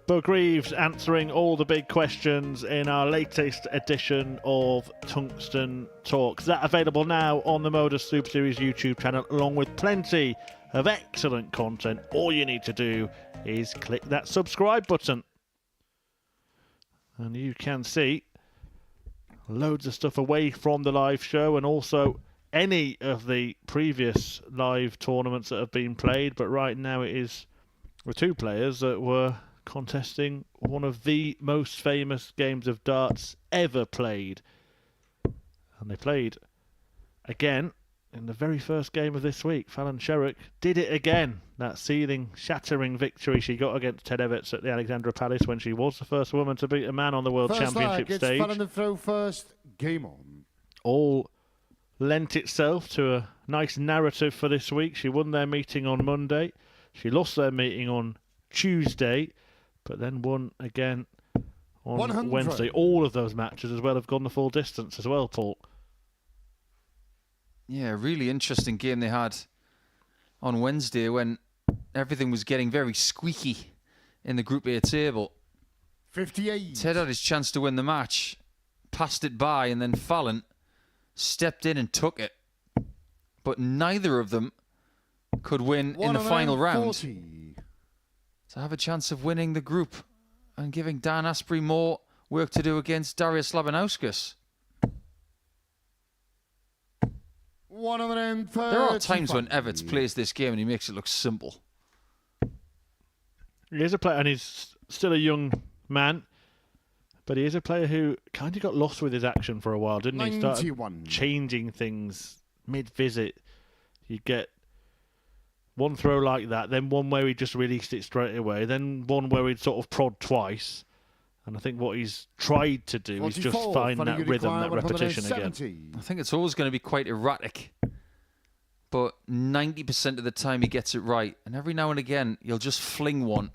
Speaker 5: Bug Reeves answering all the big questions in our latest edition of Tungsten Talks. That available now on the Modus Super Series YouTube channel, along with plenty of excellent content. All you need to do is click that subscribe button. And you can see loads of stuff away from the live show and also any of the previous live tournaments that have been played. But right now it is the two players that were contesting one of the most famous games of darts ever played. And they played again in the very first game of this week. Fallon Sherrock did it again. That seething, shattering victory she got against Ted Everts at the Alexandra Palace when she was the first woman to beat a man on the World Championship stage.
Speaker 8: Fallon to throw first. Game on.
Speaker 5: All lent itself to a nice narrative for this week. She won their meeting on Monday. She lost their meeting on Tuesday, but then won again on
Speaker 8: 100.
Speaker 5: Wednesday. All of those matches as well have gone the full distance as well, Paul.
Speaker 6: Yeah, really interesting game they had on Wednesday when everything was getting very squeaky in the Group A table.
Speaker 8: 58.
Speaker 6: Ted had his chance to win the match, passed it by, and then Fallon stepped in and took it. But neither of them could win in the final round to have a chance of winning the group and giving Dan Asprey more work to do against Darius Labanauskas.
Speaker 8: 135.
Speaker 6: There are times when Everts plays this game and he makes it look simple.
Speaker 5: He is a player, and he's still a young man, but he is a player who kind of got lost with his action for a while, didn't he?
Speaker 8: 91.
Speaker 5: Started changing things mid-visit. You get one throw like that, then one where he just released it straight away, then one where he'd sort of prod twice. And I think what he's tried to do is just find that rhythm, that repetition again.
Speaker 6: I think it's always going to be quite erratic, but 90% of the time he gets it right. And every now and again, he'll just fling one.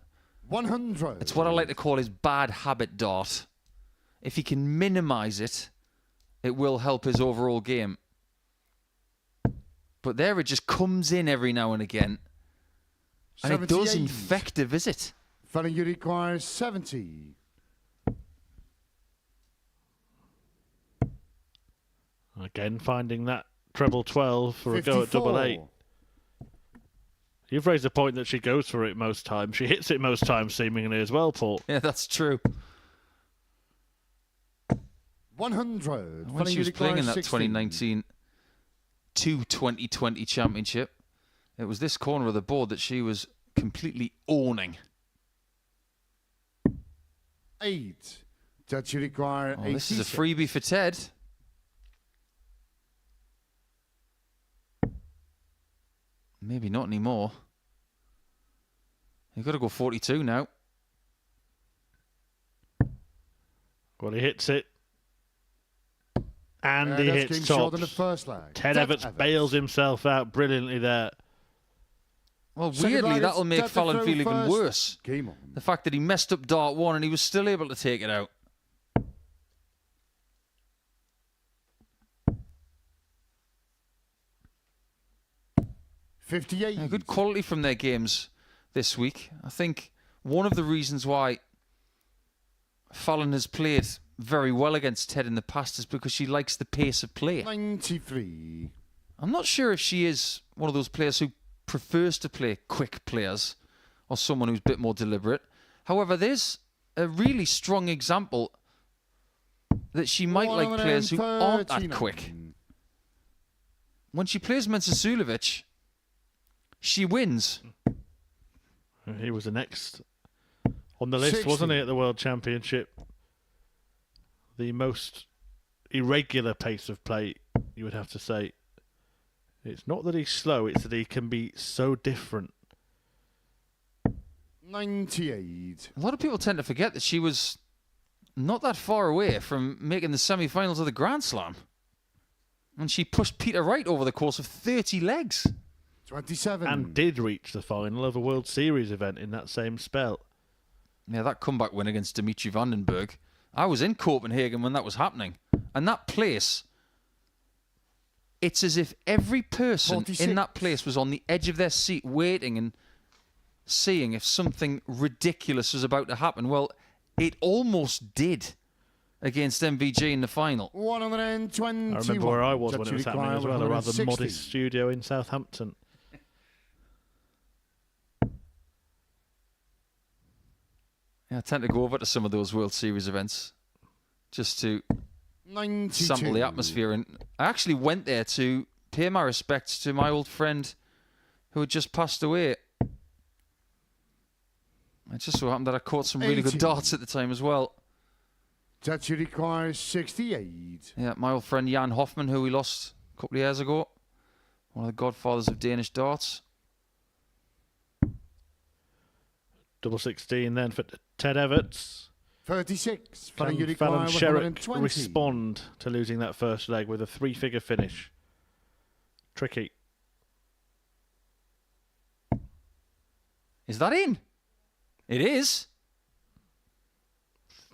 Speaker 8: 100.
Speaker 6: It's what I like to call his bad habit dart. If he can minimise it, it will help his overall game. But there it just comes in every now and again. And it does infect a visit.
Speaker 8: Fallon, you require 70.
Speaker 5: Again, finding that treble 12 for 54. A go at double 8. You've raised the point that she goes for it most times. She hits it most times, seemingly, as well, Paul.
Speaker 6: Yeah, that's true.
Speaker 8: 100.
Speaker 6: When she was playing in that 2019 to 2020 championship, it was this corner of the board that she was completely owning.
Speaker 8: 8. That you require 86.
Speaker 6: This is a freebie for Ted. Maybe not anymore. You've got to go 42 now.
Speaker 5: Well, he hits it. And he hits top. Ted Everts bails himself out brilliantly there.
Speaker 6: Well, weirdly, that'll make Fallon feel even worse. The fact that he messed up dart 1 and he was still able to take it out. Good quality from their games this week. I think one of the reasons why Fallon has played very well against Ted in the past is because she likes the pace of play.
Speaker 8: 93.
Speaker 6: I'm not sure if she is one of those players who prefers to play quick players or someone who's a bit more deliberate. However, there's a really strong example that she might like players who aren't that quick. When she plays Mensasulovic, she wins.
Speaker 5: He was the next on the list, 60. Wasn't he, at the World Championship? The most irregular pace of play, you would have to say. It's not that he's slow, it's that he can be so different.
Speaker 8: 98.
Speaker 6: A lot of people tend to forget that she was not that far away from making the semi-finals of the Grand Slam. And she pushed Peter Wright over the course of 30 legs.
Speaker 8: 27.
Speaker 5: And did reach the final of a World Series event in that same spell.
Speaker 6: Yeah, that comeback win against Dimitri Vandenberg. I was in Copenhagen when that was happening. And that place, it's as if every person 46. In that place was on the edge of their seat waiting and seeing if something ridiculous was about to happen. Well, it almost did against MVG in the final.
Speaker 8: 121.
Speaker 5: I remember where I was when it was happening as well, a rather modest studio in Southampton.
Speaker 6: Yeah, I tend to go over to some of those World Series events just to
Speaker 8: 92.
Speaker 6: sample the atmosphere. And I actually went there to pay my respects to my old friend who had just passed away. It just so happened that I caught some really good darts at the time as well.
Speaker 8: That requires 68.
Speaker 6: Yeah, my old friend Jan Hoffman, who we lost a couple of years ago. One of the godfathers of Danish darts.
Speaker 5: Double 16 then for Ted Everts.
Speaker 8: 36.
Speaker 5: Can Fallon Sherrock respond to losing that first leg with a 3-figure finish? Tricky.
Speaker 6: Is that in? It is.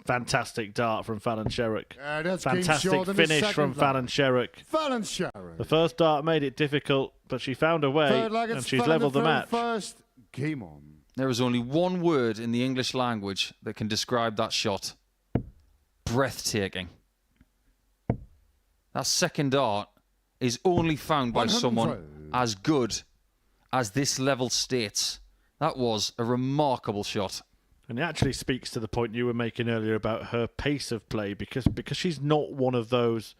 Speaker 5: Fantastic dart from Fallon Sherrock.
Speaker 8: That's
Speaker 5: Fantastic finish from Fallon Sherrock.
Speaker 8: Fallon Sherrock.
Speaker 5: The first dart made it difficult, but she found a way, and she's levelled the match.
Speaker 8: First, game on.
Speaker 6: There is only one word in the English language that can describe that shot. Breathtaking. That second dart is only found by someone as good as this level states. That was a remarkable shot.
Speaker 5: And it actually speaks to the point you were making earlier about her pace of play, because she's not one of those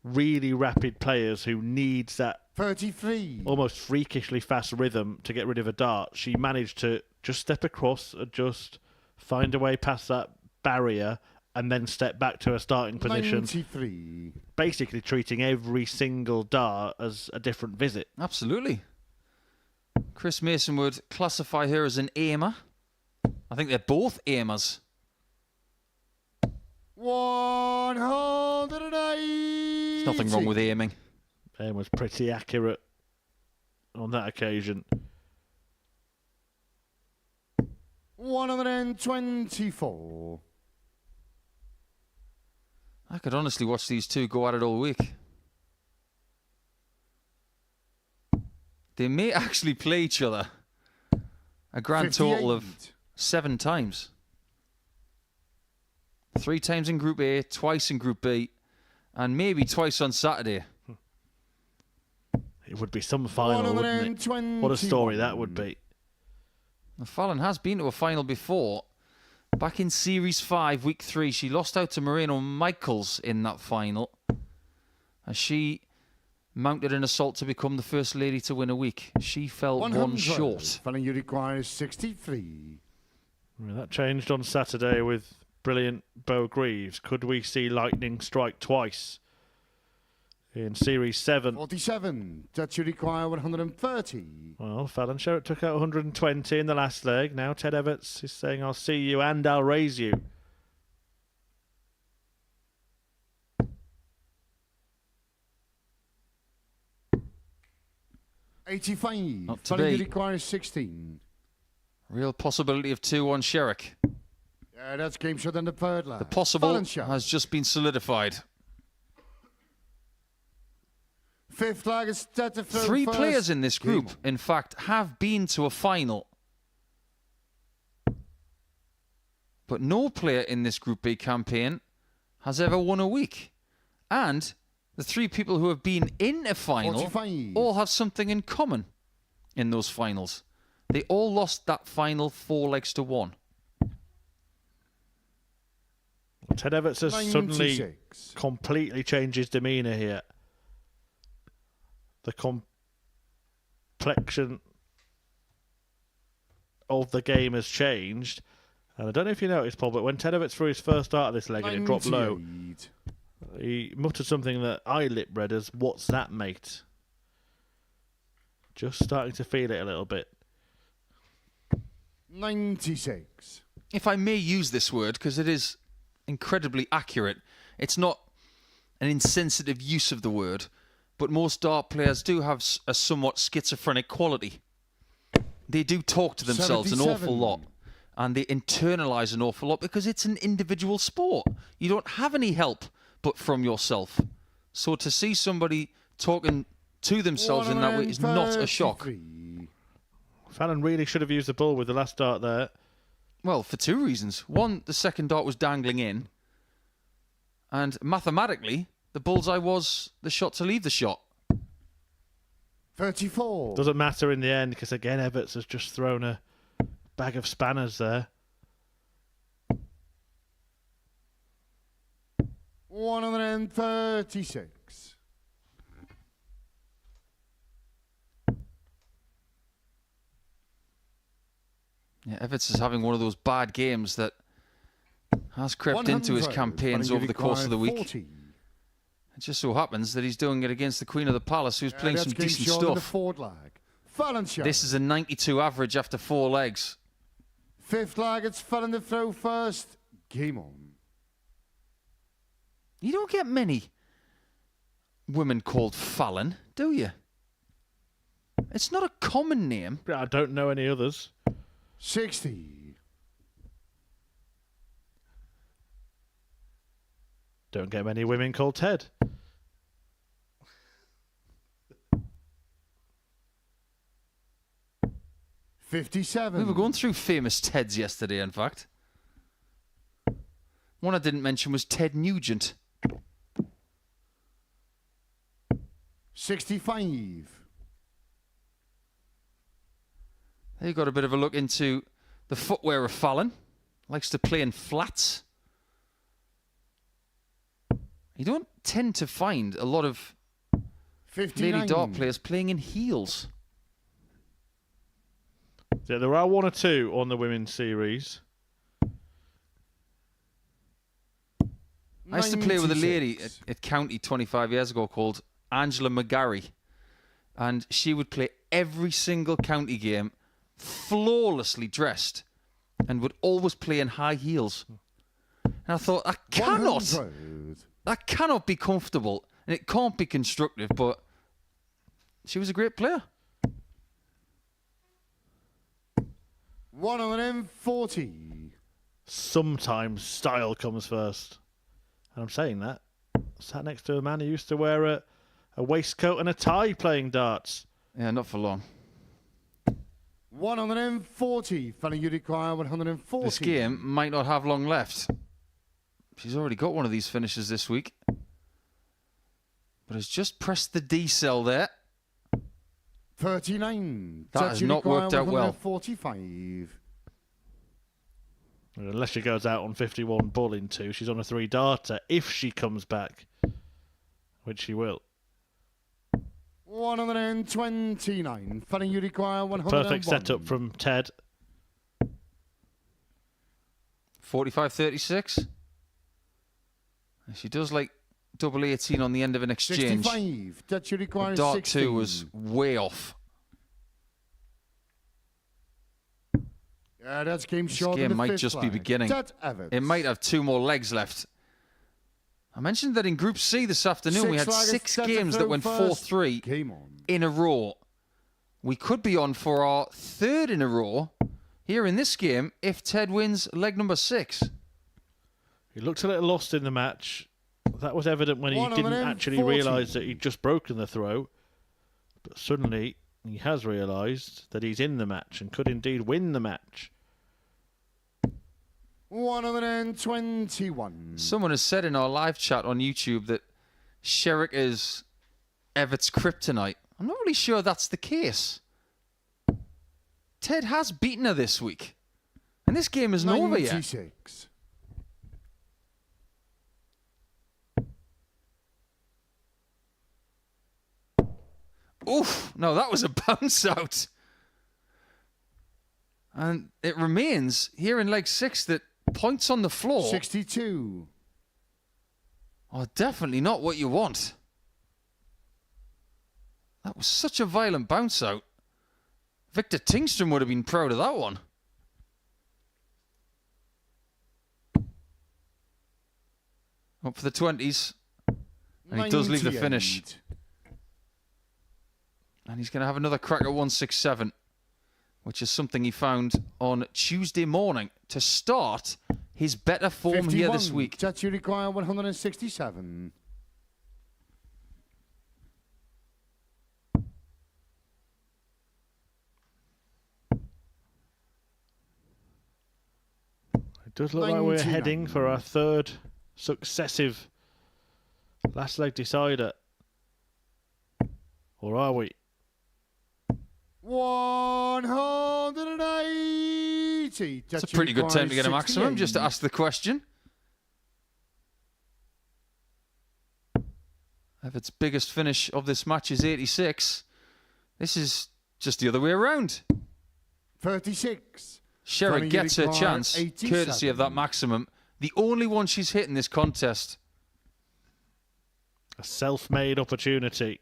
Speaker 5: really rapid players who needs that
Speaker 8: 33
Speaker 5: almost freakishly fast rhythm to get rid of a dart. She managed to just step across, adjust, find a way past that barrier, and then step back to her starting position.
Speaker 8: 93.
Speaker 5: Basically treating every single dart as a different visit.
Speaker 6: Absolutely. Chris Mason would classify her as an aimer. I think they're both aimers.
Speaker 8: 180.
Speaker 6: There's nothing wrong with aiming.
Speaker 5: Aim was pretty accurate on that occasion.
Speaker 8: 124.
Speaker 6: I could honestly watch these two go at it all week. They may actually play each other a grand total of 7 times. 3 times in Group A, twice in Group B, and maybe twice on Saturday.
Speaker 5: It would be some final, wouldn't it? What a story that would be.
Speaker 6: Fallon has been to a final before. Back in Series 5, Week 3, she lost out to Moreno Michaels in that final, as she mounted an assault to become the first lady to win a week. She fell 1 short.
Speaker 8: Fallon, you require 63.
Speaker 5: Well, that changed on Saturday with brilliant Beau Greaves. Could we see lightning strike twice in Series 7?
Speaker 8: 47. That you require 130.
Speaker 5: Well, Fallon Sherrock took out 120 in the last leg. Now Ted Everts is saying, I'll see you and I'll raise you.
Speaker 8: $85.
Speaker 6: Not to
Speaker 8: Fallon, you
Speaker 6: be.
Speaker 8: require 16.
Speaker 6: Real possibility of 2-1 Sherrock.
Speaker 8: Yeah, that's game shot in the third leg.
Speaker 6: The possible has just been solidified.
Speaker 8: 5th leg is set to
Speaker 6: 3 players in this group, in fact, have been to a final. But no player in this Group B campaign has ever won a week. And the 3 people who have been in a final
Speaker 8: 45.
Speaker 6: all have something in common in those finals. They all lost that final 4 legs to 1.
Speaker 5: Ted Everts has
Speaker 8: 96.
Speaker 5: suddenly completely changed his demeanour here. The complexion of the game has changed. And I don't know if you noticed, Paul, but when Ted Everts threw his first dart of this leg and it dropped low, he muttered something that I lip-read as, "What's that, mate?" Just starting to feel it a little bit.
Speaker 8: 96.
Speaker 6: If I may use this word, because it is incredibly accurate, it's not an insensitive use of the word, but most dart players do have a somewhat schizophrenic quality. They do talk to themselves
Speaker 8: 77.
Speaker 6: an awful lot, and they internalise an awful lot because it's an individual sport. You don't have any help but from yourself. So to see somebody talking to themselves in that way is not a shock.
Speaker 5: Fallon really should have used the ball with the last dart there.
Speaker 6: Well, for two reasons. One, the second dart was dangling in. And mathematically, the bullseye was the shot to leave the shot.
Speaker 8: 34.
Speaker 5: Doesn't matter in the end because, again, Everts has just thrown a bag of spanners there.
Speaker 8: 136.
Speaker 6: Yeah, Everts is having one of those bad games that has crept into his campaigns over the course of the week.
Speaker 8: 40.
Speaker 6: It just so happens that he's doing it against the Queen of the Palace, who's playing some decent stuff.
Speaker 8: Fallon Sherrock.
Speaker 6: This is a 92 average after 4 legs.
Speaker 8: Fifth leg, it's Fallon to throw first. Game on.
Speaker 6: You don't get many women called Fallon, do you? It's not a common name.
Speaker 5: I don't know any others.
Speaker 8: 60.
Speaker 5: Don't get many women called Ted.
Speaker 8: $57.
Speaker 6: We were going through famous Teds yesterday, in fact. One I didn't mention was Ted Nugent.
Speaker 8: 65.
Speaker 6: There you got a bit of a look into the footwear of Fallon. Likes to play in flats. You don't tend to find a lot of
Speaker 8: 59.
Speaker 6: lady dart players playing in heels.
Speaker 5: Yeah, there are 1 or 2 on the women's series.
Speaker 6: I used to play with a lady at County 25 years ago called Angela McGarry. And she would play every single county game flawlessly dressed and would always play in high heels. And I thought, that cannot be comfortable and it can't be constructive, but she was a great player.
Speaker 8: 140.
Speaker 5: Sometimes style comes first. And I'm saying that. Sat next to a man who used to wear a waistcoat and a tie playing darts.
Speaker 6: Yeah, not for long.
Speaker 8: 140. Fallon, you require 140.
Speaker 6: This game might not have long left. She's already got one of these finishes this week. But has just pressed the D cell there.
Speaker 8: 39.
Speaker 6: That has not worked out well.
Speaker 8: 145.
Speaker 5: Unless she goes out on 51 bull in 2, she's on a 3 darter if she comes back, which she will.
Speaker 8: 129. Fallon, you require 101.
Speaker 5: Perfect setup from Ted.
Speaker 6: 45-36. She does like double 18 on the end of an exchange.
Speaker 8: 65. That you require
Speaker 6: Dart
Speaker 8: 16.
Speaker 6: 2 was way off.
Speaker 8: Yeah, that's game
Speaker 6: This
Speaker 8: short.
Speaker 6: game might just be beginning. It might have 2 more legs left. I mentioned that in Group C this afternoon we had 6 games that went 4-3 in a row. We could be on for our 3rd in a row here in this game if Ted wins leg number 6.
Speaker 5: He looked a little lost in the match. That was evident when he didn't actually realise that he'd just broken the throw. But suddenly he has realised that he's in the match and could indeed win the match.
Speaker 8: 121.
Speaker 6: Someone has said in our live chat on YouTube that Sherrock is Evert's kryptonite. I'm not really sure that's the case. Ted has beaten her this week. And this game isn't over yet.
Speaker 8: 96.
Speaker 6: Oof, no, that was a bounce out. And it remains here in leg 6 that points on the floor
Speaker 8: 62.
Speaker 6: are definitely not what you want. That was such a violent bounce out. Victor Tingstrom would have been proud of that one. Up for the 20s. And he does leave the finish. And he's going to have another crack at 167, which is something he found on Tuesday morning to start his better form
Speaker 8: 51.
Speaker 6: here this week.
Speaker 8: That you require 167.
Speaker 5: Does look like we're heading for our third successive last leg decider. Or are we?
Speaker 8: 180.
Speaker 6: It's a pretty good time to get a maximum, just to ask the question. If its biggest finish of this match is 86, this is just the other way around.
Speaker 8: 36.
Speaker 6: Sherrock gets her chance, courtesy of that maximum. The only one she's hit in this contest.
Speaker 5: A self-made opportunity.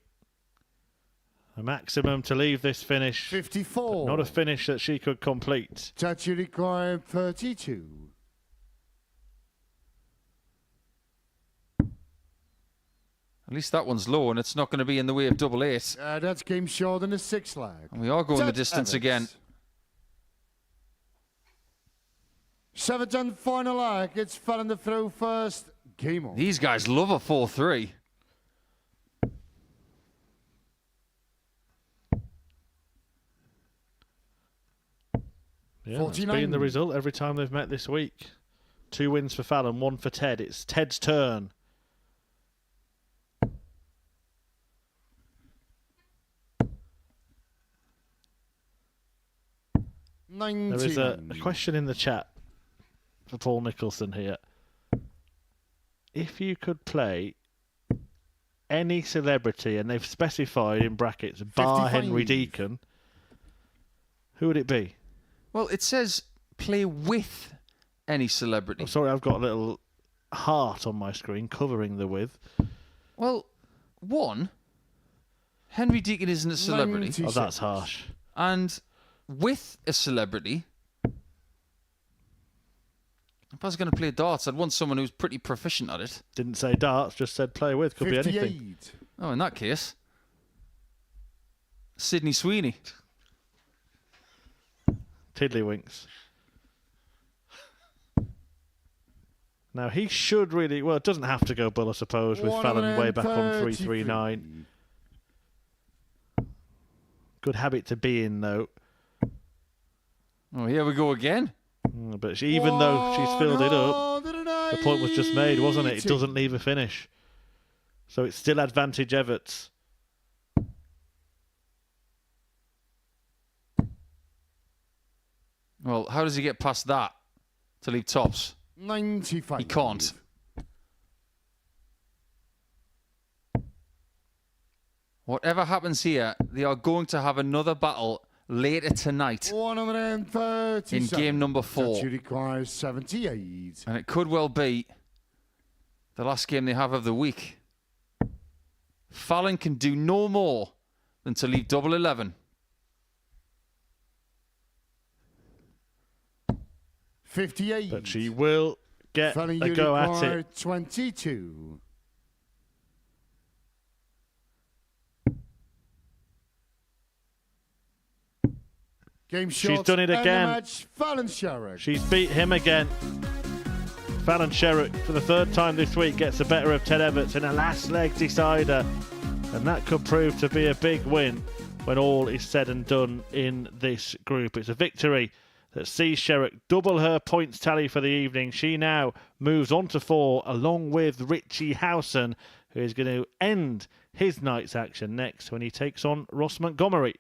Speaker 5: A maximum to leave this finish.
Speaker 8: 54.
Speaker 5: Not a finish that she could complete.
Speaker 8: Touch required 32.
Speaker 6: At least that one's low, and it's not going to be in the way of double 8.
Speaker 8: That's game short in the 6th leg.
Speaker 6: And we are going the distance again.
Speaker 8: 7th and final leg. It's Fallon the throw first. Game on.
Speaker 6: These guys love a 4-3.
Speaker 5: Yeah, that's been the result every time they've met this week. 2 wins for Fallon, 1 for Ted. It's Ted's turn. There is a question in the chat for Paul Nicholson here. If you could play any celebrity, and they've specified in brackets, bar
Speaker 8: 55.
Speaker 5: Henry Deacon, who would it be?
Speaker 6: Well, it says play with any celebrity.
Speaker 5: Oh, sorry, I've got a little heart on my screen covering the with.
Speaker 6: Well, one, Henry Deacon isn't a celebrity.
Speaker 8: 96.
Speaker 5: Oh, that's harsh.
Speaker 6: And with a celebrity, if I was going to play darts, I'd want someone who's pretty proficient at it.
Speaker 5: Didn't say darts, just said play with. Could
Speaker 8: 58.
Speaker 5: be anything.
Speaker 6: Oh, in that case, Sydney Sweeney.
Speaker 5: Tiddlywinks. Now, he should really... Well, it doesn't have to go bull, I suppose, with Fallon way back on 339. Good habit to be in, though.
Speaker 6: Oh, here we go again.
Speaker 5: But even though she's filled it up, the point was just made, wasn't it? It doesn't leave a finish. So it's still advantage Everts.
Speaker 6: Well, how does he get past that to leave tops?
Speaker 8: 95.
Speaker 6: He can't. Whatever happens here, they are going to have another battle later tonight
Speaker 8: 130.
Speaker 6: in game number 4.
Speaker 8: That requires 78.
Speaker 6: And it could well be the last game they have of the week. Fallon can do no more than to leave double 11.
Speaker 8: 58.
Speaker 5: But she will get
Speaker 8: Fallon,
Speaker 5: a go at it.
Speaker 8: 22. Game shot.
Speaker 5: She's done it again.
Speaker 8: Match, Fallon Sherrock.
Speaker 5: She's beat him again. Fallon Sherrock, for the 3rd time this week, gets the better of Ted Everts in a last leg decider. And that could prove to be a big win when all is said and done in this group. It's a victory that sees Sherrock double her points tally for the evening. She now moves on to 4 along with Richie Howson, who is going to end his night's action next when he takes on Ross Montgomery.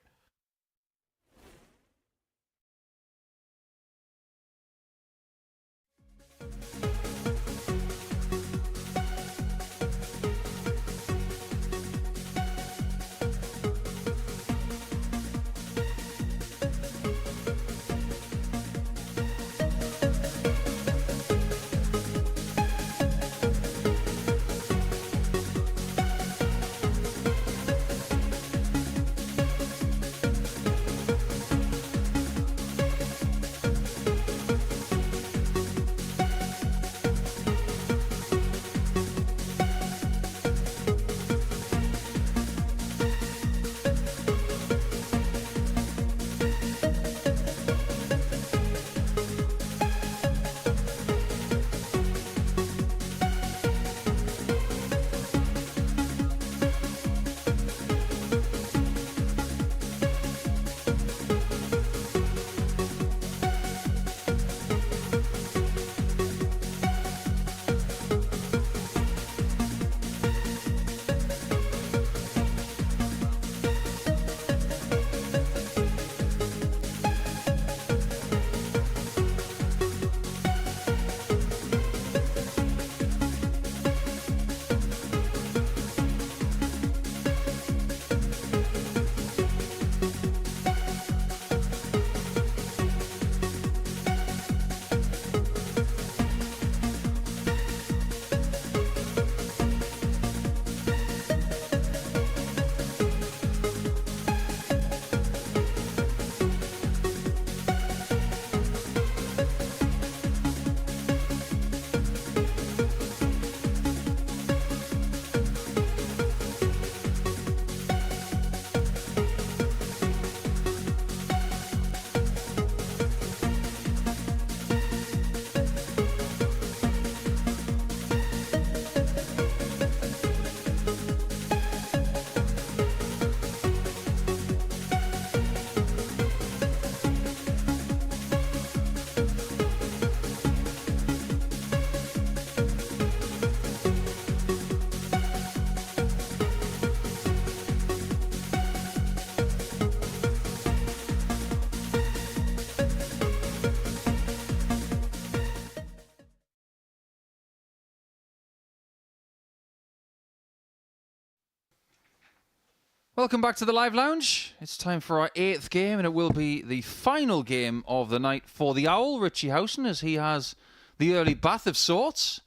Speaker 6: Welcome back to the Live Lounge. It's time for our 8th game, and it will be the final game of the night for the Owl, Richie Howson, as he has the early bath of sorts,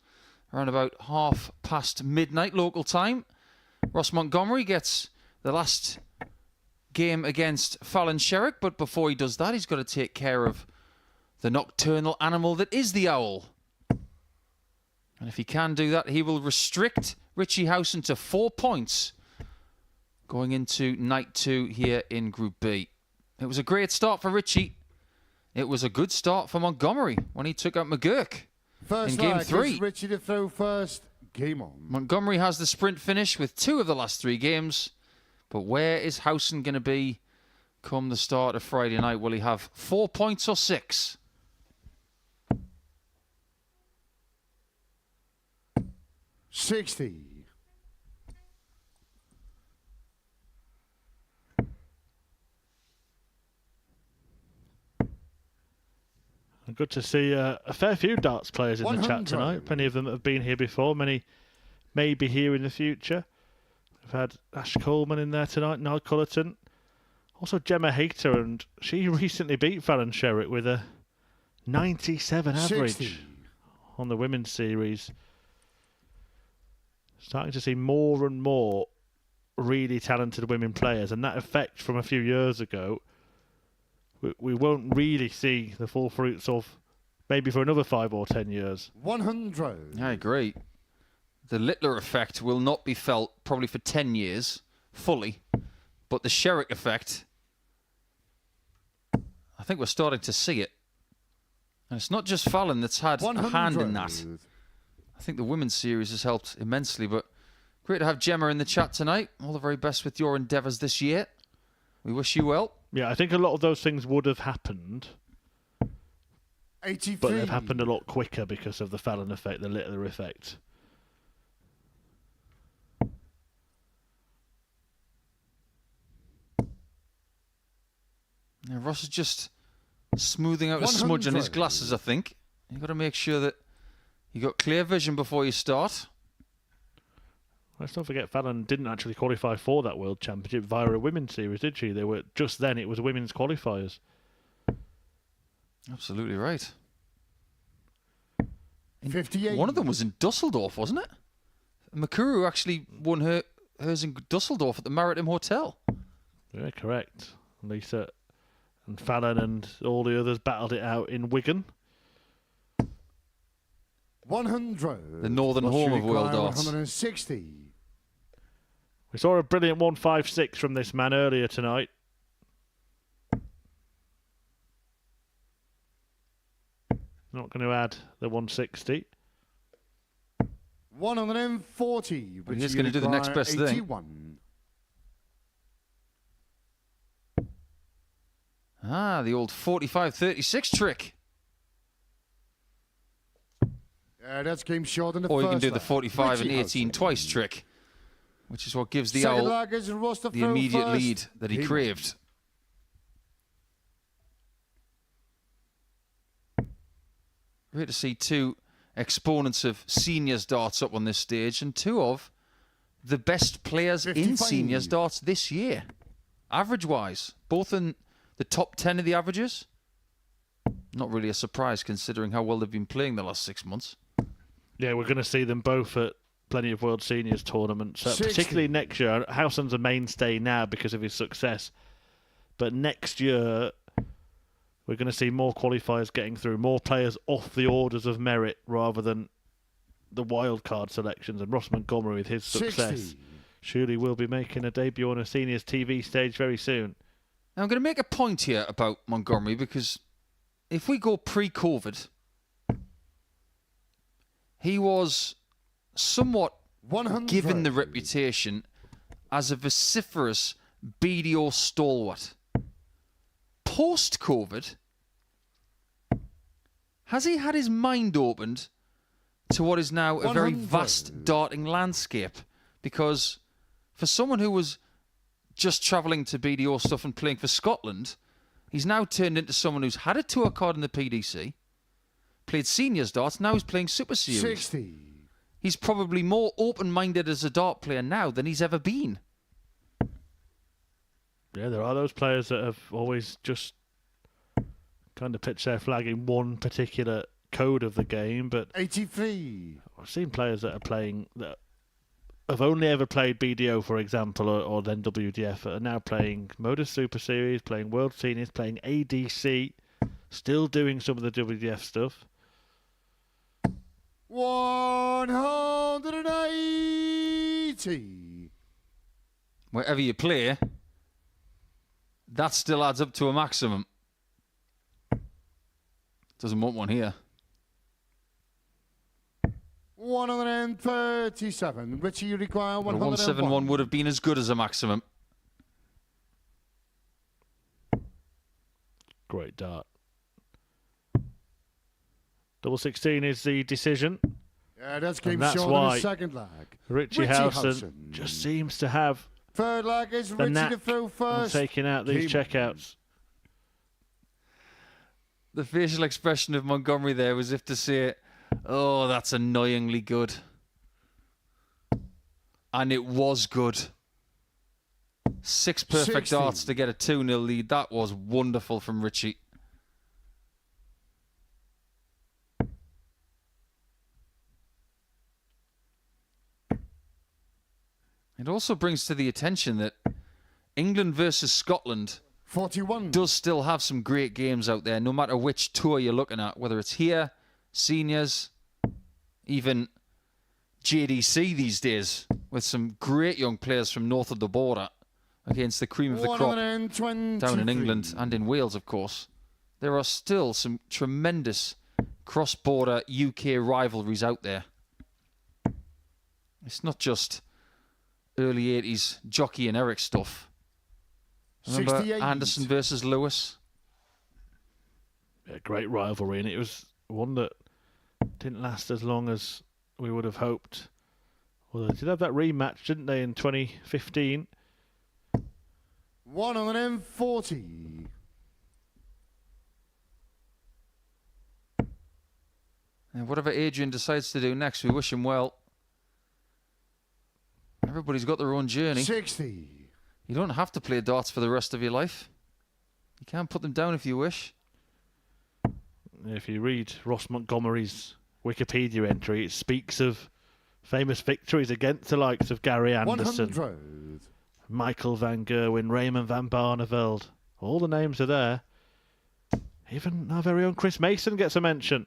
Speaker 6: around about midnight local time. Ross Montgomery gets the last game against Fallon Sherrock, but before he does that, he's got to take care of the nocturnal animal that is the Owl. And if he can do that, he will restrict Richie Howson to 4 points going into night 2 here in Group B. It was a great start for Richie. It was a good start for Montgomery when he took out McGurk in Game 3.
Speaker 8: Richie to throw first. Game on.
Speaker 6: Montgomery has the sprint finish with 2 of the last 3 games. But where is Howson going to be come the start of Friday night? Will he have 4 points or 6?
Speaker 8: $60.
Speaker 5: Good to see a fair few darts players in the chat tonight. Many of them have been here before. Many may be here in the future. We've had Ash Coleman in there tonight, Niall Cullerton. Also Gemma Hayter, and she recently beat Fallon Sherrock with a 97 average
Speaker 8: 60.
Speaker 5: on the women's series. Starting to see more and more really talented women players, and that effect from a few years ago we won't really see the full fruits of maybe for another 5 or 10 years.
Speaker 8: 100.
Speaker 6: I agree. The Littler effect will not be felt probably for 10 years fully, but the Sherrock effect, I think we're starting to see it. And it's not just Fallon that's had a hand in that. I think the women's series has helped immensely, but great to have Gemma in the chat tonight. All the very best with your endeavours this year. We wish you well.
Speaker 5: Yeah, I think a lot of those things would have happened,
Speaker 8: 83.
Speaker 5: but they've happened a lot quicker because of the Fallon effect, the Littler effect.
Speaker 6: Yeah, Ross is just smoothing out a smudge on his glasses, I think. You've got to make sure that you got clear vision before you start.
Speaker 5: Let's not forget Fallon didn't actually qualify for that World Championship via a women's series, did she? They were just then, it was women's qualifiers.
Speaker 6: Absolutely right.
Speaker 8: 58.
Speaker 6: One of them was in Dusseldorf, wasn't it? Makuru actually won hers in Dusseldorf at the Maritime Hotel.
Speaker 5: Yeah, correct. Lisa and Fallon and all the others battled it out in Wigan.
Speaker 8: 100.
Speaker 6: The northern home of world darts.
Speaker 8: 160.
Speaker 5: We saw a brilliant 156 from this man earlier tonight. Not going to add the 160.
Speaker 8: 140.
Speaker 6: But he's going to do the next best
Speaker 8: 81.
Speaker 6: thing. Ah, the old 45-36 trick.
Speaker 8: That's game short in the
Speaker 6: Or
Speaker 8: first
Speaker 6: you can do the
Speaker 8: leg.
Speaker 6: 45 and
Speaker 8: Richie
Speaker 6: 18
Speaker 8: Howson.
Speaker 6: twice trick, which is what gives the
Speaker 8: Second
Speaker 6: Owl
Speaker 8: leg is Ross to
Speaker 6: the
Speaker 8: throw
Speaker 6: immediate
Speaker 8: first.
Speaker 6: lead that he
Speaker 8: Game
Speaker 6: craved. Great to see 2 exponents of seniors darts up on this stage, and 2 of the best players
Speaker 8: 55.
Speaker 6: in seniors darts this year, average-wise, both in the top 10 of the averages. Not really a surprise considering how well they've been playing the last 6 months.
Speaker 5: Yeah, we're going to see them both at plenty of World Seniors tournaments,
Speaker 8: 60.
Speaker 5: particularly next year. Howson's a mainstay now because of his success, but next year we're going to see more qualifiers getting through, more players off the orders of merit rather than the wild card selections. And Ross Montgomery, with his success,
Speaker 8: 60.
Speaker 5: surely will be making a debut on a seniors TV stage very soon.
Speaker 6: Now, I'm going to make a point here about Montgomery, because if we go pre-COVID, he was somewhat
Speaker 8: 100.
Speaker 6: given the reputation as a vociferous BDO stalwart. Post-COVID, has he had his mind opened to what is now a very
Speaker 8: 100.
Speaker 6: vast darting landscape? Because for someone who was just travelling to BDO stuff and playing for Scotland, he's now turned into someone who's had a tour card in the PDC, played seniors darts, now he's playing Super Series.
Speaker 8: 60.
Speaker 6: He's probably more open-minded as a dart player now than he's ever been.
Speaker 5: Yeah, there are those players that have always just kind of pitched their flag in one particular code of the game, but
Speaker 8: 83.
Speaker 5: I've seen players that are playing that have only ever played BDO, for example, or then WDF, are now playing Modus Super Series, playing World Seniors, playing ADC, still doing some of the WDF stuff.
Speaker 8: 180.
Speaker 6: Wherever you play, that still adds up to a maximum. Doesn't want one here.
Speaker 8: 137. Richie, you require 101.
Speaker 6: 171 would have been as good as a maximum.
Speaker 5: Great dart. Double 16 is the decision.
Speaker 8: Yeah, that's game
Speaker 5: and that's
Speaker 8: short
Speaker 5: why
Speaker 8: in the second leg.
Speaker 5: Richie Howson just seems to have
Speaker 8: third leg is
Speaker 5: the
Speaker 8: Richie
Speaker 5: knack
Speaker 8: to throw first.
Speaker 5: of taking out these checkouts.
Speaker 6: The facial expression of Montgomery there was as if to say, oh, that's annoyingly good. And it was good. 6 perfect
Speaker 8: 60.
Speaker 6: darts to get a 2-0 lead. That was wonderful from Richie. It also brings to the attention that England versus Scotland
Speaker 8: 41
Speaker 6: does still have some great games out there, no matter which tour you're looking at, whether it's here, seniors, even JDC these days, with some great young players from north of the border against the cream of the crop down in England and in Wales, of course. There are still some tremendous cross-border UK rivalries out there. It's not just early 80s Jockey and Eric stuff. Remember
Speaker 8: 68.
Speaker 6: Anderson versus Lewis?
Speaker 5: Yeah, great rivalry, and it was one that didn't last as long as we would have hoped. Well, they did have that rematch, didn't they, in 2015?
Speaker 8: 140.
Speaker 6: And whatever Adrian decides to do next, we wish him well. Everybody's got their own journey.
Speaker 8: 60.
Speaker 6: You don't have to play darts for the rest of your life. You can put them down if you wish.
Speaker 5: If you read Ross Montgomery's Wikipedia entry, it speaks of famous victories against the likes of Gary Anderson,
Speaker 8: 100.
Speaker 5: Michael van Gerwen, Raymond van Barneveld. All the names are there. Even our very own Chris Mason gets a mention.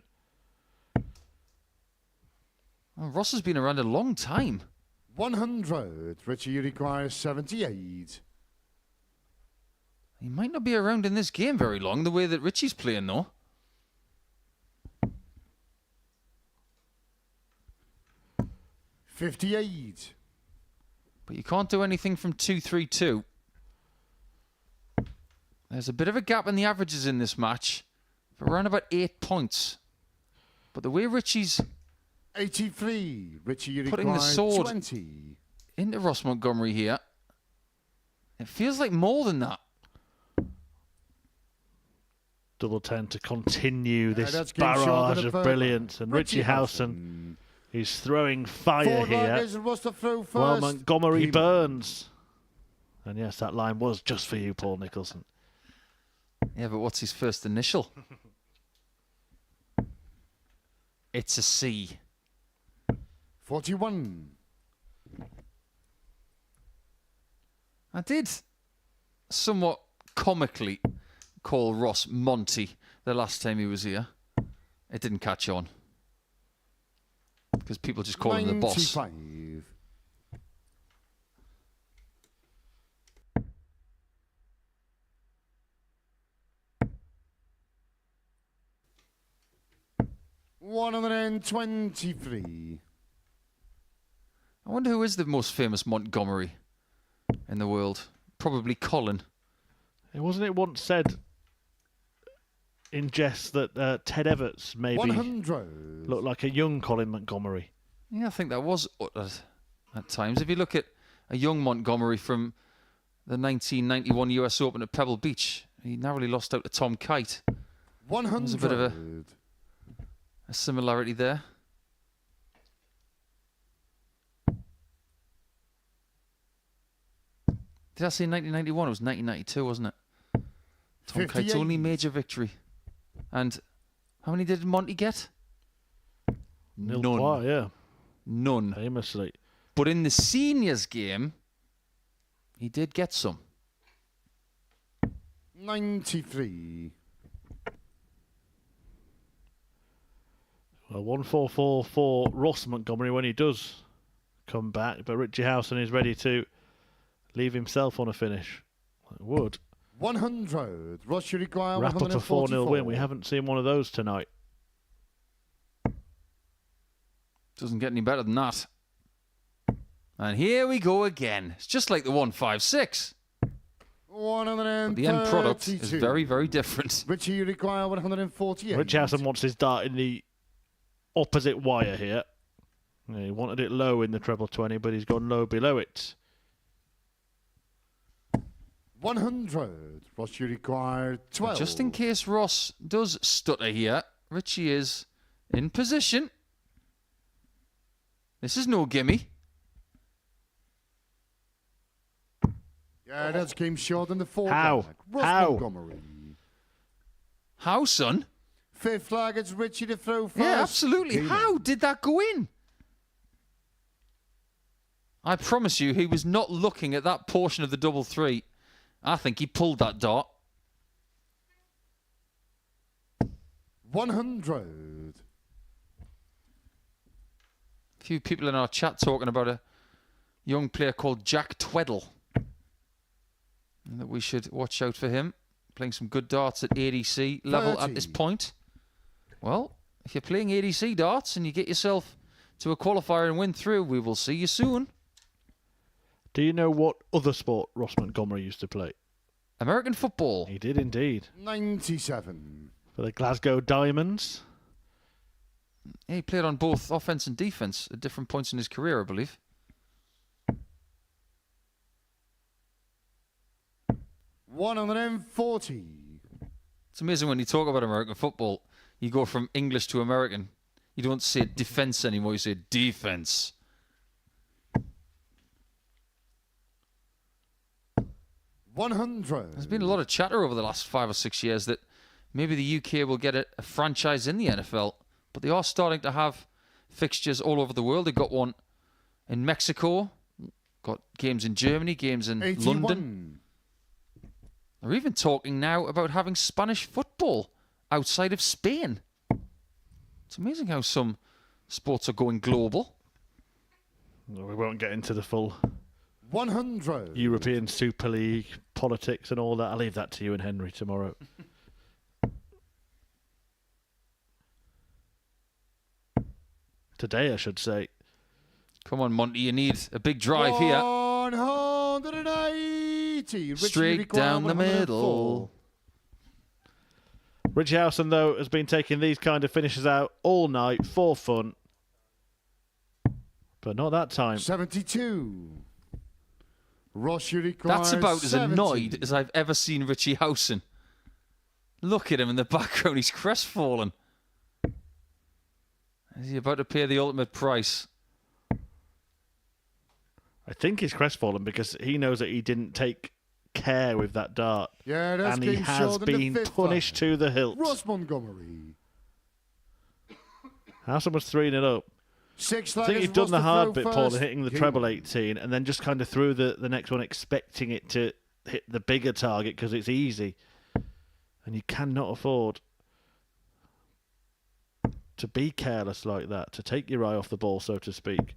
Speaker 6: Well, Ross has been around a long time.
Speaker 8: 100. Richie, you require 78.
Speaker 6: He might not be around in this game very long, the way that Richie's playing, though.
Speaker 8: $58.
Speaker 6: But you can't do anything from 2-3-2. There's a bit of a gap in the averages in this match, for around about 8 points. But the way Richie's
Speaker 8: 83. Richie, you
Speaker 6: putting the
Speaker 8: require
Speaker 6: sword
Speaker 8: 20.
Speaker 6: into Ross Montgomery here, it feels like more than that.
Speaker 5: Double 10 to continue this
Speaker 8: that's game short
Speaker 5: barrage
Speaker 8: of
Speaker 5: of
Speaker 8: the third
Speaker 5: brilliance.
Speaker 8: one.
Speaker 5: And Richie Howson is throwing fire
Speaker 8: Forward leg
Speaker 5: here.
Speaker 8: is Ross to throw first.
Speaker 5: Well, Montgomery
Speaker 8: Game
Speaker 5: burns. And yes, that line was just for you, Paul Nicholson.
Speaker 6: Yeah, but what's his first initial? It's a C.
Speaker 8: 41.
Speaker 6: I did somewhat comically call Ross Monty the last time he was here. It didn't catch on. Because people just call him the boss.
Speaker 8: 95. $123.
Speaker 6: I wonder who is the most famous Montgomery in the world. Probably Colin.
Speaker 5: Wasn't it once said in jest that Ted Everts maybe
Speaker 8: 100.
Speaker 5: looked like a young Colin Montgomery?
Speaker 6: Yeah, I think that was uttered at times. If you look at a young Montgomery from the 1991 US Open at Pebble Beach, he narrowly lost out to Tom Kite.
Speaker 8: 100.
Speaker 6: There's a bit of a similarity there. Did I say 1991? It was 1992, wasn't it? Tom
Speaker 8: 58.
Speaker 6: Kite's only major victory. And how many did Monty get?
Speaker 5: Nil
Speaker 6: None.
Speaker 5: points, yeah.
Speaker 6: None.
Speaker 5: Famously.
Speaker 6: But in the seniors game, he did get some.
Speaker 8: 93.
Speaker 5: Well, 1-4-4 for Ross Montgomery when he does come back, but Richie Howson is ready to leave himself on a finish. Like would.
Speaker 8: 100. Ross, you require
Speaker 5: Wrap up a
Speaker 8: 144.
Speaker 5: 4-0 win. We haven't seen one of those tonight.
Speaker 6: Doesn't get any better than that. And here we go again. It's just like the 156. But the end product is very, very different.
Speaker 8: Richie, you require 148.
Speaker 5: Rich Howson wants his dart in the opposite wire here. Yeah, he wanted it low in the treble 20, but he's gone low below it.
Speaker 8: 100. Ross, you require 12.
Speaker 6: Just in case Ross does stutter here, Richie is in position. This is no gimme.
Speaker 8: Yeah, that's game short in the fourth
Speaker 5: How?
Speaker 8: flag. Ross
Speaker 5: How?
Speaker 8: Montgomery.
Speaker 6: How, son?
Speaker 8: Fifth flag, it's Richie to throw first.
Speaker 6: Yeah, absolutely.
Speaker 8: Game
Speaker 6: How did that go in? I promise you, he was not looking at that portion of the double three. I think he pulled that dart.
Speaker 8: 100.
Speaker 6: A few people in our chat talking about a young player called Jack Tweddle. And that we should watch out for him. Playing some good darts at ADC level
Speaker 8: 30.
Speaker 6: at this point. Well, if you're playing ADC darts and you get yourself to a qualifier and win through, we will see you soon.
Speaker 5: Do you know what other sport Ross Montgomery used to play?
Speaker 6: American football.
Speaker 5: He did indeed.
Speaker 8: 97.
Speaker 5: For the Glasgow Diamonds.
Speaker 6: Yeah, he played on both offense and defense at different points in his career, I believe.
Speaker 8: 140.
Speaker 6: It's amazing when you talk about American football, you go from English to American. You don't say defense anymore, you say defense.
Speaker 8: 100.
Speaker 6: There's been a lot of chatter over the last 5 or 6 years that maybe the UK will get a franchise in the NFL, but they are starting to have fixtures all over the world. They've got one in Mexico, got games in Germany, games in
Speaker 8: 81.
Speaker 6: London. They're even talking now about having Spanish football outside of Spain. It's amazing how some sports are going global.
Speaker 5: No, we won't get into the full
Speaker 8: 100.
Speaker 5: European Super League politics and all that. I'll leave that to you and Henry tomorrow. Today, I should say.
Speaker 6: Come on, Monty, you need a big drive here.
Speaker 8: 180.
Speaker 6: Straight down the middle.
Speaker 5: Richie Howson, though, has been taking these kind of finishes out all night for fun. But not that time.
Speaker 8: 72. Ross, you require
Speaker 6: That's about as
Speaker 8: 70.
Speaker 6: annoyed as I've ever seen Richie Howson. Look at him in the background. He's crestfallen. Is he about to pay the ultimate price?
Speaker 5: I think he's crestfallen because he knows that he didn't take care with that dart.
Speaker 8: Yeah, that's
Speaker 5: and he
Speaker 8: game
Speaker 5: has
Speaker 8: short in the
Speaker 5: been
Speaker 8: fifth
Speaker 5: punished
Speaker 8: flag.
Speaker 5: to the hilt.
Speaker 8: Ross Montgomery.
Speaker 5: Howson was 3-0 up.
Speaker 8: Six
Speaker 5: I think
Speaker 8: flaggers,
Speaker 5: he'd done
Speaker 8: Ross
Speaker 5: the
Speaker 8: to
Speaker 5: hard
Speaker 8: throw
Speaker 5: bit,
Speaker 8: first.
Speaker 5: Paul, in hitting the
Speaker 8: Game
Speaker 5: treble
Speaker 8: on.
Speaker 5: 18 and then just kind of threw the next one expecting it to hit the bigger target because it's easy. And you cannot afford to be careless like that, to take your eye off the ball, so to speak.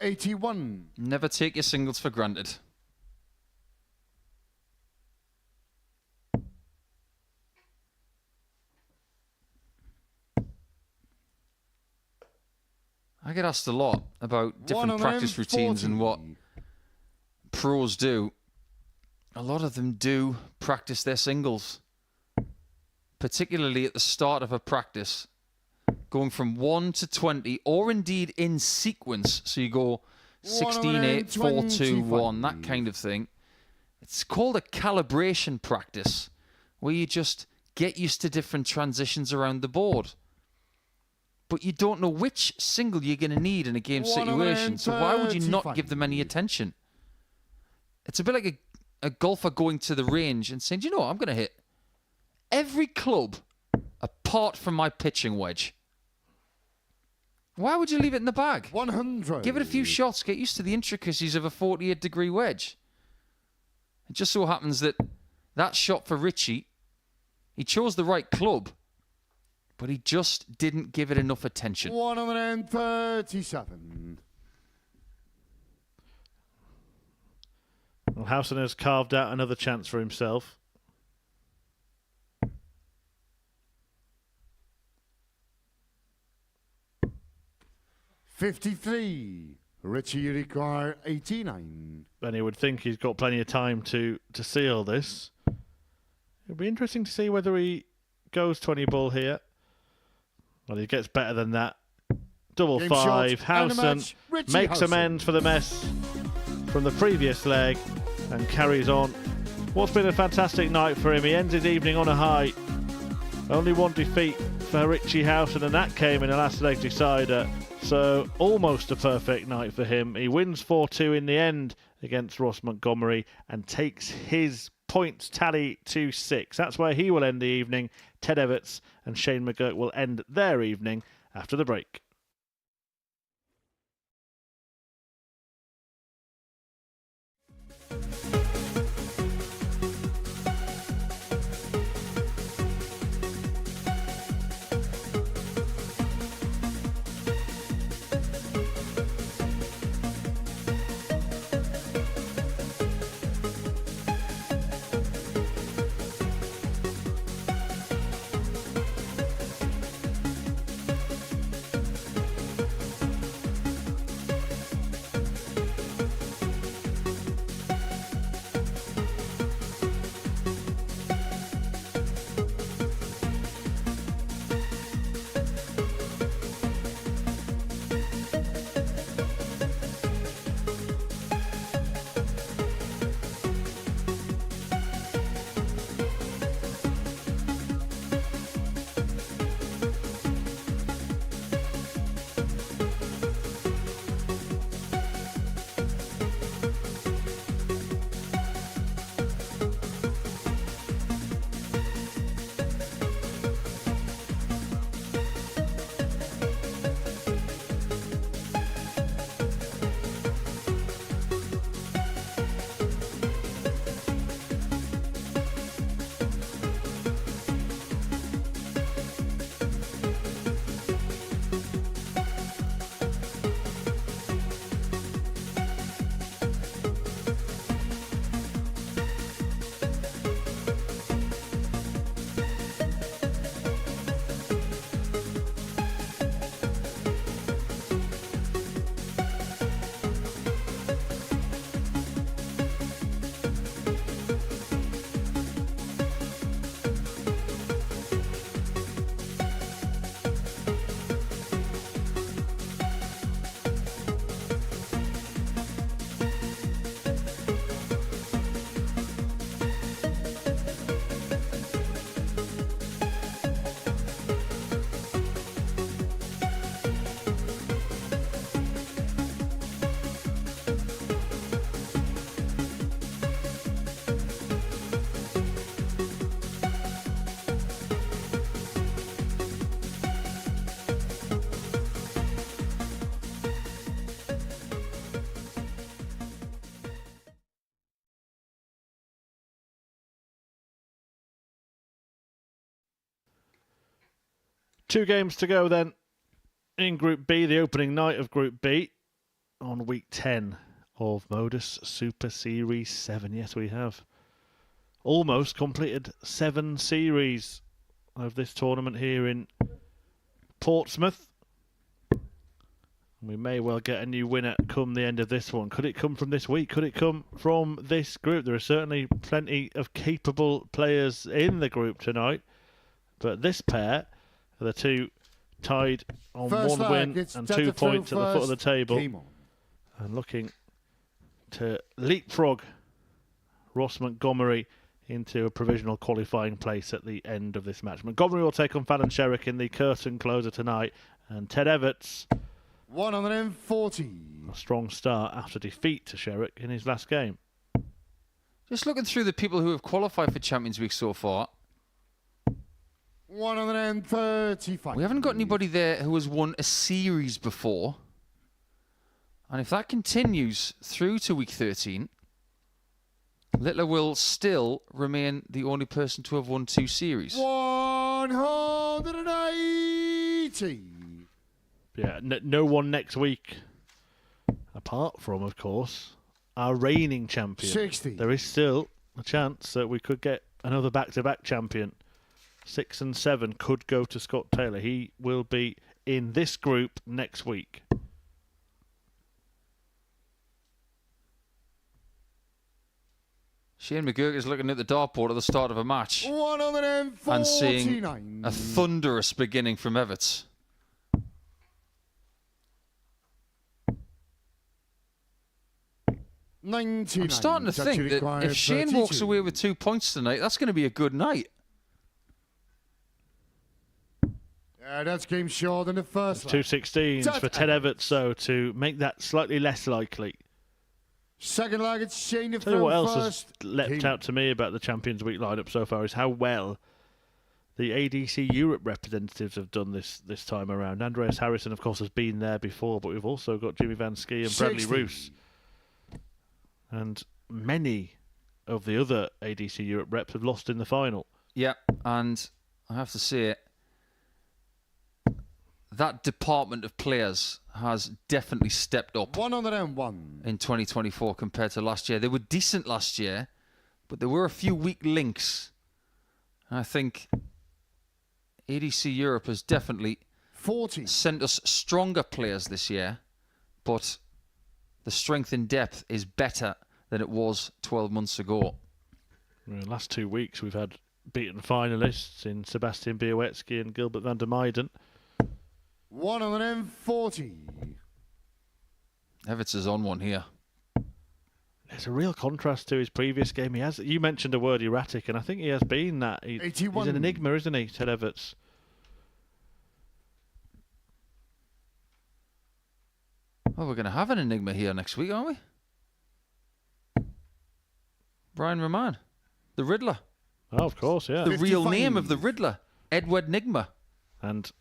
Speaker 8: 81.
Speaker 6: Never take your singles for granted. I get asked a lot about different practice routines and what pros do. A lot of them do practice their singles, particularly at the start of a practice, going from 1 to 20, or indeed in sequence. So you go 16, 8, 4, 2, 1, that kind of thing. It's called a calibration practice, where you just get used to different transitions around the board. But you don't know which single you're going to need in a game situation, so why would you not give them any attention? It's a bit like a golfer going to the range and saying, "Do you know what? I'm going to hit every club apart from my pitching wedge." Why would you leave it in the bag?
Speaker 8: 100.
Speaker 6: Give it a few shots. Get used to the intricacies of a 48-degree wedge. It just so happens that that shot for Richie, he chose the right club, but he just didn't give it enough attention.
Speaker 8: 137.
Speaker 5: Well, Housen has carved out another chance for himself.
Speaker 8: $53. Richie, you require 89.
Speaker 5: And he would think he's got plenty of time to seal this. It'll be interesting to see whether he goes 20 ball here. Well, he gets better than that. Double
Speaker 8: Game
Speaker 5: five.
Speaker 8: shot,
Speaker 5: Housen makes amends for the mess from the previous leg and carries on. What's been a fantastic night for him. He ends his evening on a high. Only one defeat for Richie Housen, and that came in the last leg decider. So almost a perfect night for him. He wins 4-2 in the end against Ross Montgomery and takes his points tally to 6. That's where he will end the evening. Ted Everts and Shane McGurk will end their evening after the break. Two games to go then in Group B, the opening night of Group B on week 10 of Modus Super Series 7. Yes, we have almost completed 7 series of this tournament here in Portsmouth. We may well get a new winner come the end of this one. Could it come from this week? Could it come from this group? There are certainly plenty of capable players in the group tonight, but this pair are the two tied on
Speaker 8: First
Speaker 5: one
Speaker 8: leg,
Speaker 5: win
Speaker 8: it's
Speaker 5: and
Speaker 8: dead
Speaker 5: 2
Speaker 8: to throw
Speaker 5: points at the foot of the
Speaker 8: first.
Speaker 5: table,
Speaker 8: Game on.
Speaker 5: and looking to leapfrog Ross Montgomery into a provisional qualifying place at the end of this match. Montgomery will take on Fallon Sherrock in the curtain closer tonight, and Ted Everts
Speaker 8: 140.
Speaker 5: a strong start after defeat to Sherrock in his last game.
Speaker 6: Just looking through the people who have qualified for Champions Week so far,
Speaker 8: 135.
Speaker 6: we haven't got anybody there who has won a series before. And if that continues through to week 13, Littler will still remain the only person to have won 2 series.
Speaker 8: 180.
Speaker 5: Yeah, no one next week, apart from, of course, our reigning champion.
Speaker 8: 60.
Speaker 5: There is still a chance that we could get another back-to-back champion. 6 and 7 could go to Scott Taylor. He will be in this group next week.
Speaker 6: Shane McGurk is looking at the dartboard at the start of a match
Speaker 8: 149.
Speaker 6: and seeing a thunderous beginning from Everts. I'm starting to think that if Shane walks away with 2 points tonight, that's going to be a good night.
Speaker 8: Yeah, that's game short in the first.
Speaker 5: 216s for Ted Everts, so to make that slightly less likely.
Speaker 8: Second leg, it's Shane to
Speaker 5: Tell you what else
Speaker 8: first.
Speaker 5: has leapt out to me about the Champions Week lineup so far is how well the ADC Europe representatives have done this time around. Andreas Harrison, of course, has been there before, but we've also got Jimmy Van Ski and Bradley
Speaker 8: 60.
Speaker 5: Roos. And many of the other ADC Europe reps have lost in the final.
Speaker 6: Yeah, and I have to say, that department of players has definitely stepped up
Speaker 8: 101
Speaker 6: in 2024 compared to last year. They were decent last year, but there were a few weak links. I think ADC Europe has definitely
Speaker 8: 40
Speaker 6: sent us stronger players this year, but the strength in depth is better than it was 12 months ago.
Speaker 5: In the last 2 weeks, we've had beaten finalists in Sebastian Białecki and Gilbert van der Meijden.
Speaker 8: 140.
Speaker 6: Everts is on one here.
Speaker 5: There's a real contrast to his previous game. You mentioned the word erratic, and I think he has been that. He's
Speaker 8: 81.
Speaker 5: an enigma, isn't he, Ted Everts?
Speaker 6: Well, we're going to have an enigma here next week, aren't we? Brian Roman, the Riddler.
Speaker 5: Oh, of course, yeah.
Speaker 6: The
Speaker 8: 55.
Speaker 6: real name of the Riddler, Edward Nigma.
Speaker 5: And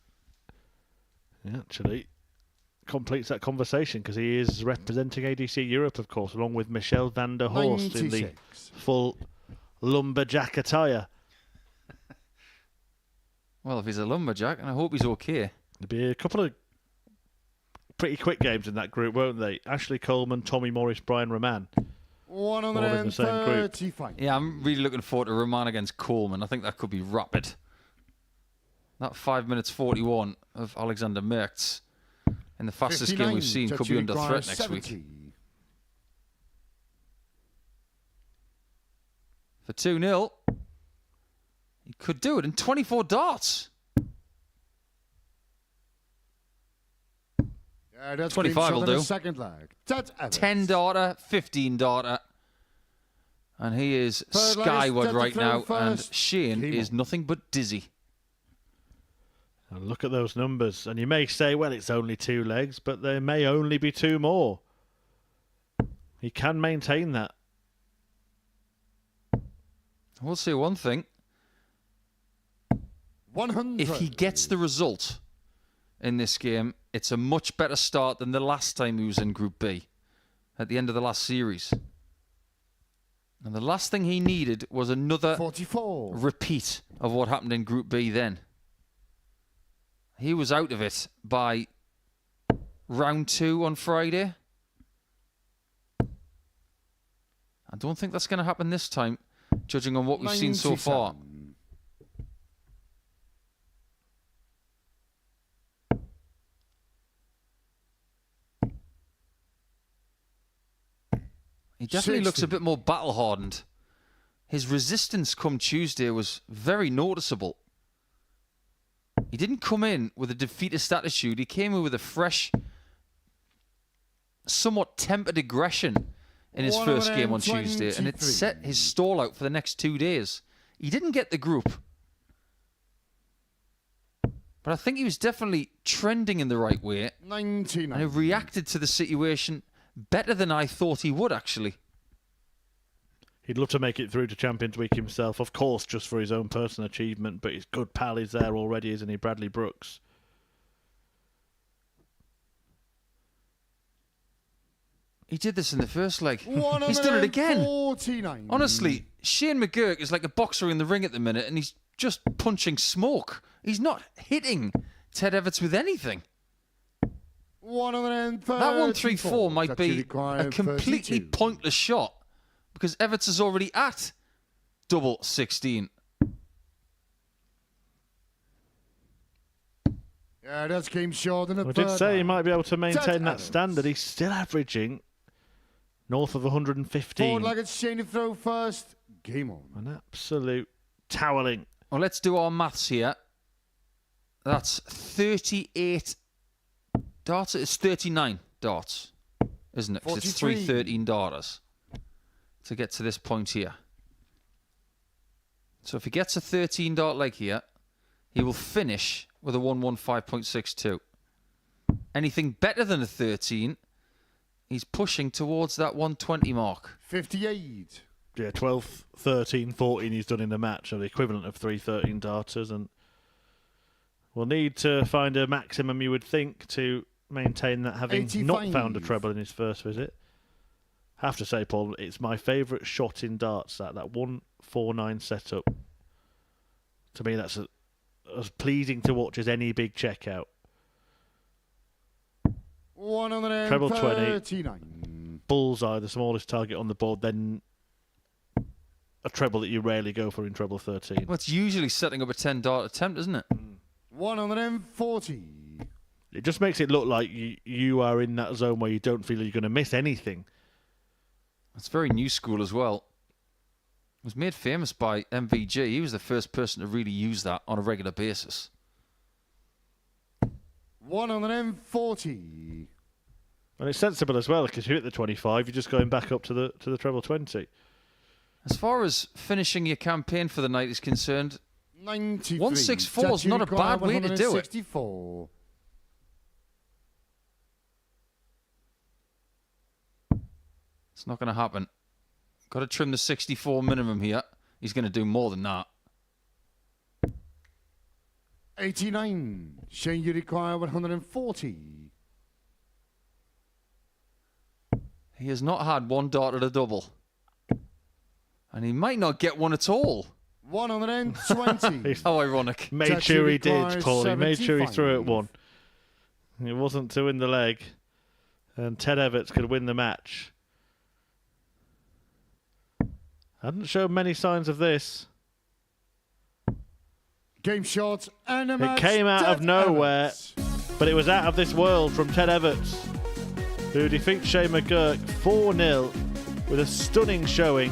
Speaker 5: he actually completes that conversation because he is representing ADC Europe, of course, along with Michel van der Horst in the
Speaker 8: 96.
Speaker 5: full lumberjack attire.
Speaker 6: Well, if he's a lumberjack, and I hope he's okay.
Speaker 5: There'll be a couple of pretty quick games in that group, won't they? Ashley Coleman, Tommy Morris, Brian Roman.
Speaker 8: 135.
Speaker 6: Yeah, I'm really looking forward to Roman against Coleman. I think that could be rapid. That 5 minutes 41 of Alexander Mertz in the fastest game we've seen could be under threat next week. For 2-0, he could do it in 24 darts.
Speaker 8: Yeah, that's
Speaker 6: 25 will do.
Speaker 8: Second leg.
Speaker 6: 10 darter, 15 darter. And he is
Speaker 8: Third leg is
Speaker 6: skyward
Speaker 8: Ted
Speaker 6: right
Speaker 8: to
Speaker 6: now.
Speaker 8: throw
Speaker 6: And
Speaker 8: first.
Speaker 6: Shane is nothing but dizzy.
Speaker 5: And look at those numbers. And you may say, well, it's only 2 legs, but there may only be 2 more. He can maintain that.
Speaker 6: I will say one thing.
Speaker 8: 100.
Speaker 6: If he gets the result in this game, it's a much better start than the last time he was in Group B at the end of the last series. And the last thing he needed was another
Speaker 8: 44.
Speaker 6: repeat of what happened in Group B then. He was out of it by round 2 on Friday. I don't think that's going to happen this time, judging on what we've seen so far.
Speaker 8: 97.
Speaker 6: He definitely looks
Speaker 8: 60.
Speaker 6: a bit more battle-hardened. His resistance come Tuesday was very noticeable. He didn't come in with a defeatist attitude. He came in with a fresh, somewhat tempered aggression in his first game on Tuesday, and it set his stall out for the next 2 days. He didn't get the group, but I think he was definitely trending in the right way,
Speaker 8: 99.
Speaker 6: and he reacted to the situation better than I thought he would, actually.
Speaker 5: He'd love to make it through to Champions Week himself, of course, just for his own personal achievement, but his good pal is there already, isn't he? Bradley Brooks.
Speaker 6: He did this in the first leg. He's done it again.
Speaker 8: 49.
Speaker 6: Honestly, Shane McGurk is like a boxer in the ring at the minute, and he's just punching smoke. He's not hitting Ted Everts with anything.
Speaker 8: 134.
Speaker 6: That 134 might be a completely
Speaker 8: 32.
Speaker 6: pointless shot because Everts is already at double 16.
Speaker 8: Yeah, that's game short in the
Speaker 5: I did
Speaker 8: third
Speaker 5: say he
Speaker 8: line.
Speaker 5: might be able to maintain
Speaker 8: Ted
Speaker 5: that
Speaker 8: Everts.
Speaker 5: standard. He's still averaging north of 115.
Speaker 8: Forward like it's Shane to throw first. Game on.
Speaker 5: An absolute toweling.
Speaker 6: Well, let's do our maths here. That's 38 darts. It's 39 darts, isn't it? 'Cause it's
Speaker 8: 43.
Speaker 6: 313 darters to get to this point here. So if he gets a 13 dart leg here, he will finish with a 115.62. Anything better than a 13, he's pushing towards that 120 mark.
Speaker 8: 58.
Speaker 5: Yeah, 12, 13, 14 he's done in the match, or the equivalent of 313 darters, and we'll need to find a maximum, you would think, to maintain that, having
Speaker 8: 85.
Speaker 5: not found a treble in his first visit. Have to say, Paul, it's my favourite shot in darts, that 149 setup. To me, that's as pleasing to watch as any big checkout.
Speaker 8: 139.
Speaker 5: Treble 20. Bullseye, the smallest target on the board, then a treble that you rarely go for in treble 13.
Speaker 6: Well, it's usually setting up a 10 dart attempt, isn't it?
Speaker 8: 140.
Speaker 5: It just makes it look like you are in that zone where you don't feel you're going to miss anything.
Speaker 6: It's very new school as well. It was made famous by MVG. He was the first person to really use that on a regular basis.
Speaker 8: 140.
Speaker 5: And it's sensible as well, because you hit the 25, you're just going back up to the treble 20.
Speaker 6: As far as finishing your campaign for the night is concerned,
Speaker 8: 93.
Speaker 6: 164 is not a bad way to do it.
Speaker 8: 164.
Speaker 6: It's not going to happen. Got to trim the 64 minimum here. He's going to do more than that.
Speaker 8: 89. Shane, you require 140.
Speaker 6: He has not had one dart at a double. And he might not get one at all.
Speaker 8: 120.
Speaker 6: How ironic.
Speaker 5: Made sure he did,
Speaker 8: requires
Speaker 5: Paul. He made sure he
Speaker 8: 75.
Speaker 5: threw it one. It wasn't to win the leg. And Ted Everts could win the match. Hadn't shown many signs of this.
Speaker 8: Game shot and a
Speaker 5: It
Speaker 8: match.
Speaker 5: came out of
Speaker 8: Ted
Speaker 5: nowhere,
Speaker 8: Everts.
Speaker 5: but it was out of this world from Ted Everts, who defeats Shane McGurk 4-0 with a stunning showing.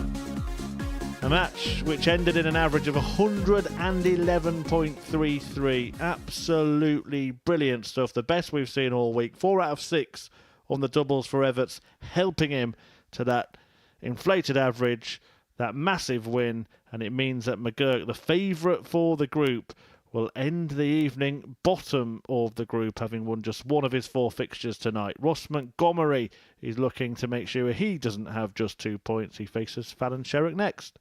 Speaker 5: A match which ended in an average of 111.33. Absolutely brilliant stuff. The best we've seen all week. 4 out of 6 on the doubles for Everts, helping him to that inflated average, that massive win, and it means that McGurk, the favourite for the group, will end the evening bottom of the group, having won just one of his 4 fixtures tonight. Ross Montgomery is looking to make sure he doesn't have just 2 points. He faces Fallon Sherrock next.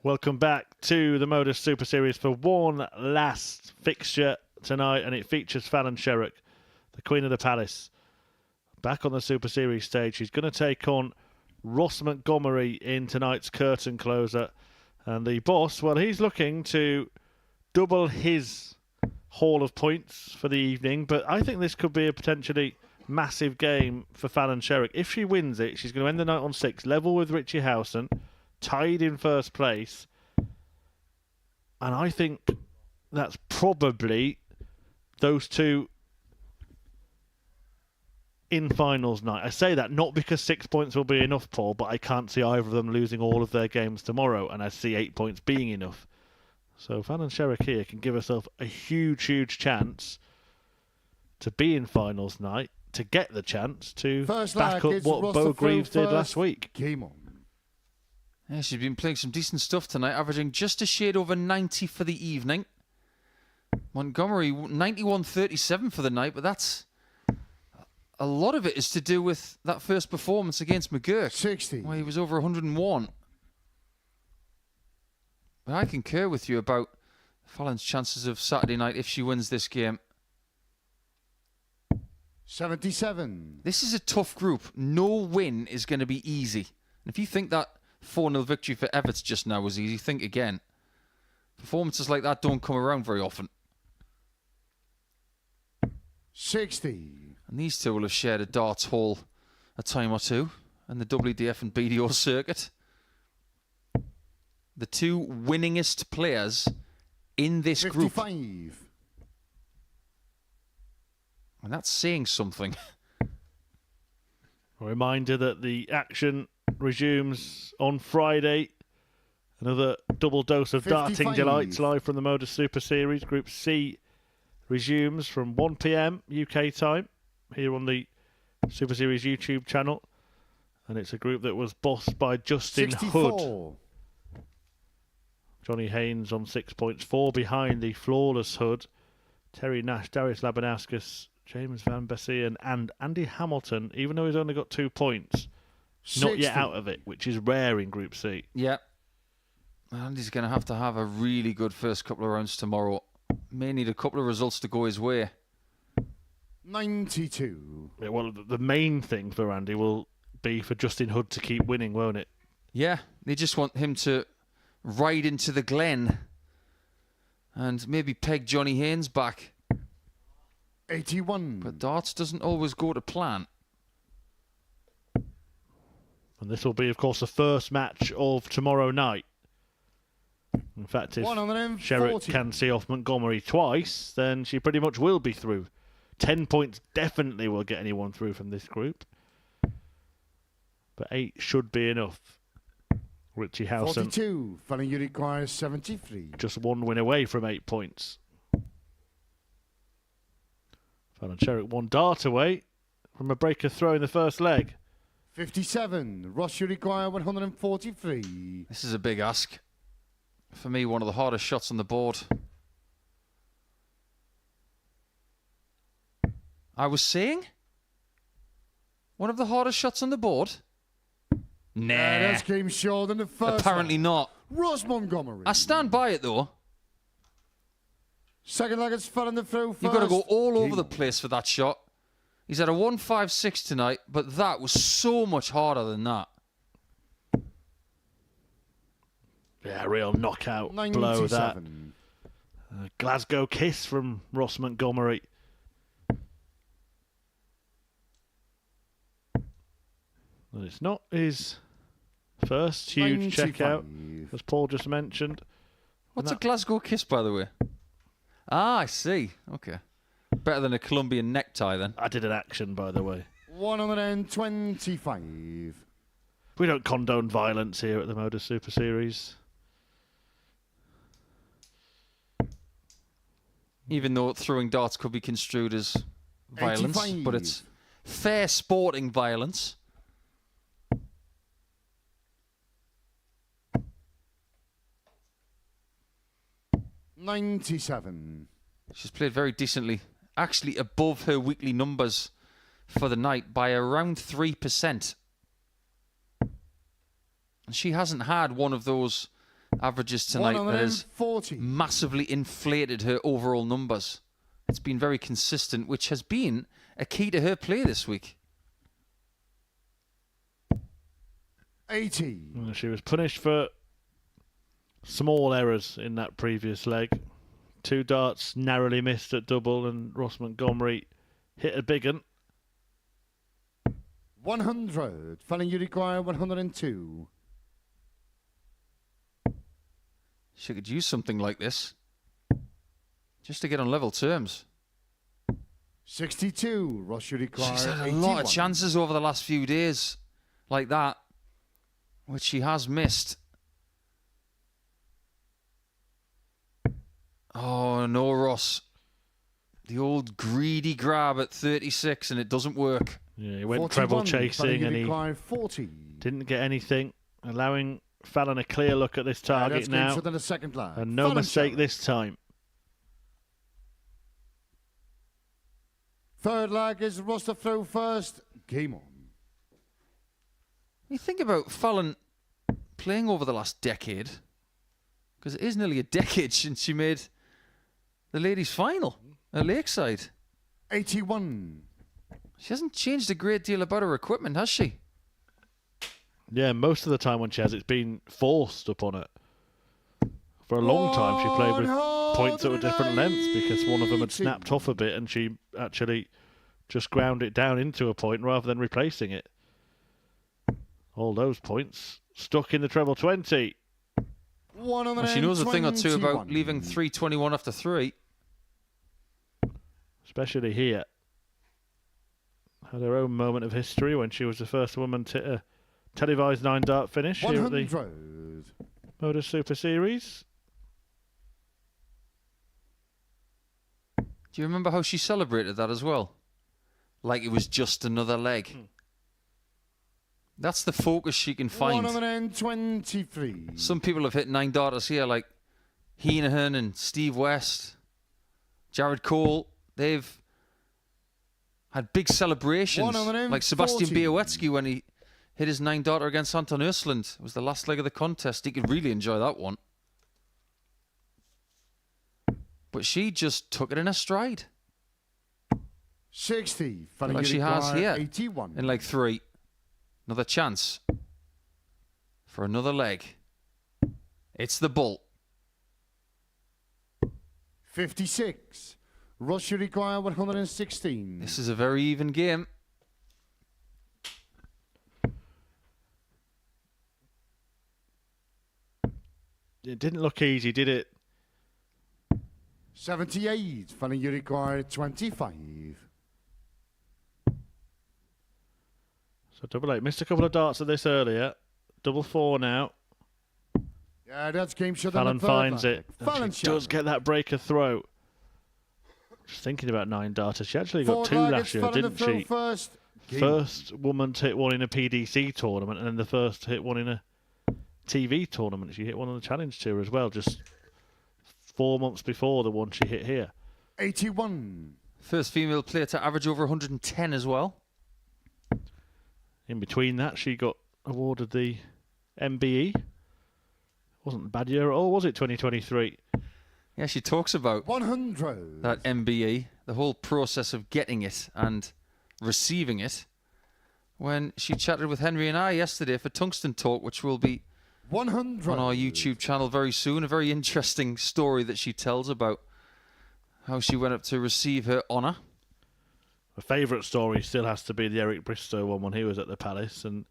Speaker 5: Welcome back to the Modus Super Series for one last fixture tonight, and it features Fallon Sherrock, the Queen of the Palace, back on the Super Series stage. She's going to take on Ross Montgomery in tonight's curtain closer. And the boss, well, he's looking to double his haul of points for the evening, but I think this could be a potentially massive game for Fallon Sherrock. If she wins it, she's going to end the night on 6, level with Richie Howson, tied in first place. And I think that's probably those two in finals night. I say that not because 6 points will be enough, Paul, but I can't see either of them losing all of their games tomorrow, and I see 8 points being enough. So Fallon Sherrock here can give herself a huge, huge chance to be in finals night, to get the chance to back up what Bo Greaves did last week.
Speaker 8: Game on.
Speaker 6: Yeah, she's been playing some decent stuff tonight, averaging just a shade over 90 for the evening. Montgomery, 91.37 for the night, but that's... a lot of it is to do with that first performance against McGurk.
Speaker 8: 60.
Speaker 6: Where he was over 101. But I concur with you about Fallon's chances of Saturday night if she wins this game.
Speaker 8: 77.
Speaker 6: This is a tough group. No win is going to be easy. And if you think that 4-0 victory for Everts just now was easy, think again. Performances like that don't come around very often.
Speaker 8: 60.
Speaker 6: And these two will have shared a darts hall a time or two in the WDF and BDO circuit. The two winningest players in this
Speaker 8: 55.
Speaker 6: group. And that's saying something.
Speaker 5: A reminder that the action resumes on Friday. Another double dose of
Speaker 8: 55.
Speaker 5: darting delights live from the Modus Super Series. Group C resumes from 1 p.m. UK time here on the Super Series YouTube channel. And it's a group that was bossed by Justin
Speaker 8: 64.
Speaker 5: Hood. Johnny Haynes on 6 points, 4 behind the flawless Hood. Terry Nash, Darius Labanauskas, James Van Bessien and Andy Hamilton, even though he's only got 2 points,
Speaker 8: 60.
Speaker 5: not yet out of it, which is rare in Group C.
Speaker 6: Yeah. Andy's going to have a really good first couple of rounds tomorrow. May need a couple of results to go his way.
Speaker 8: 92.
Speaker 5: Yeah, well, the main thing for Andy will be for Justin Hood to keep winning, won't it?
Speaker 6: Yeah, they just want him to ride into the Glen and maybe peg Johnny Haynes back.
Speaker 8: 81.
Speaker 6: But darts doesn't always go to plan.
Speaker 5: And this will be, of course, the first match of tomorrow night. In fact, if
Speaker 8: 140.
Speaker 5: Sherrock can see off Montgomery twice, then she pretty much will be through. 10 points definitely will get anyone through from this group. But 8 should be enough. Richie Howson
Speaker 8: 42. Fallon, you require 73.
Speaker 5: just 1 win away from 8 points. Fallon Sherrock 1 dart away from a breaker throw in the first leg.
Speaker 8: 57. Ross, you require 143.
Speaker 6: This is a big ask. For me, one of the hardest shots on the board. I was saying? One of the hardest shots on the board? Nah.
Speaker 8: That's game short than the first.
Speaker 6: Apparently
Speaker 8: one.
Speaker 6: not.
Speaker 8: Ross Montgomery.
Speaker 6: I stand by it, though.
Speaker 8: Second leg is Fallon the throw first.
Speaker 6: You've got to go all over the place for that shot. He's had a 1.56 tonight, but that was so much harder than that.
Speaker 5: Yeah, real knockout blow that. Glasgow kiss from Ross Montgomery. And it's not his first huge
Speaker 8: 95.
Speaker 5: checkout, as Paul just mentioned.
Speaker 6: What's a Glasgow kiss, by the way? Ah, I see. Okay. Better than a Colombian necktie, then.
Speaker 5: I did an action, by the way.
Speaker 8: 125.
Speaker 5: We don't condone violence here at the Modus Super Series.
Speaker 6: Even though throwing darts could be construed as violence,
Speaker 8: 85.
Speaker 6: but it's fair sporting violence.
Speaker 8: $97.
Speaker 6: She's played very decently. Actually above her weekly numbers for the night by around 3%. And she hasn't had one of those averages tonight that has
Speaker 8: 140.
Speaker 6: massively inflated her overall numbers. It's been very consistent, which has been a key to her play this week.
Speaker 8: 80.
Speaker 5: She was punished for small errors in that previous leg. 2 darts narrowly missed at double, and Ross Montgomery hit a big one.
Speaker 8: 100. Fallon, you require 102.
Speaker 6: She could use something like this just to get on level terms.
Speaker 8: 62. Ross, you require
Speaker 6: She's had a
Speaker 8: 81.
Speaker 6: lot of chances over the last few days like that, which she has missed. Oh, no, Ross. The old greedy grab at 36, and it doesn't work.
Speaker 5: Yeah, he went
Speaker 8: 41.
Speaker 5: treble chasing
Speaker 8: Fallon, you
Speaker 5: and he
Speaker 8: require 40.
Speaker 5: didn't get anything, allowing Fallon a clear look at this target
Speaker 8: That's
Speaker 5: now.
Speaker 8: game shot in the second lag.
Speaker 5: And no
Speaker 8: Fallon
Speaker 5: mistake
Speaker 8: Sherrock.
Speaker 5: this time.
Speaker 8: Third leg is Ross to throw first. Game on.
Speaker 6: You think about Fallon playing over the last decade, because it is nearly a decade since she made the ladies' final at Lakeside.
Speaker 8: 81.
Speaker 6: She hasn't changed a great deal about her equipment, has she?
Speaker 5: Yeah, most of the time when she has, it's been forced upon her. For a long time, she played with points that were different lengths because one of them had snapped off a bit and she actually just ground it down into a point rather than replacing it. All those points stuck in the treble 20.
Speaker 6: Well, she knows a thing or two about leaving 321 after 3.
Speaker 5: Especially here. Had her own moment of history when she was the first woman to hit a televised 9-dart finish here at the Modus Super Series.
Speaker 6: Do you remember how she celebrated that as well? Like it was just another leg. That's the focus she can find.
Speaker 8: 123.
Speaker 6: Some people have hit 9-darters here, like Heenahan and Steve West, Jared Cole. They've had big celebrations, like Sebastian Białecki when he hit his 9-darter against Anton Östlund. It was the last leg of the contest. He could really enjoy that one. But she just took it in her stride.
Speaker 8: 60.
Speaker 6: Like she has here
Speaker 8: 81.
Speaker 6: in leg 3. Another chance for another leg. It's the bull.
Speaker 8: 56. Ross, you require 116.
Speaker 6: This is a very even game.
Speaker 5: It didn't look easy, did it?
Speaker 8: 78. Fallon, you require 25.
Speaker 5: So double 8. Missed a couple of darts at this earlier. Double 4 now.
Speaker 8: Yeah, that's game shot.
Speaker 5: Fallon finds it.
Speaker 8: Fallon
Speaker 5: She does get that breaker throw. Just thinking about 9-darters. She actually got 2 last year, didn't she? First woman to hit one in a PDC tournament, and then the first to hit one in a TV tournament. She hit one on the Challenge Tour as well, just 4 months before the one she hit here.
Speaker 8: 81.
Speaker 6: First female player to average over 110 as well.
Speaker 5: In between that, she got awarded the MBE. Wasn't a bad year at all, was it, 2023?
Speaker 6: Yeah, she talks about
Speaker 8: 100.
Speaker 6: that MBE, the whole process of getting it and receiving it, when she chatted with Henry and I yesterday for Tungsten Talk, which will be
Speaker 8: 100
Speaker 6: on our YouTube channel very soon. A very interesting story that she tells about how she went up to receive her honour.
Speaker 5: My favourite story still has to be the Eric Bristow one when he was at the Palace, and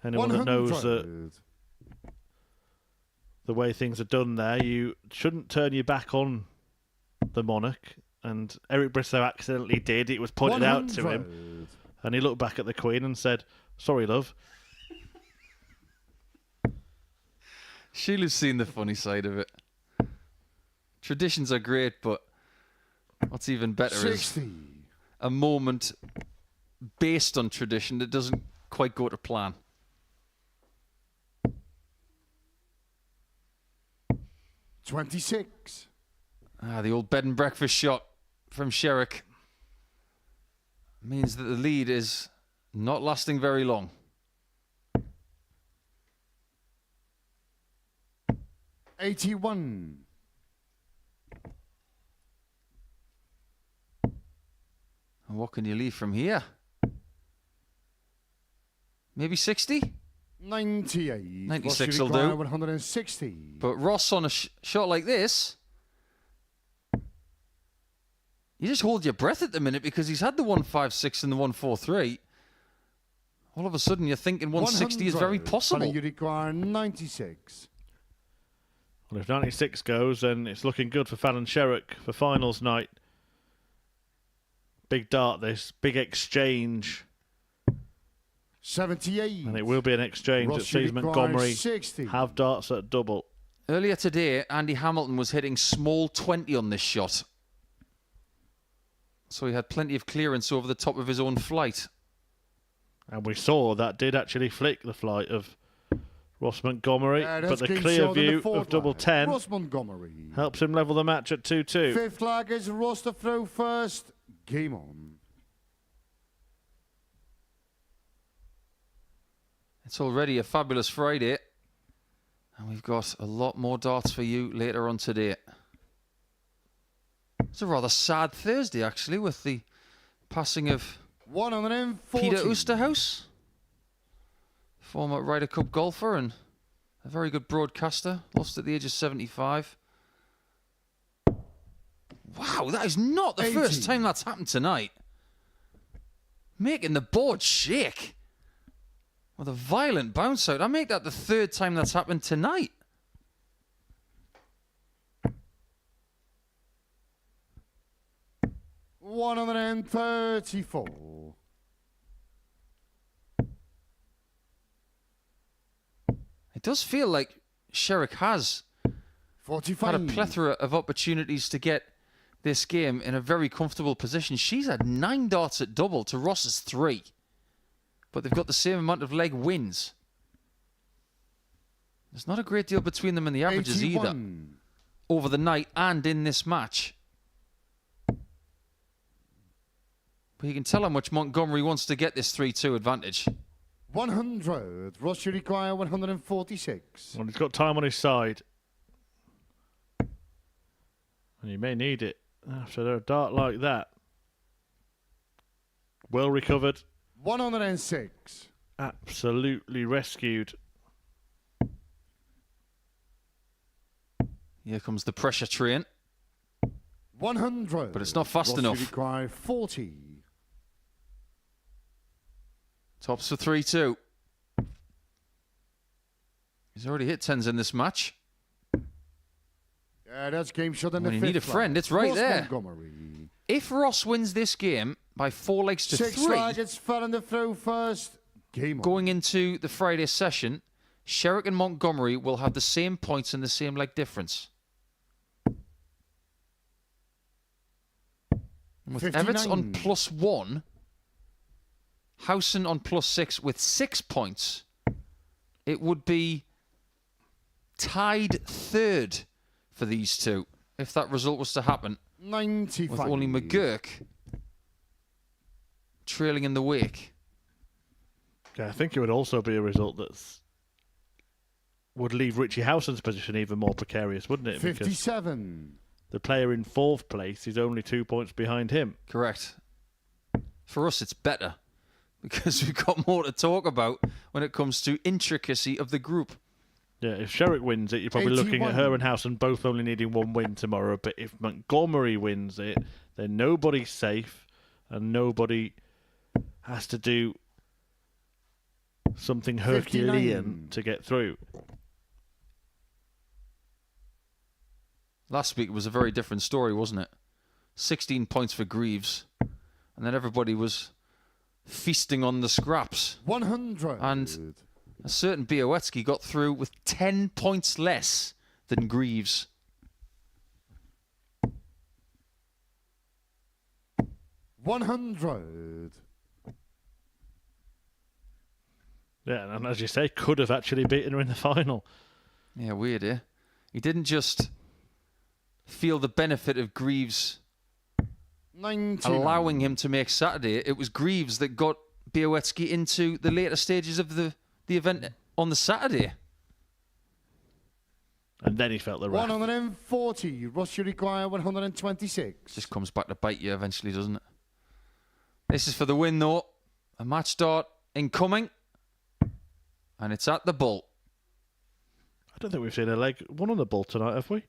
Speaker 5: anyone that knows that the way things are done there, you shouldn't turn your back on the monarch, and Eric Bristow accidentally did. It was pointed out to him, and he looked back at the Queen and said, "Sorry, love."
Speaker 6: Sheila's seen the funny side of it. Traditions are great, but what's even better
Speaker 8: 60.
Speaker 6: is a moment based on tradition that doesn't quite go to plan.
Speaker 8: 26.
Speaker 6: The old bed and breakfast shot from Sherrock means that the lead is not lasting very long.
Speaker 8: 81.
Speaker 6: And what can you leave from here? Maybe 60?
Speaker 8: 98.
Speaker 6: 96 will do.
Speaker 8: 160.
Speaker 6: But Ross on a shot like this, you just hold your breath at the minute because he's had the 156 and the 143. All of a sudden, you're thinking 160 is very possible.
Speaker 8: You require 96.
Speaker 5: Well, if 96 goes, then it's looking good for Fallon Sherrock for finals night. Big dart this, big exchange.
Speaker 8: 78.
Speaker 5: And it will be an exchange that sees Montgomery
Speaker 8: 60.
Speaker 5: have darts at double.
Speaker 6: Earlier today, Andy Hamilton was hitting small 20 on this shot. So he had plenty of clearance over the top of his own flight.
Speaker 5: And we saw that did actually flick the flight of Ross Montgomery. But the clear view of double 10
Speaker 8: Ross Montgomery
Speaker 5: helps him level the match at 2-2.
Speaker 8: Fifth flag is Ross to throw first. Game on.
Speaker 6: It's already a fabulous Friday. And we've got a lot more darts for you later on today. It's a rather sad Thursday, actually, with the passing of
Speaker 8: 140.
Speaker 6: Peter Oosterhuis, former Ryder Cup golfer and a very good broadcaster, lost at the age of 75. Wow, that is not the
Speaker 8: 80.
Speaker 6: first time that's happened tonight. Making the board shake with a violent bounce out. I make that the third time that's happened tonight.
Speaker 8: $134.
Speaker 6: It does feel like Sherrock has
Speaker 8: 45.
Speaker 6: had a plethora of opportunities to get this game in a very comfortable position. She's had 9 darts at double to Ross's 3. But they've got the same amount of leg wins. There's not a great deal between them in the averages
Speaker 8: 81.
Speaker 6: either. Over the night and in this match. But you can tell how much Montgomery wants to get this 3-2 advantage.
Speaker 8: 100. Ross, you require 146.
Speaker 5: Well, he's got time on his side. And he may need it after a dart like that. Well recovered.
Speaker 8: 106.
Speaker 5: Absolutely rescued.
Speaker 6: Here comes the pressure train.
Speaker 8: 100.
Speaker 6: But it's not fast
Speaker 8: Ross,
Speaker 6: enough.
Speaker 8: You require 40.
Speaker 6: Tops for 3-2. He's already hit 10s in this match.
Speaker 8: Yeah, that's game shot in
Speaker 6: When
Speaker 8: the
Speaker 6: you
Speaker 8: fifth
Speaker 6: need a friend,
Speaker 8: flag.
Speaker 6: it's right
Speaker 8: Ross
Speaker 6: there.
Speaker 8: Montgomery.
Speaker 6: If Ross wins this game by 4 legs to
Speaker 8: 6
Speaker 6: 3,
Speaker 8: flag, it's Fallon to throw first. Game on.
Speaker 6: going into the Friday session, Sherrock and Montgomery will have the same points and the same leg difference. And with
Speaker 8: 59.
Speaker 6: Everts on +1, Howson on +6 with 6 points, it would be tied third for these two if that result was to happen.
Speaker 8: 95.
Speaker 6: With only McGurk trailing in the wake.
Speaker 5: Yeah, I think it would also be a result that would leave Richie Howson's position even more precarious, wouldn't it?
Speaker 8: 57.
Speaker 5: Because the player in 4th place is only 2 points behind him.
Speaker 6: Correct. For us, it's better because we've got more to talk about when it comes to intricacy of the group.
Speaker 5: Yeah, if Sherrock wins it, you're probably looking at her and Howson both only needing 1 win tomorrow. But if Montgomery wins it, then nobody's safe and nobody has to do something Herculean
Speaker 8: 59.
Speaker 5: to get through.
Speaker 6: Last week was a very different story, wasn't it? 16 points for Greaves, and then everybody was feasting on the scraps.
Speaker 8: 100.
Speaker 6: And a certain Białecki got through with 10 points less than Greaves.
Speaker 8: $100.
Speaker 5: Yeah, and as you say, could have actually beaten her in the final.
Speaker 6: Yeah, weird, eh? He didn't just feel the benefit of Greaves
Speaker 8: 99.
Speaker 6: allowing him to make Saturday. It was Greaves that got Białecki into the later stages of the event on the Saturday.
Speaker 5: And then he felt the wrath.
Speaker 8: 140. Ross, you require 126.
Speaker 6: Just comes back to bite you eventually, doesn't it? This is for the win, though. A match start incoming. And it's at the Bull.
Speaker 5: I don't think we've seen a leg one on the Bull tonight, have we?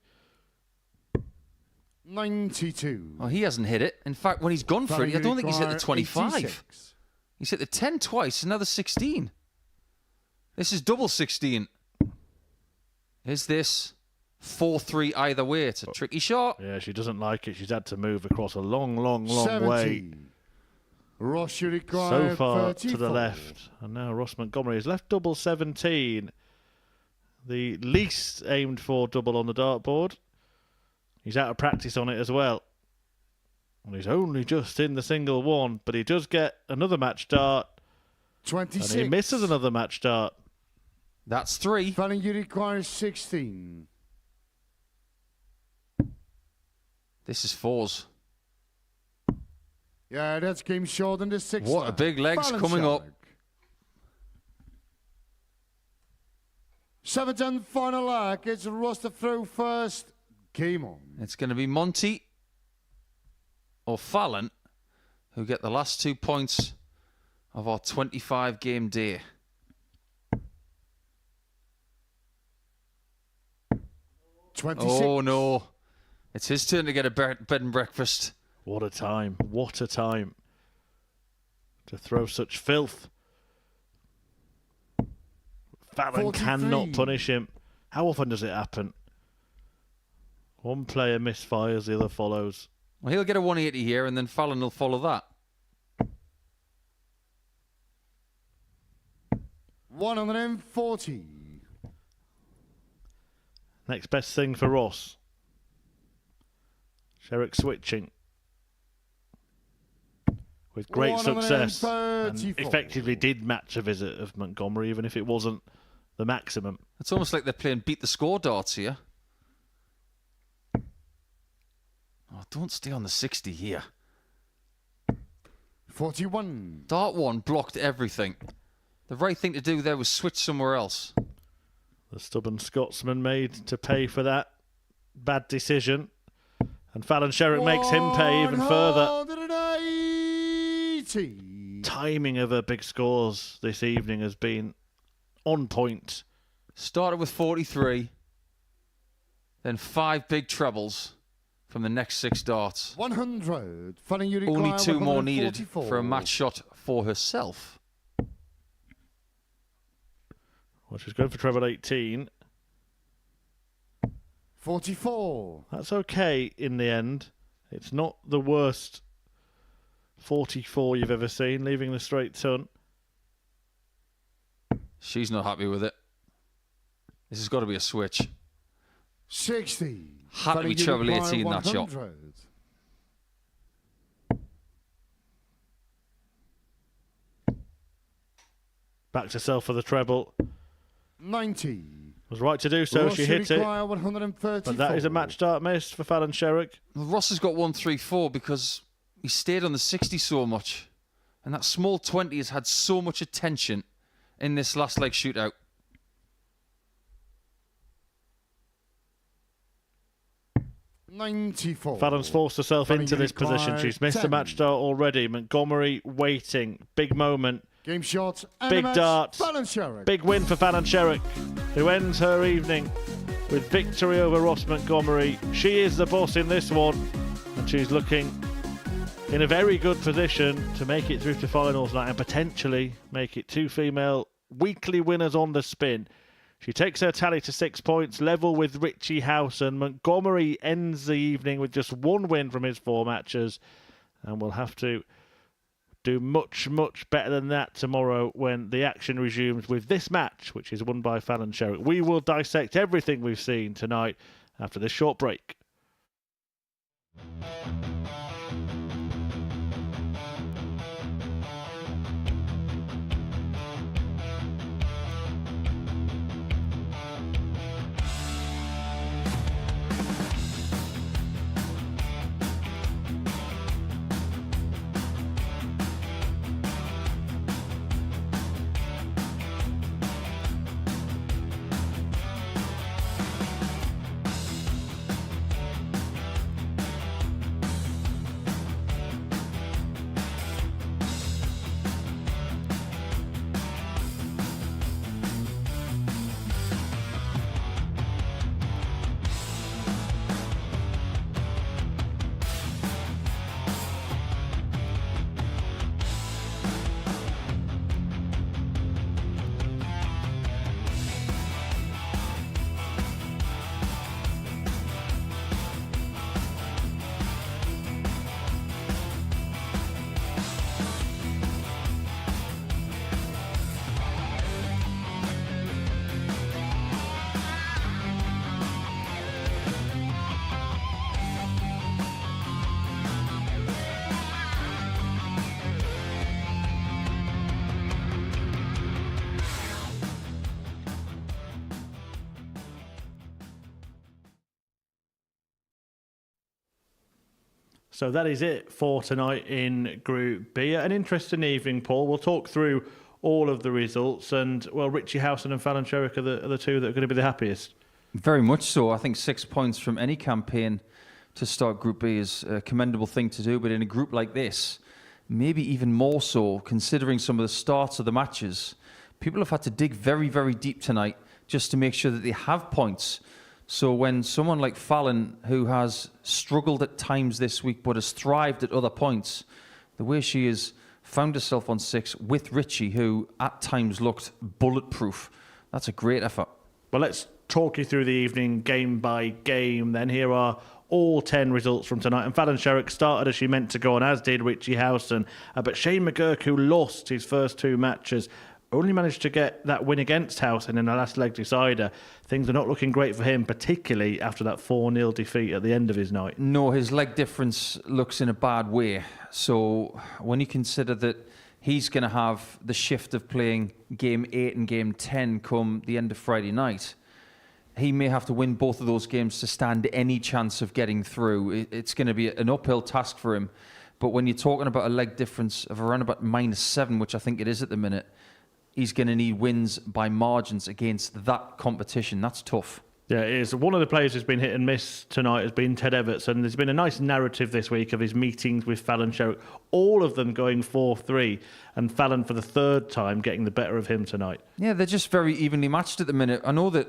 Speaker 8: 92.
Speaker 6: Oh, he hasn't hit it. In fact, when he's gone for it, I don't think he's hit the 25.
Speaker 8: 86.
Speaker 6: He's hit the 10 twice, another 16. This is double 16. Is this 4-3 either way? It's a tricky shot.
Speaker 5: Yeah, she doesn't like it. She's had to move across a long, long, long
Speaker 8: 70.
Speaker 5: way.
Speaker 8: Ross, you require
Speaker 5: So far
Speaker 8: 34.
Speaker 5: to the left. And now Ross Montgomery has left double 17. The least aimed for double on the dartboard. He's out of practice on it as well. And he's only just in the single one, but he does get another match start.
Speaker 8: 26.
Speaker 5: And he misses another match start.
Speaker 6: That's 3.
Speaker 8: Fallon, you require 16.
Speaker 6: This is 4s.
Speaker 8: Yeah, that's game short in the 6th.
Speaker 6: What a big legs
Speaker 8: Fallon
Speaker 6: coming up.
Speaker 8: Sherrock. 7th and final leg. It's Ross to throw first. Game on.
Speaker 6: It's going to be Monty or Fallon who get the last 2 points of our 25-game day. Oh, no. It's his turn to get a bed and breakfast.
Speaker 5: What a time. What a time. To throw such filth. Fallon
Speaker 8: 43.
Speaker 5: cannot punish him. How often does it happen? One player misfires, the other follows.
Speaker 6: Well, he'll get a 180 here, and then Fallon will follow that.
Speaker 8: 140.
Speaker 5: Next best thing for Ross. Sherrock switching. With great success. And
Speaker 8: 134.
Speaker 5: effectively did match a visit of Montgomery, even if it wasn't the maximum.
Speaker 6: It's almost like they're playing beat the score darts here. Oh, don't stay on the 60 here.
Speaker 8: 41.
Speaker 6: Dart 1 blocked everything. The right thing to do there was switch somewhere else.
Speaker 5: The stubborn Scotsman made to pay for that bad decision. And Fallon Sherrock makes him pay even further.
Speaker 8: 180.
Speaker 5: Timing of her big scores this evening has been on point.
Speaker 6: Started with 43. Then 5 big trebles from the next 6 darts.
Speaker 8: 100. Fallon, you
Speaker 6: Only
Speaker 8: require
Speaker 6: 2 more needed
Speaker 8: 144.
Speaker 6: for a match shot for herself.
Speaker 5: Well, she's going for treble 18.
Speaker 8: 44.
Speaker 5: That's okay in the end. It's not the worst 44 you've ever seen, leaving the straight ton.
Speaker 6: She's not happy with it. This has got to be a switch.
Speaker 8: 60.
Speaker 6: Had to be treble 18 that shot.
Speaker 8: 100.
Speaker 5: Backed herself for the treble.
Speaker 8: 90.
Speaker 5: Was right to do so.
Speaker 8: Ross,
Speaker 5: She
Speaker 8: you
Speaker 5: hit it.
Speaker 8: require 134.
Speaker 5: But that is a match start miss for Fallon Sherrock.
Speaker 6: Well, Ross has got 134 because he stayed on the 60 so much. And that small 20 has had so much attention in this last leg shootout.
Speaker 5: Fallon's forced herself into this position. She's missed the match start already. Montgomery waiting. Big moment.
Speaker 8: Game shot. And
Speaker 5: Big
Speaker 8: match,
Speaker 5: dart.
Speaker 8: Fallon Sherrock.
Speaker 5: Big win for Fallon Sherrock, who ends her evening with victory over Ross Montgomery. She is the boss in this one, and she's looking in a very good position to make it through to finals night and potentially make it 2 female weekly winners on the spin. She takes her tally to 6 points, level with Richie House, and Montgomery ends the evening with just 1 win from his 4 matches, and will have to do much, much better than that tomorrow when the action resumes with this match, which is won by Fallon Sherrock. We will dissect everything we've seen tonight after this short break. So that is it for tonight in Group B. An interesting evening, Paul. We'll talk through all of the results, and well, Richie Howson and Fallon Sherrock are the two that are going to be the happiest.
Speaker 6: Very much so. I think 6 points from any campaign to start Group B is a commendable thing to do, but in a group like this, maybe even more so, considering some of the starts of the matches. People have had to dig very, very deep tonight just to make sure that they have points. So when someone like Fallon, who has struggled at times this week but has thrived at other points, the way she has found herself on 6 with Richie, who at times looked bulletproof, that's a great effort.
Speaker 5: Well, let's talk you through the evening game by game then. Here are all 10 results from tonight. And Fallon Sherrock started as she meant to go on, as did Richie Howson. But Shane McGurk, who lost his first 2 matches, only managed to get that win against Howson in the last leg decider. Things are not looking great for him, particularly after that 4-0 defeat at the end of his night.
Speaker 6: No, his leg difference looks in a bad way. So when you consider that he's going to have the shift of playing game 8 and game 10 come the end of Friday night, he may have to win both of those games to stand any chance of getting through. It's going to be an uphill task for him. But when you're talking about a leg difference of around about -7, which I think it is at the minute, he's going to need wins by margins against that competition. That's tough.
Speaker 5: Yeah, it is. One of the players who's been hit and miss tonight has been Ted Everts, and there's been a nice narrative this week of his meetings with Fallon Sherrock, all of them going 4-3, and Fallon for the 3rd time getting the better of him tonight.
Speaker 6: Yeah, they're just very evenly matched at the minute. I know that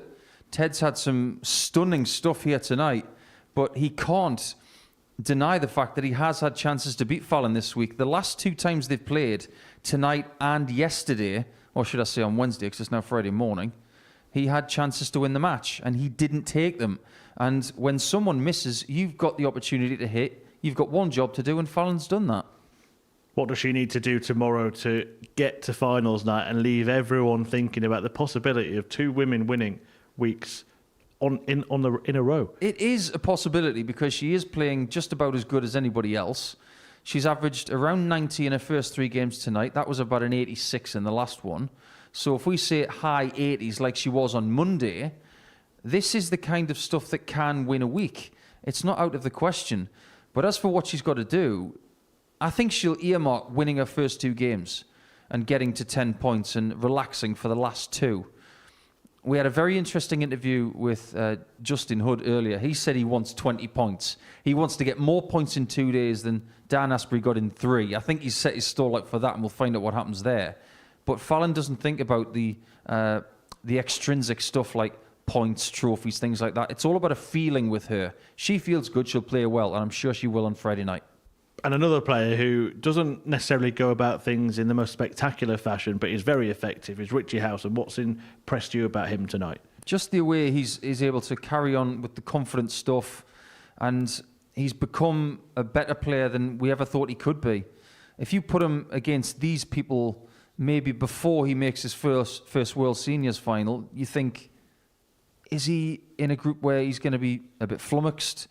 Speaker 6: Ted's had some stunning stuff here tonight, but he can't deny the fact that he has had chances to beat Fallon this week. The last 2 times they've played, tonight and yesterday, or should I say on Wednesday, because it's now Friday morning, he had chances to win the match, and he didn't take them. And when someone misses, you've got the opportunity to hit. You've got one job to do, and Fallon's done that.
Speaker 5: What does she need to do tomorrow to get to finals night and leave everyone thinking about the possibility of 2 women winning weeks in a row?
Speaker 6: It is a possibility because she is playing just about as good as anybody else. She's averaged around 90 in her first 3 games tonight. That was about an 86 in the last one. So if we say high 80s like she was on Monday, this is the kind of stuff that can win a week. It's not out of the question. But as for what she's got to do, I think she'll earmark winning her first 2 games and getting to 10 points and relaxing for the last 2. We had a very interesting interview with Justin Hood earlier. He said he wants 20 points. He wants to get more points in 2 days than Dan Asprey got in 3. I think he's set his stall out for that, and we'll find out what happens there. But Fallon doesn't think about the extrinsic stuff like points, trophies, things like that. It's all about a feeling with her. She feels good, she'll play well, and I'm sure she will on Friday night.
Speaker 5: And another player who doesn't necessarily go about things in the most spectacular fashion, but is very effective, is Richie Howson. What's impressed you about him tonight?
Speaker 6: Just the way he's able to carry on with the confident stuff, and he's become a better player than we ever thought he could be. If you put him against these people maybe before he makes his first World Seniors final, you think, is he in a group where he's going to be a bit flummoxed?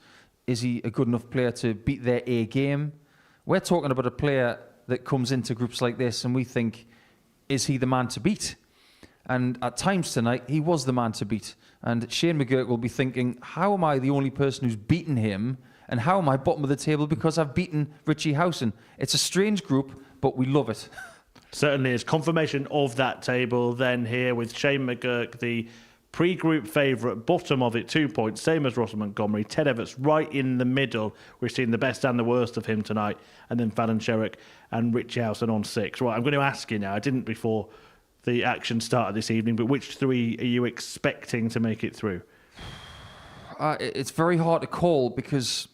Speaker 6: Is he a good enough player to beat their A game? We're talking about a player that comes into groups like this and we think, is he the man to beat? And at times tonight, he was the man to beat. And Shane McGurk will be thinking, how am I the only person who's beaten him? And how am I bottom of the table because I've beaten Richie Howson? It's a strange group, but we love it.
Speaker 5: Certainly is. Confirmation of that table then here with Shane McGurk, the pre-group favourite, bottom of it, 2 points, same as Russell Montgomery. Ted Everts right in the middle. We've seen the best and the worst of him tonight. And then Fallon Sherrock and Richie Howson on 6. Right, I'm going to ask you now, I didn't before the action started this evening, but which 3 are you expecting to make it through?
Speaker 6: It's very hard to call because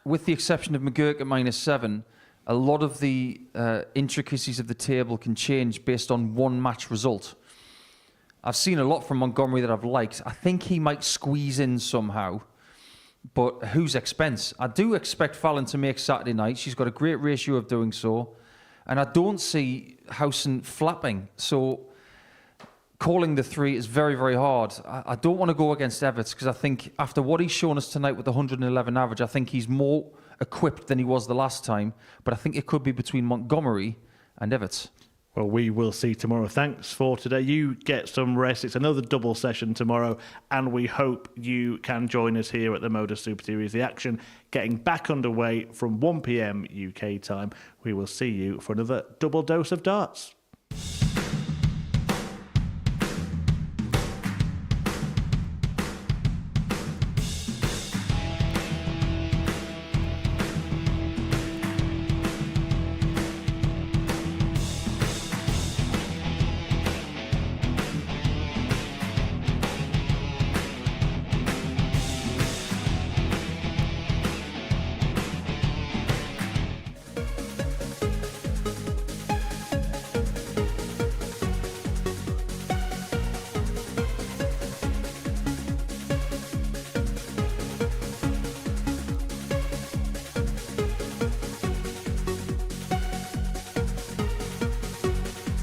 Speaker 6: with the exception of McGurk at -7, a lot of the intricacies of the table can change based on one match result. I've seen a lot from Montgomery that I've liked. I think he might squeeze in somehow, but whose expense? I do expect Fallon to make Saturday night. She's got a great ratio of doing so, and I don't see Howson flapping. So calling the 3 is very, very hard. I don't want to go against Everts because I think after what he's shown us tonight with the 111 average, I think he's more equipped than he was the last time, but I think it could be between Montgomery and Everts.
Speaker 5: Well, we will see tomorrow. Thanks for today. You get some rest. It's another double session tomorrow, and we hope you can join us here at the Modus Super Series. The action getting back underway from 1 p.m. UK time. We will see you for another double dose of darts.